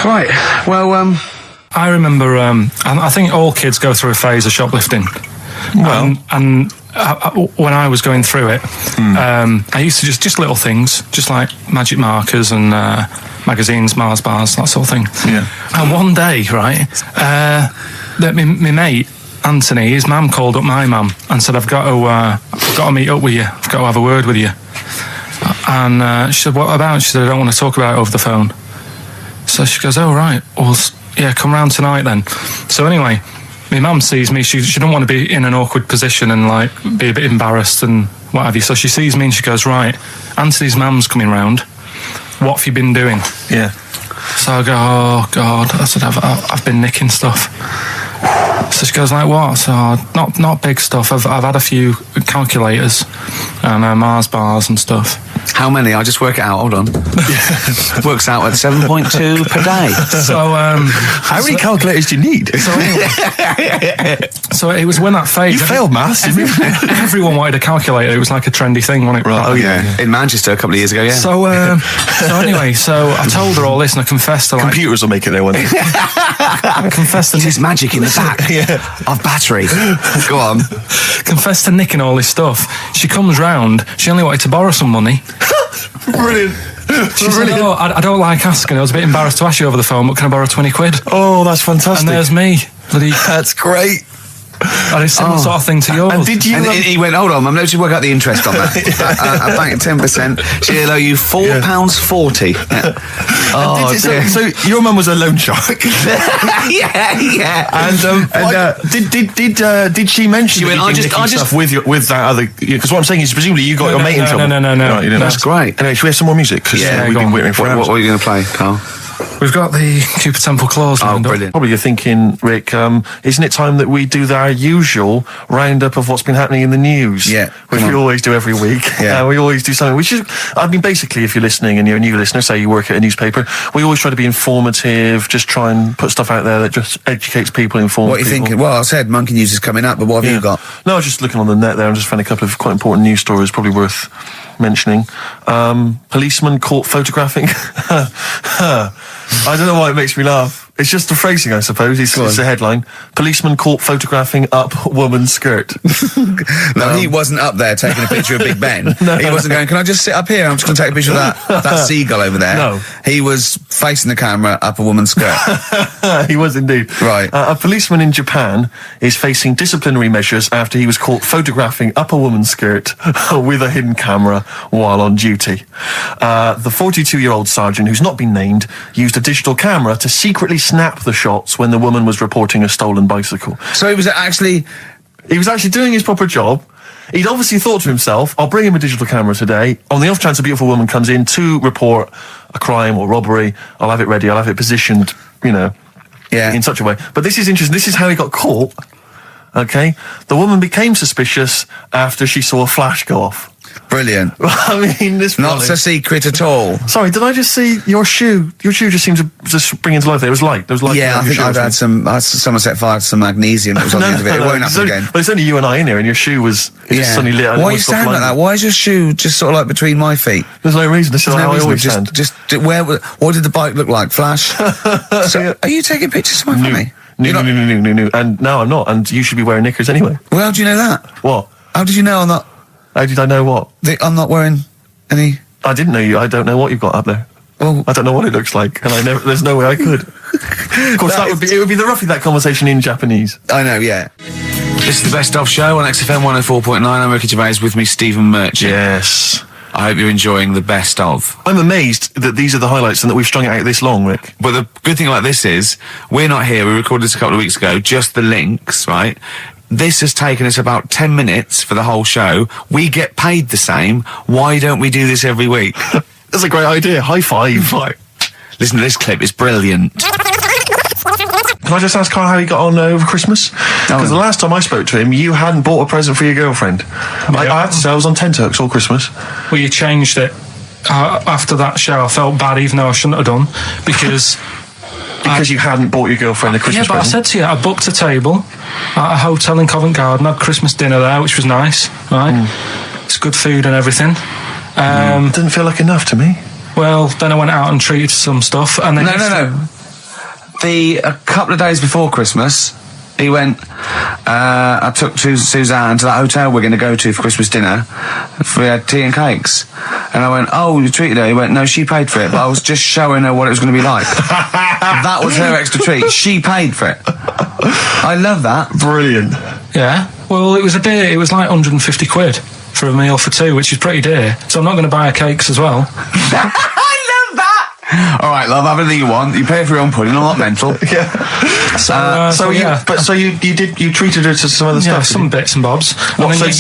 Right. Well, I remember, I think all kids go through a phase of shoplifting. Well. And when I was going through it, I used to just little things, just like magic markers and magazines, Mars bars, that sort of thing. Yeah. And one day, right, my mate, Anthony, his mum called up my mum and said, I've got to meet up with you. I've got to have a word with you. And she said, what about? She said, I don't want to talk about it over the phone. So she goes, oh, right. Well, yeah, come round tonight then. So anyway, my mum sees me. She doesn't want to be in an awkward position and, like, be a bit embarrassed and what have you. So she sees me and she goes, right, Anthony's mum's coming round. What have you been doing? Yeah. So I go, oh, God. I said, I've been nicking stuff. So she goes, like, what? So, not big stuff. I've had a few calculators and Mars bars and stuff. How many? I'll just work it out. Hold on. Works out at 7.2 per day. So, how many calculators do you need? So it was when that phase. You failed maths. Everyone wanted a calculator. It was like a trendy thing, wasn't it? Right. Oh yeah. In Manchester a couple of years ago. Yeah. So anyway, so I told her all this, and I confessed to computers will make it there one day. I confessed to There's magic in the back of battery. Go on. Confessed to nicking all this stuff. She comes round. She only wanted to borrow some money. Brilliant. She said, "Oh, I don't like asking. I was a bit embarrassed to ask you over the phone, but can I borrow 20 quid?" Oh, that's fantastic. And there's me. That's great. And it's similar sort of thing to yours. And did you? And he went, hold on, I'm going to work out the interest on that. I bank 10%. She'll owe you £4.40. Oh, dear. So your mum was a loan shark. yeah. And did she mention? She went, I just stuff with that other? Because what I'm saying is, presumably you got your mate in trouble. No. Right, you didn't. That's great. Anyway, should we have some more music? Because we've been waiting for hours. What are you going to play, Carl? We've got the Cooper Temple Clause lined up. Brilliant. Probably you're thinking, Rick, isn't it time that we do our usual roundup of what's been happening in the news? Yeah. Which we always do every week. Yeah. We always do something, which is, I mean, basically, if you're listening and you're a new listener, say you work at a newspaper, we always try to be informative, just try and put stuff out there that just educates people, informs What are you people. thinking? Well, I said Monkey News is coming up, but what have you got? No, I was just looking on the net there and just found a couple of quite important news stories, probably worth mentioning. Policeman caught photographing. I don't know why it makes me laugh. It's just the phrasing, I suppose. It's the headline. Policeman caught photographing up woman's skirt. No, he wasn't up there taking a picture of Big Ben. He wasn't going, can I just sit up here? I'm just going to take a picture of that seagull over there. No. He was facing the camera up a woman's skirt. He was indeed. Right. A policeman in Japan is facing disciplinary measures after he was caught photographing up a woman's skirt with a hidden camera while on duty. The 42-year-old sergeant, who's not been named, used a digital camera to secretly snap the shots when the woman was reporting a stolen bicycle. So he was actually doing his proper job. He'd obviously thought to himself, I'll bring him a digital camera today. On the off chance a beautiful woman comes in to report a crime or robbery, I'll have it ready, I'll have it positioned, in such a way. But this is interesting. This is how he got caught. Okay? The woman became suspicious after she saw a flash go off. brilliant. I mean, this not so secret at all. Sorry, did I just see your shoe? Your shoe just seemed to just spring into life. There was light. There was light. Yeah, I think I've had someone set fire to some magnesium that was on the end of it. It won't happen again. But it's only you and I in here, and your shoe was just suddenly lit. Why are you standing like that? Why is your shoe just sort of like between my feet? There's no reason. This is how I always stand. What did the bike look like? Flash? So, are you taking pictures of my family? No. And no, I'm not. And you should be wearing knickers anyway. Well, how do you know that? What? How did you know I'm not? How did I know what? I'm not wearing any. I didn't know you. I don't know what you've got up there. Well, I don't know what it looks like, and there's no way I could. Of course, it would be roughly that conversation in Japanese. I know, yeah. This is the Best Of Show on XFM 104.9. I'm Ricky Gervais, with me Stephen Merchant. Yes. I hope you're enjoying the Best Of. I'm amazed that these are the highlights and that we've strung it out this long, Rick. But the good thing about this is, we're not here, we recorded this a couple of weeks ago, just the links, right? This has taken us about 10 minutes for the whole show. We get paid the same. Why don't we do this every week? That's a great idea. High five. Listen to this clip, it's brilliant. Can I just ask Karl how he got on over Christmas? Because the last time I spoke to him, you hadn't bought a present for your girlfriend. I had to say I was on tenterhooks all Christmas. Well, you changed it. After that show, I felt bad, even though I shouldn't have done, because... you hadn't bought your girlfriend a Christmas present? Yeah, but I said to you, I booked a table at a hotel in Covent Garden, had Christmas dinner there, which was nice, right? It's good food and everything. Didn't feel like enough to me. Well, then I went out and treated some stuff, and then... No. A couple of days before Christmas, he went, I took Suzanne to that hotel we're going to go to for Christmas dinner. We had tea and cakes. And I went, oh, you treated her? He went, no, she paid for it, but I was just showing her what it was going to be like. That was her extra treat. She paid for it. I love that. Brilliant. Yeah. Well, it was a dear. It was like 150 quid for a meal for two, which is pretty dear. So I'm not going to buy her cakes as well. All right, love, have anything you want. You pay for your own pudding. I'm not mental. Yeah. You treated her to some other stuff. Some bits and bobs. What, so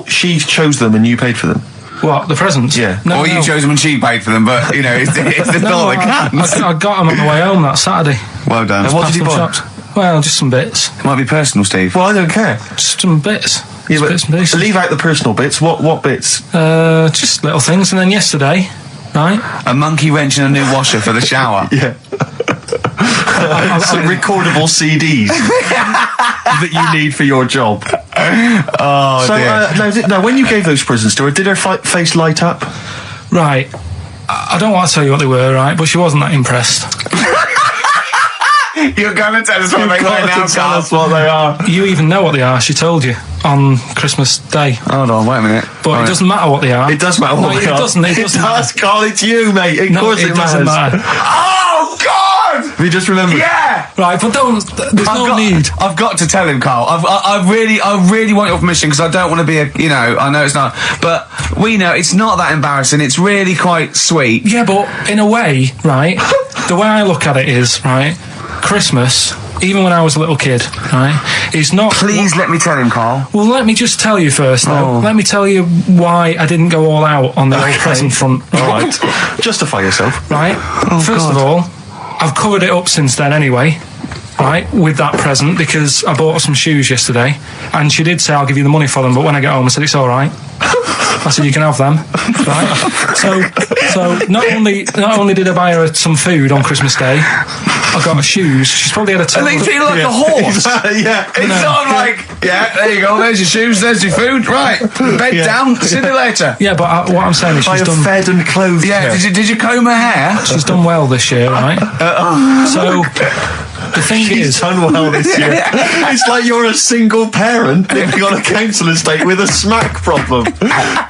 she chose them and you paid for them? What, the presents? Yeah. No, you chose them and she paid for them, but you know, it's the thought that counts. I got them on the way home that Saturday. Well done. And what did you buy? Well, just some bits. It might be personal, Steve. Well, I don't care. Just some bits. Yeah, bits and pieces. leave out the personal bits. What bits? Just little things. And then yesterday, right? A monkey wrench and a new washer for the shower. Yeah. Some recordable CDs that you need for your job. Oh, So, dear. now, when you gave those presents to her, did her face light up? Right. I don't want to tell you what they were, right? But she wasn't that impressed. You're going to tell us what they were now, Tell us what they are. You even know what they are. She told you on Christmas Day. Hold on, wait a minute. But it doesn't matter what they are. It does matter what they are. It doesn't. It doesn't. does, Carl. It's you, mate. Of course it doesn't matter. Oh, God! Have you just remembered? Yeah! Right, but don't. There's no need. I've got to tell him, Carl. I really want your permission because I don't want to be I know it's not, but we know it's not that embarrassing. It's really quite sweet. Yeah, but in a way, right? The way I look at it is, right? Christmas, even when I was a little kid, right? Is not. Please let me tell him, Carl. Well, let me just tell you first, though. Let me tell you why I didn't go all out on the old present front. All right. Justify yourself. Right? First of all, I've covered it up since then anyway, right, with that present, because I bought her some shoes yesterday, and she did say, I'll give you the money for them, but when I get home, I said, it's all right. I said, you can have them, right? So not only did I buy her some food on Christmas Day, I got her shoes. She's probably had a And they feel like a horse. Yeah. It's not like, yeah, there you go, there's your shoes, there's your food, right, bed down, see you later. Yeah, but what I'm saying is she's done... fed and clothed. Yeah, did you comb her hair? She's done well this year, right? So... The thing is, done well this year. It's like you're a single parent living on a council estate with a smack problem,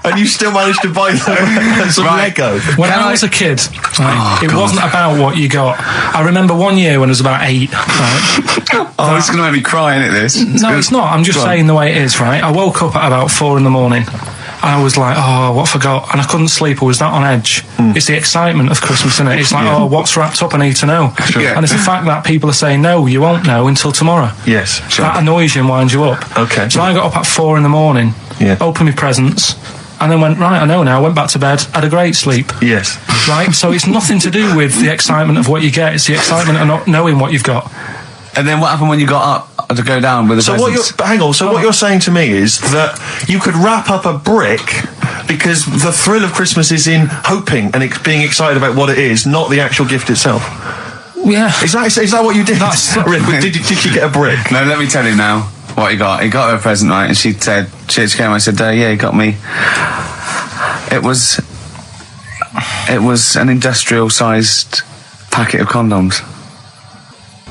and you still managed to buy them some Lego. When I was a kid, right, it wasn't about what you got. I remember one year when I was about 8. Right, it's going to make me cry, isn't it? This? No, it's not. I'm just saying the way it is. Right, I woke up at about 4 a.m. I was like, oh, what I forgot? And I couldn't sleep. I was that on edge. It's the excitement of Christmas, isn't it? It's like, oh, what's wrapped up? I need to know. Sure. And it's the fact that people are saying, no, you won't know until tomorrow. Yes, sure. That annoys you and winds you up. Okay. So I got up at 4 a.m, opened my presents, and then went, right, I know now, went back to bed, had a great sleep. Yes. Right? So it's nothing to do with the excitement of what you get. It's the excitement of not knowing what you've got. And then what happened when you got up to go down with the presents? What you're saying to me is that you could wrap up a brick because the thrill of Christmas is in hoping and being excited about what it is, not the actual gift itself. Yeah. Is that what you did? Did you get a brick? No, let me tell you now what he got. He got her a present, right? And she said, she came. I said, yeah, he got me. It was an industrial-sized packet of condoms.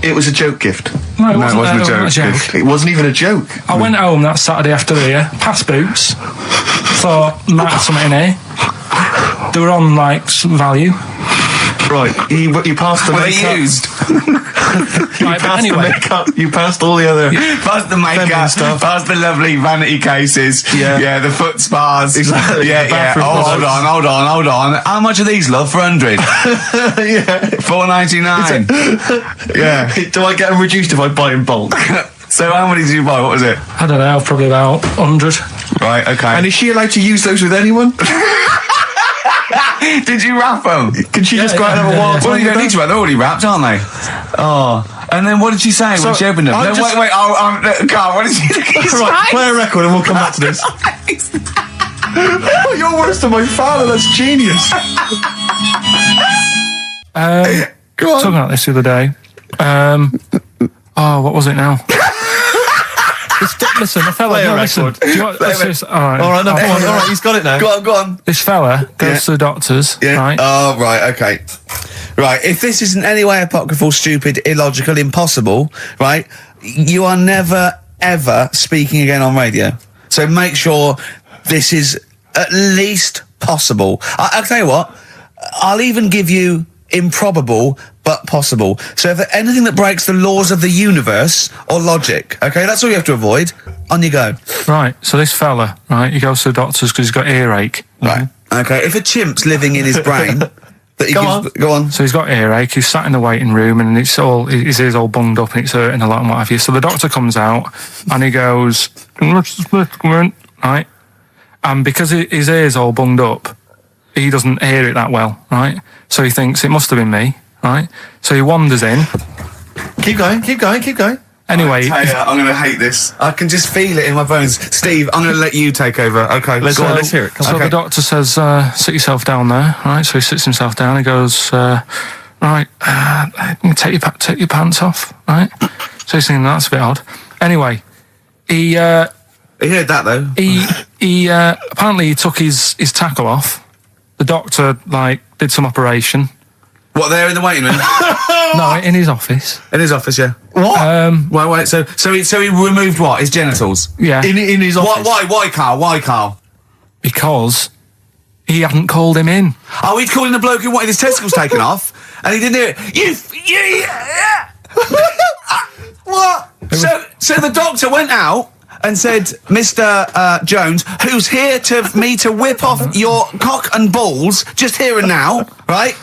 It was a joke gift. No, it wasn't a joke gift. It wasn't even a joke. I went home that Saturday after here, past Boots, thought, might have something in here. They were on, like, some value. Right, you passed the makeup. Were they used? Right, but anyway. The makeup, you passed all the other... Past the makeup, stuff. past the lovely vanity cases. Yeah, the foot spas. Exactly. Yeah. Oh, hold on. How much are these, love, for 100? Yeah. $4.99. Yeah. Do I get them reduced if I buy in bulk? So how many did you buy? What was it? I don't know, probably about 100. Right, okay. And is she allowed to use those with anyone? Did you wrap them? Can she just go out and have a wild time? Well, you don't need to wrap. They're already wrapped, aren't they? Oh. And then what did she say when she opened them? No, wait. Carl, what did she say? Right, play a record and we'll come back to this. You're worse than my father. That's genius. Talking about this the other day. What was it now? Listen, the fella. No, listen. Do you want, all right, no, come on. All right, he's got it now. Go on. This fella goes to the doctors, right? Oh, right, okay. Right, if this isn't any way apocryphal, stupid, illogical, impossible, right, you are never, ever speaking again on radio. So make sure this is at least possible. I'll tell you what, I'll even give you improbable but possible. So if anything that breaks the laws of the universe or logic, okay, that's all you have to avoid. On you go. Right, so this fella, right, he goes to the doctors because he's got earache. Right. Okay, if a chimp's living in his brain... Go on. So he's got earache, he's sat in the waiting room and his ear's all bunged up and it's hurting a lot and what have you. So the doctor comes out and he goes, right? And because his ear's all bunged up, he doesn't hear it that well, right? So he thinks it must have been me, right? So he wanders in. Keep going. Anyway, I'm going to hate this. I can just feel it in my bones. Steve, I'm going to let you take over. Okay, Let's hear it. So the doctor says, sit yourself down there, right? So he sits himself down. He goes, right, take your pants off, right? So he's thinking that's a bit odd. Anyway, he heard that though. He apparently he took his tackle off. The doctor did some operation. What, there in the waiting room? No, in his office. In his office, yeah. What? Wait. So he removed what? His genitals? Yeah. In his office. Why, Carl? Why, Carl? Because he hadn't called him in. Oh, he'd called in the bloke who wanted his testicles taken off, and he didn't do it. What? So the doctor went out and said, Mr. Jones, who's here to whip off your cock and balls just here and now, right?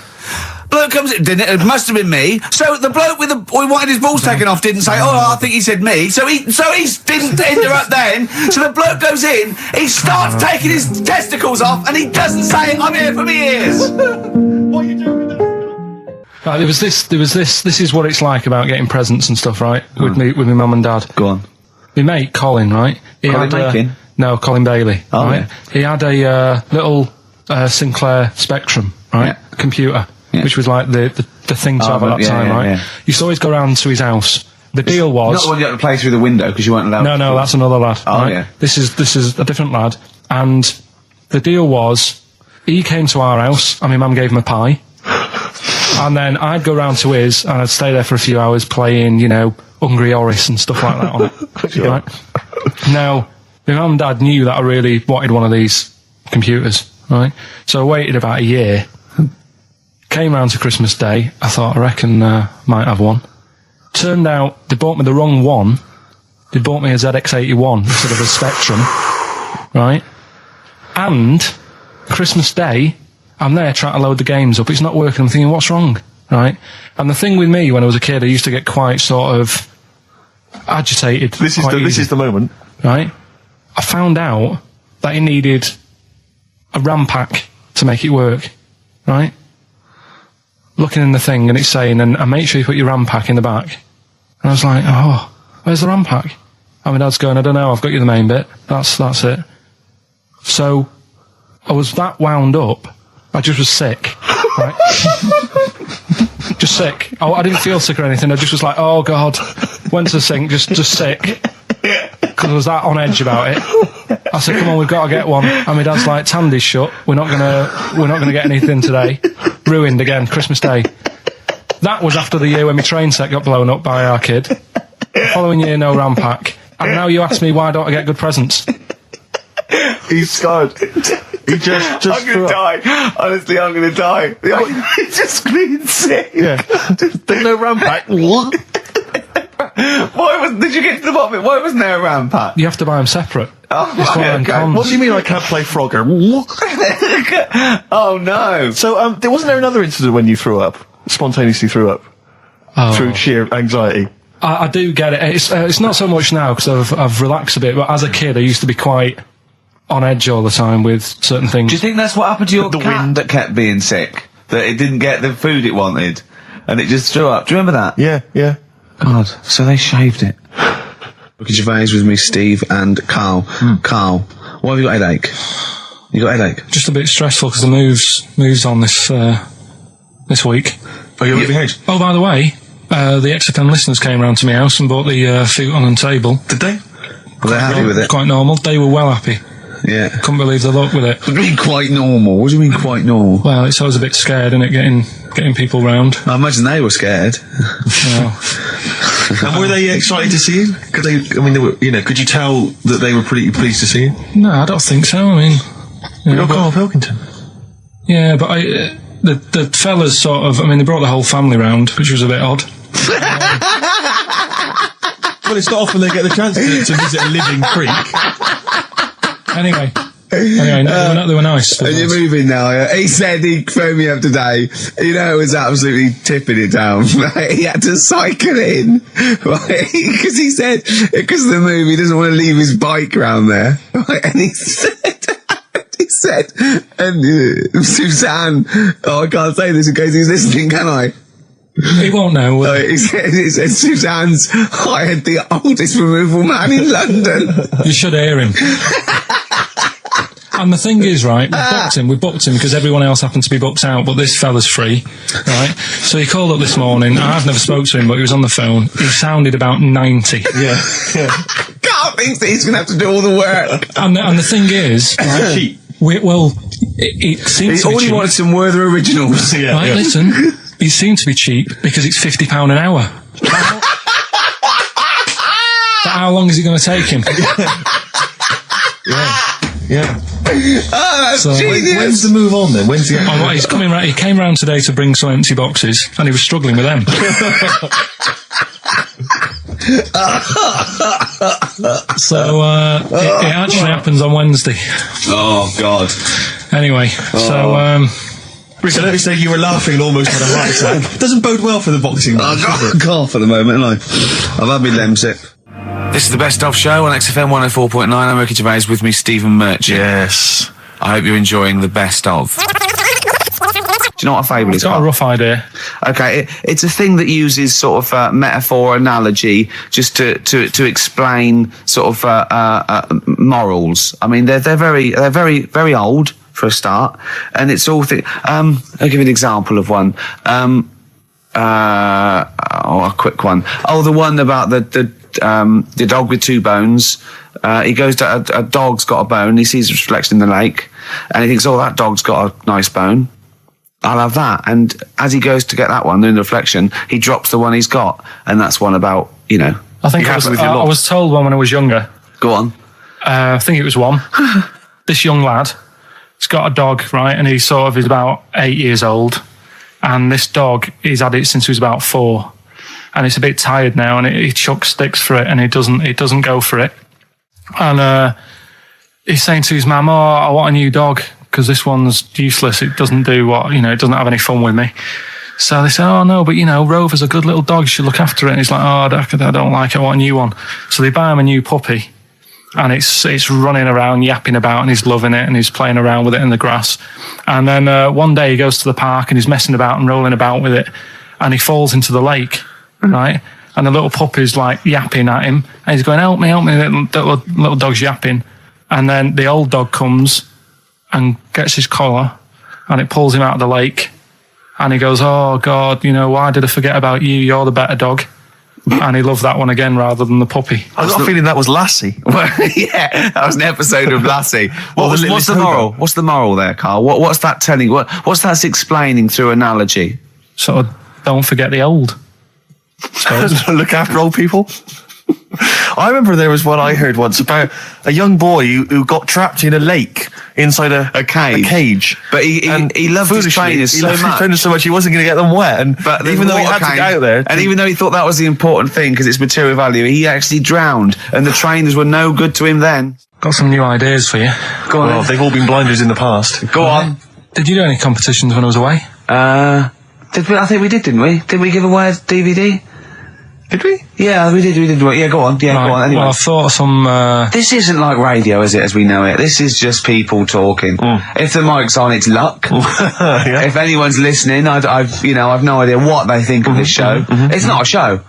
Bloke comes in, didn't it? It must have been me. So the bloke who wanted his balls taken off didn't say, I think he said me. So he didn't interrupt then. So the bloke goes in, he starts taking his testicles off, and he doesn't say, I'm here for me ears. What are you doing with that? Right, there was this. This is what it's like about getting presents and stuff, right? With my mum and dad. Go on. My mate Colin, right? Colin Bacon? No, Colin Bailey. Oh, right? yeah. He had a little Sinclair Spectrum, right? Yeah. Computer, which was like the thing to have at that time, right? Yeah. You used to always go round to his house. The deal was Not the one you had to play through the window because you weren't allowed. No, that's another lad. Oh, right? yeah. This is a different lad, and the deal was he came to our house, and my mum gave him a pie. And then I'd go round to his, and I'd stay there for a few hours playing, Hungry Horace and stuff like that on it. Sure. Right? Now, my mum and dad knew that I really wanted one of these computers, right? So I waited about a year. Came round to Christmas Day. I thought, I reckon might have one. Turned out they bought me the wrong one. They bought me a ZX81 instead of a Spectrum, right? And Christmas Day, I'm there trying to load the games up. It's not working. I'm thinking, what's wrong? Right? And the thing with me when I was a kid, I used to get quite sort of agitated. This is the moment. Right? I found out that it needed a RAM pack to make it work. Right? Looking in the thing and it's saying, and make sure you put your RAM pack in the back. And I was like, oh, where's the RAM pack? And my dad's going, I don't know, I've got you the main bit. That's it. So I was that wound up. I just was sick, right? Just sick. I didn't feel sick or anything. I just was like, oh God. Went to the sink, just sick. Because I was that on edge about it. I said, come on, we've got to get one. And my dad's like, Tandy's shut. We're not gonna get anything today. Ruined again, Christmas Day. That was after the year when my train set got blown up by our kid. The following year, no RAM pack. And now you ask me why don't I get good presents? He's scarred. He just I'm going to die. Honestly, I'm going to die. He's just being sick. Yeah. There's no RAM pack. What? Did you get to the bottom of it? Why wasn't there a RAM pack? You have to buy them separate. What do you mean I can't play Frogger? Oh no. So, wasn't there another incident when you threw up? Spontaneously threw up? Through sheer anxiety? I do get it. It's not so much now because I've relaxed a bit, but as a kid I used to be quite on edge all the time with certain things. Do you think that's what happened to your cat that kept being sick? That it didn't get the food it wanted? And it just threw up? Do you remember that? Yeah. God, so they shaved it. Look at Gervais with me, Steve and Carl. Carl, why have you got a headache? You got a headache? Just a bit stressful because the moves on this week. Are you leaving age? Oh, by the way, the XFM listeners came round to my house and bought the futon and table. Did they? Were they happy with it? Quite normal. They were well happy. Yeah. Couldn't believe the luck with it. What do you mean quite normal? What do you mean quite normal? Well, it's always a bit scared, isn't it, getting people round. I imagine they were scared. And were they excited to see you? Could you tell that they were pretty pleased to see you? No, I don't think so. I mean, you're Karl Pilkington. Yeah, but the fellas sort of, they brought the whole family round, which was a bit odd. Well, it's not often they get the chance to visit a living creek. Anyway, they were nice. And you're moving now, yeah? He said he phoned me up today. It was absolutely tipping it down. Right? He had to cycle in, right? Because he said, because of the move, he doesn't want to leave his bike round there. Right? And he said, and Suzanne, I can't say this in case he's listening, can I? He won't know. will he? He said, Suzanne's hired the oldest removal man in London. You should hear him. And the thing is, right, we booked him because everyone else happened to be booked out, but this fella's free, right? So he called up this morning. I've never spoke to him, but he was on the phone. He sounded about 90. Yeah. Can't think that he's going to have to do all the work. And the thing is, right, it seems to be all he cheap. wanted some Werther originals. Right, listen, it seemed to be cheap because it's £50 an hour. But how long is it going to take him? Yeah. Oh, that's genius. When's the move on then? When's the he's coming round. He came round today to bring some empty boxes, and he was struggling with them. So it actually happens on Wednesday. Oh God. Anyway, so Richard, let me say you were laughing and almost had a heart attack. Doesn't bode well for the boxing match. I've got a cough at the moment, and I've had my Lemsip. This is the Best Of Show on XFM 104.9. I'm Ricky Gervais, with me Stephen Merchant. Yes. I hope you're enjoying the Best Of. Do you know what a fable is? I've got a rough idea. Okay, it's a thing that uses sort of metaphor, analogy, just to explain sort of morals. I mean, they're very old for a start, and it's all. I'll give you an example of one. A quick one. Oh, the one about the dog with two bones. He goes to a dog's got a bone. He sees a reflection in the lake, and he thinks, "Oh, that dog's got a nice bone. I'll have that." And as he goes to get that one in the reflection, he drops the one he's got, and that's one about I think I was told one when I was younger. Go on. I think it was one. This young lad, he's got a dog, right, and he's about 8 years old, and this dog, he's had it since he was about 4. And it's a bit tired now, and he chucks sticks for it, and it doesn't go for it. And he's saying to his mum, "Oh, I want a new dog because this one's useless. It doesn't do it doesn't have any fun with me." So they say, "Oh no, but Rover's a good little dog. You should look after it." And he's like, "Oh, I don't like it. I want a new one." So they buy him a new puppy, and it's running around, yapping about, and he's loving it, and he's playing around with it in the grass. And then one day he goes to the park and he's messing about and rolling about with it, and he falls into the lake. Right, and the little puppy's like yapping at him, and he's going, help me, little dog's yapping. And then the old dog comes and gets his collar, and it pulls him out of the lake, and he goes, "Oh God, why did I forget about you? You're the better dog." And he loved that one again rather than the puppy. I got a feeling that was Lassie. Well, yeah, that was an episode of Lassie. What's the moral? What's the moral there, Carl? What's that telling? What's that explaining through analogy? Sort of, don't forget the old. Look after old people. I remember there was one I heard once about a young boy who got trapped in a lake inside a cage. But he loved his trainers so much he wasn't going to get them wet. But even though he had to get out there, and even though he thought that was the important thing because it's material value, he actually drowned, and the trainers were no good to him then. Got some new ideas for you. Go on. Well, they've all been blinders in the past. Go on. Did you do any competitions when I was away? Did we? I think we did, didn't we? Did we give away a DVD? Did we? Yeah, we did. Yeah, go on. Yeah, right. Go on. Anyway. Well, I thought some... This isn't like radio, is it, as we know it? This is just people talking. If the mic's on, it's luck. Yeah. If anyone's listening, I've no idea what they think of this show. It's not a show.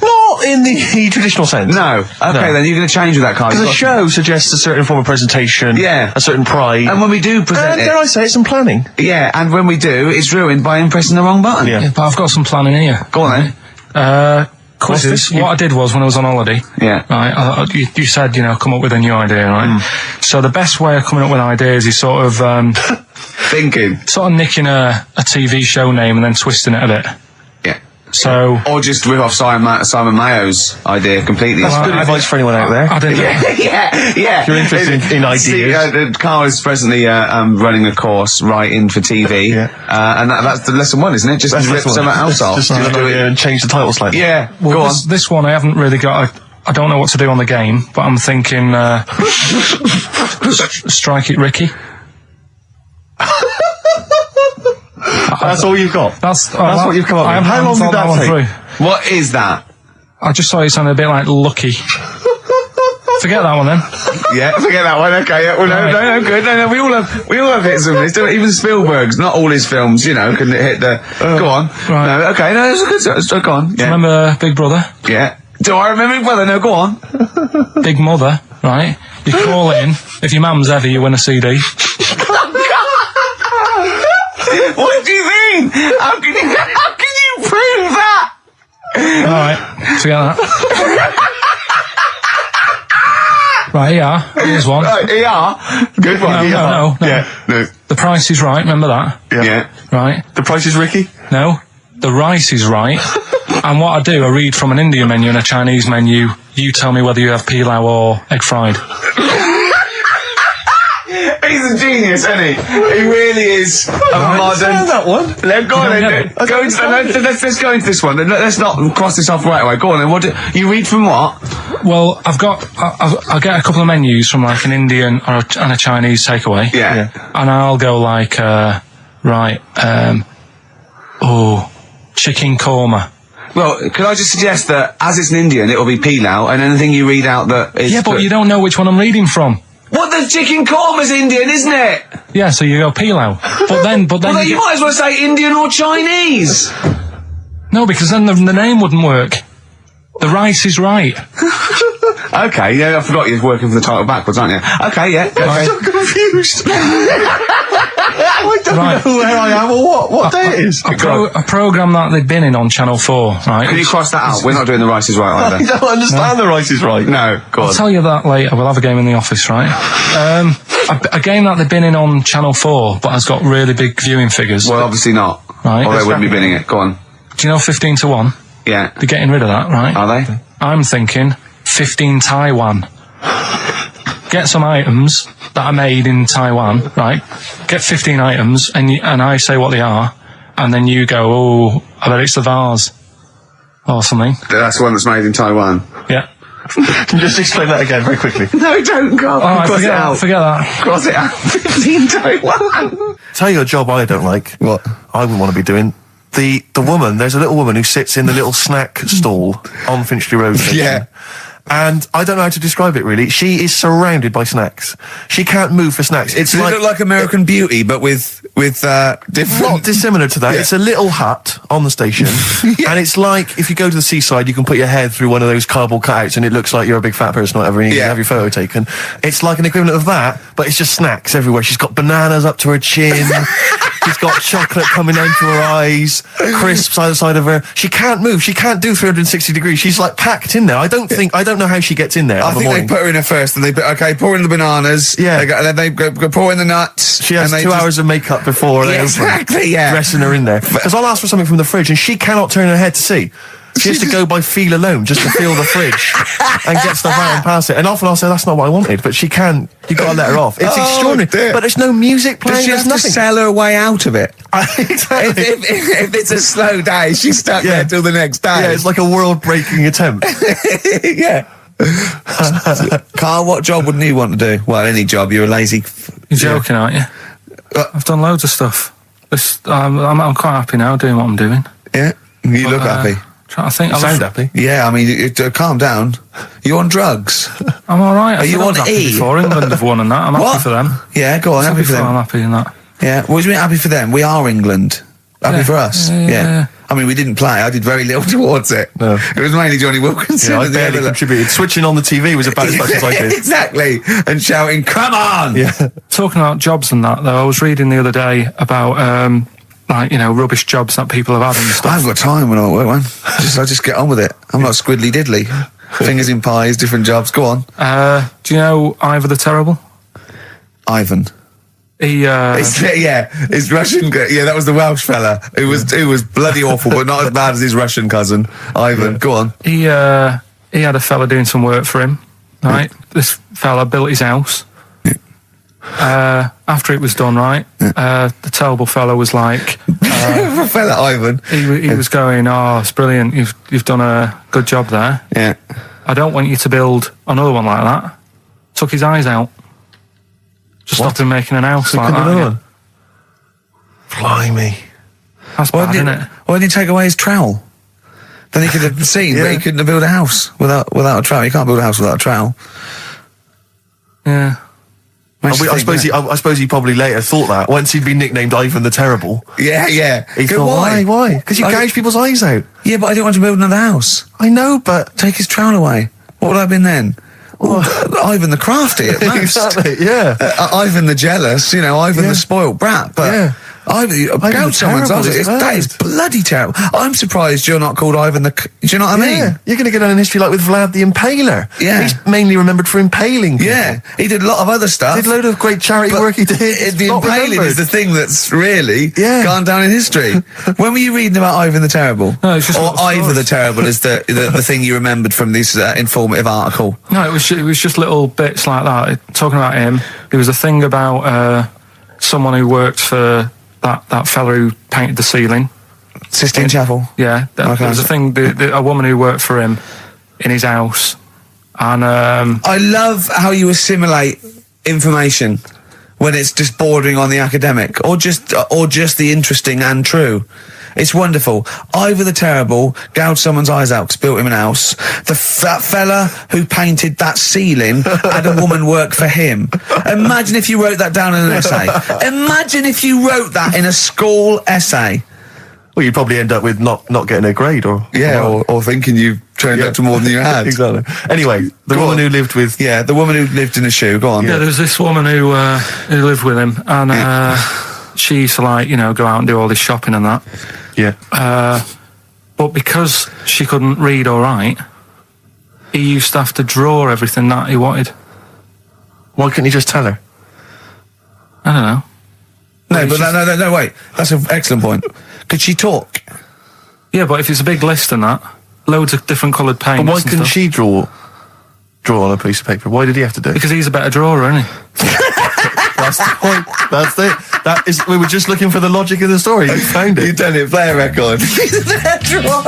Not in the traditional sense. No. Okay, then you're going to change with that, Carl. Because a show suggests a certain form of presentation. Yeah. A certain pride. And when we do present it... dare I say, it's some planning. Yeah, and when we do, it's ruined by him pressing the wrong button. Yeah, but I've got some planning here. Go on then. Quizzes. What I did was, when I was on holiday... Yeah. Right, you said, come up with a new idea, right? So the best way of coming up with ideas is sort of... thinking. Sort of nicking a TV show name and then twisting it a bit. Yeah. So... Or just rip off Simon Mayo's idea completely. That's good advice for anyone out there. I didn't yeah. If you're interested in ideas. Carl is presently running a course writing for TV. And that's the lesson 1, isn't it? Just rip something else off. Just do it and change the title slightly. Yeah. Well, go on. This one I haven't really got I don't know what to do on the game, but I'm thinking Strike It Ricky. That's all you've got? That's what you've come up with. How long did that take? What is that? I just thought it sounded a bit like Lucky. Forget that one then. Yeah, forget that one. Okay, yeah. Well, no, good. No, we all have hits and misses. Even Spielberg's, not all his films, you know, can hit the. Go on. Right. No, okay, no, it's a good. So, go on. Yeah. Remember Big Brother? Yeah. Do I remember Big Brother? No, go on. Big Mother, right? You call in. If your mum's heavy, you win a CD. What do you mean? How can you prove that? Alright, forget that. Right, ER. Here's one. Right, ER. Good one. No. Yeah, no. The Price is Right, remember that? Yeah. Right. The Price is Ricky? No. The Rice is Right. And what I do, I read from an Indian menu and a Chinese menu. You tell me whether you have pilau or egg fried. He's a genius, isn't he? He really is a modern. That one. Let's go on then. Let's go into this one. Let's not cross this off right away. Go on then. What do you read from what? Well, I get a couple of menus from like an Indian and a Chinese takeaway. Yeah. And I'll go like, chicken korma. Well, could I just suggest that as it's an Indian, it'll be pilau, and anything you read out that is... Yeah, but you don't know which one I'm reading from. What, the chicken korma's Indian, isn't it? Yeah, so you go pilau. But then Well, you might as well say Indian or Chinese. No, because then the name wouldn't work. The Rice is Right. Okay, yeah, I forgot you're working from the title backwards, aren't you? Okay, yeah. I'm so confused. I don't know where I am or what day it is. A programme that they've been in on Channel 4, right? Can you cross that out? We're not doing The Rice is Right either. I don't understand The Rice is Right. No, go on. I'll tell you that later. We'll have a game in the office, right? A game that they've been in on Channel 4, but has got really big viewing figures. Well, obviously not. Right. Or they wouldn't be binning it. Go on. Do you know 15 to 1? Yeah. They're getting rid of that, right? Are they? I'm thinking 15 Taiwan. Get some items that are made in Taiwan, right? Get 15 items, and I say what they are, and then you go, oh, I bet it's the vase. Or something. That's the one that's made in Taiwan. Yeah. Just explain that again very quickly. No, don't go. Alright, forget that. Cross it out. 15 Taiwan. Tell you a job I don't like. What? I wouldn't want to be doing. The woman, there's a little woman who sits in the little snack stall on Finchley Road station. Yeah. And I don't know how to describe it really. She is surrounded by snacks. She can't move for snacks. It's Does it look like American Beauty, but with different... not dissimilar to that. Yeah. It's a little hut on the station. And it's like, if you go to the seaside, you can put your head through one of those cardboard cutouts and it looks like you're a big fat person or whatever, and you can have your photo taken. It's like an equivalent of that, but it's just snacks everywhere. She's got bananas up to her chin. She's got chocolate coming down to her eyes, crisps either side of her. She can't move. She can't do 360 degrees. She's like packed in there. I don't know how she gets in there. I think they put her in there first, and pour in the bananas. Yeah. Then they go pour in the nuts. She has 2 hours of makeup before they exactly, yeah. dressing her in there. Because I'll ask for something from the fridge, and she cannot turn her head to see. She has to go by feel alone, just to feel the fridge and get stuff out and pass it. And often I'll say, that's not what I wanted, but she can't. You've got to let her off. It's extraordinary. Dear. But there's no music playing. Does she have to sell her way out of it? Exactly. If it's a slow day, she's stuck there till the next day. Yeah, it's like a world-breaking attempt. Yeah. Carl, what job wouldn't you want to do? Well, any job. You're a lazy... You're joking, aren't you? I've done loads of stuff. I'm quite happy now doing what I'm doing. Yeah? You look happy. Trying to think. You sound happy. Yeah, I mean, calm down. You on drugs? I'm all right. Are you on E? Before England have won and that. I'm happy for them. Yeah, go on. Happy for them. I'm happy in that. Yeah. What do you mean happy for them? We are England. Happy for us. Yeah. I mean, we didn't play. I did very little towards it. No. It was mainly Johnny Wilkinson. Yeah, I barely contributed. Switching on the TV was about as much as I did. Exactly. And shouting, "Come on!" Yeah. Talking about jobs and that, though, I was reading the other day about rubbish jobs that people have had and stuff. I haven't got time when I'm at work, man. I just get on with it. I'm not squiddly diddly. Fingers in pies, different jobs. Go on. Do you know Ivor the Terrible? Ivan. His Russian. Yeah, that was the Welsh fella. It was bloody awful, but not as bad as his Russian cousin, Ivan. Yeah. Go on. He had a fella doing some work for him. Right, this fella built his house. After it was done, right, the terrible fellow was like, fella Ivan. He was going, "Oh, it's brilliant. You've done a good job there. Yeah. I don't want you to build another one like that." Took his eyes out. Just stopped him making an house like that. Yeah. Blimey. That's bad, isn't it? Why didn't he take away his trowel? Then he could have seen, but he couldn't have built a house without a trowel. You can't build a house without a trowel. Yeah. I suppose he probably later thought that once he'd been nicknamed Ivan the Terrible. Yeah. He thought, why? Because you gouge people's eyes out. Yeah, but I didn't want to build another house. I know, but Take his trowel away. What would I have been then? Ivan the Crafty at most. Exactly, yeah. Ivan the Jealous, Ivan the spoilt brat. But Yeah. Ivan someone's terrible, eyes. isn't That is bloody terrible. I'm surprised you're not called Ivan the... Do you know what I mean? Yeah, you're going to get down in history like with Vlad the Impaler. Yeah. He's mainly remembered for impaling people. Yeah, he did a lot of other stuff. Did a load of great charity work he did. The Not impaling remembered. is the thing that's really Yeah. gone down in history. When were you reading about Ivan the Terrible? No, it's just or little Ivan stories. the Terrible is the thing you remembered from this informative article. No, it was just little bits like that. Talking about him, there was a thing about someone who worked for that fella who painted the ceiling. Sistine Chapel. Yeah, there was a thing. A woman who worked for him in his house, and I love how you assimilate information when it's just bordering on the academic, or just the interesting and true. It's wonderful. Ivan the Terrible gouged someone's eyes out 'cause built him an house. That fella who painted that ceiling had a woman work for him. Imagine if you wrote that down in an essay. Imagine if you wrote that in a school essay. Well, you'd probably end up with not getting a grade, or or thinking you turned up to more than you had. Exactly. Anyway, the woman who lived with the woman who lived in a shoe. Go on. yeah, there was this woman who lived with him, and she used to go out and do all this shopping and that. Yeah. But because she couldn't read or write, he used to have to draw everything that he wanted. Why couldn't you just tell her? I don't know. No, wait. That's an excellent point. Could she talk? Yeah, but if it's a big list and that, loads of different coloured paints. But why and couldn't stuff. she draw on a piece of paper? Why did he have to do it? Because he's a better drawer, isn't he? That's the point. That's it. That is. We were just looking for the logic of the story. You found it. You've done it. Play a record. He's a better drawer.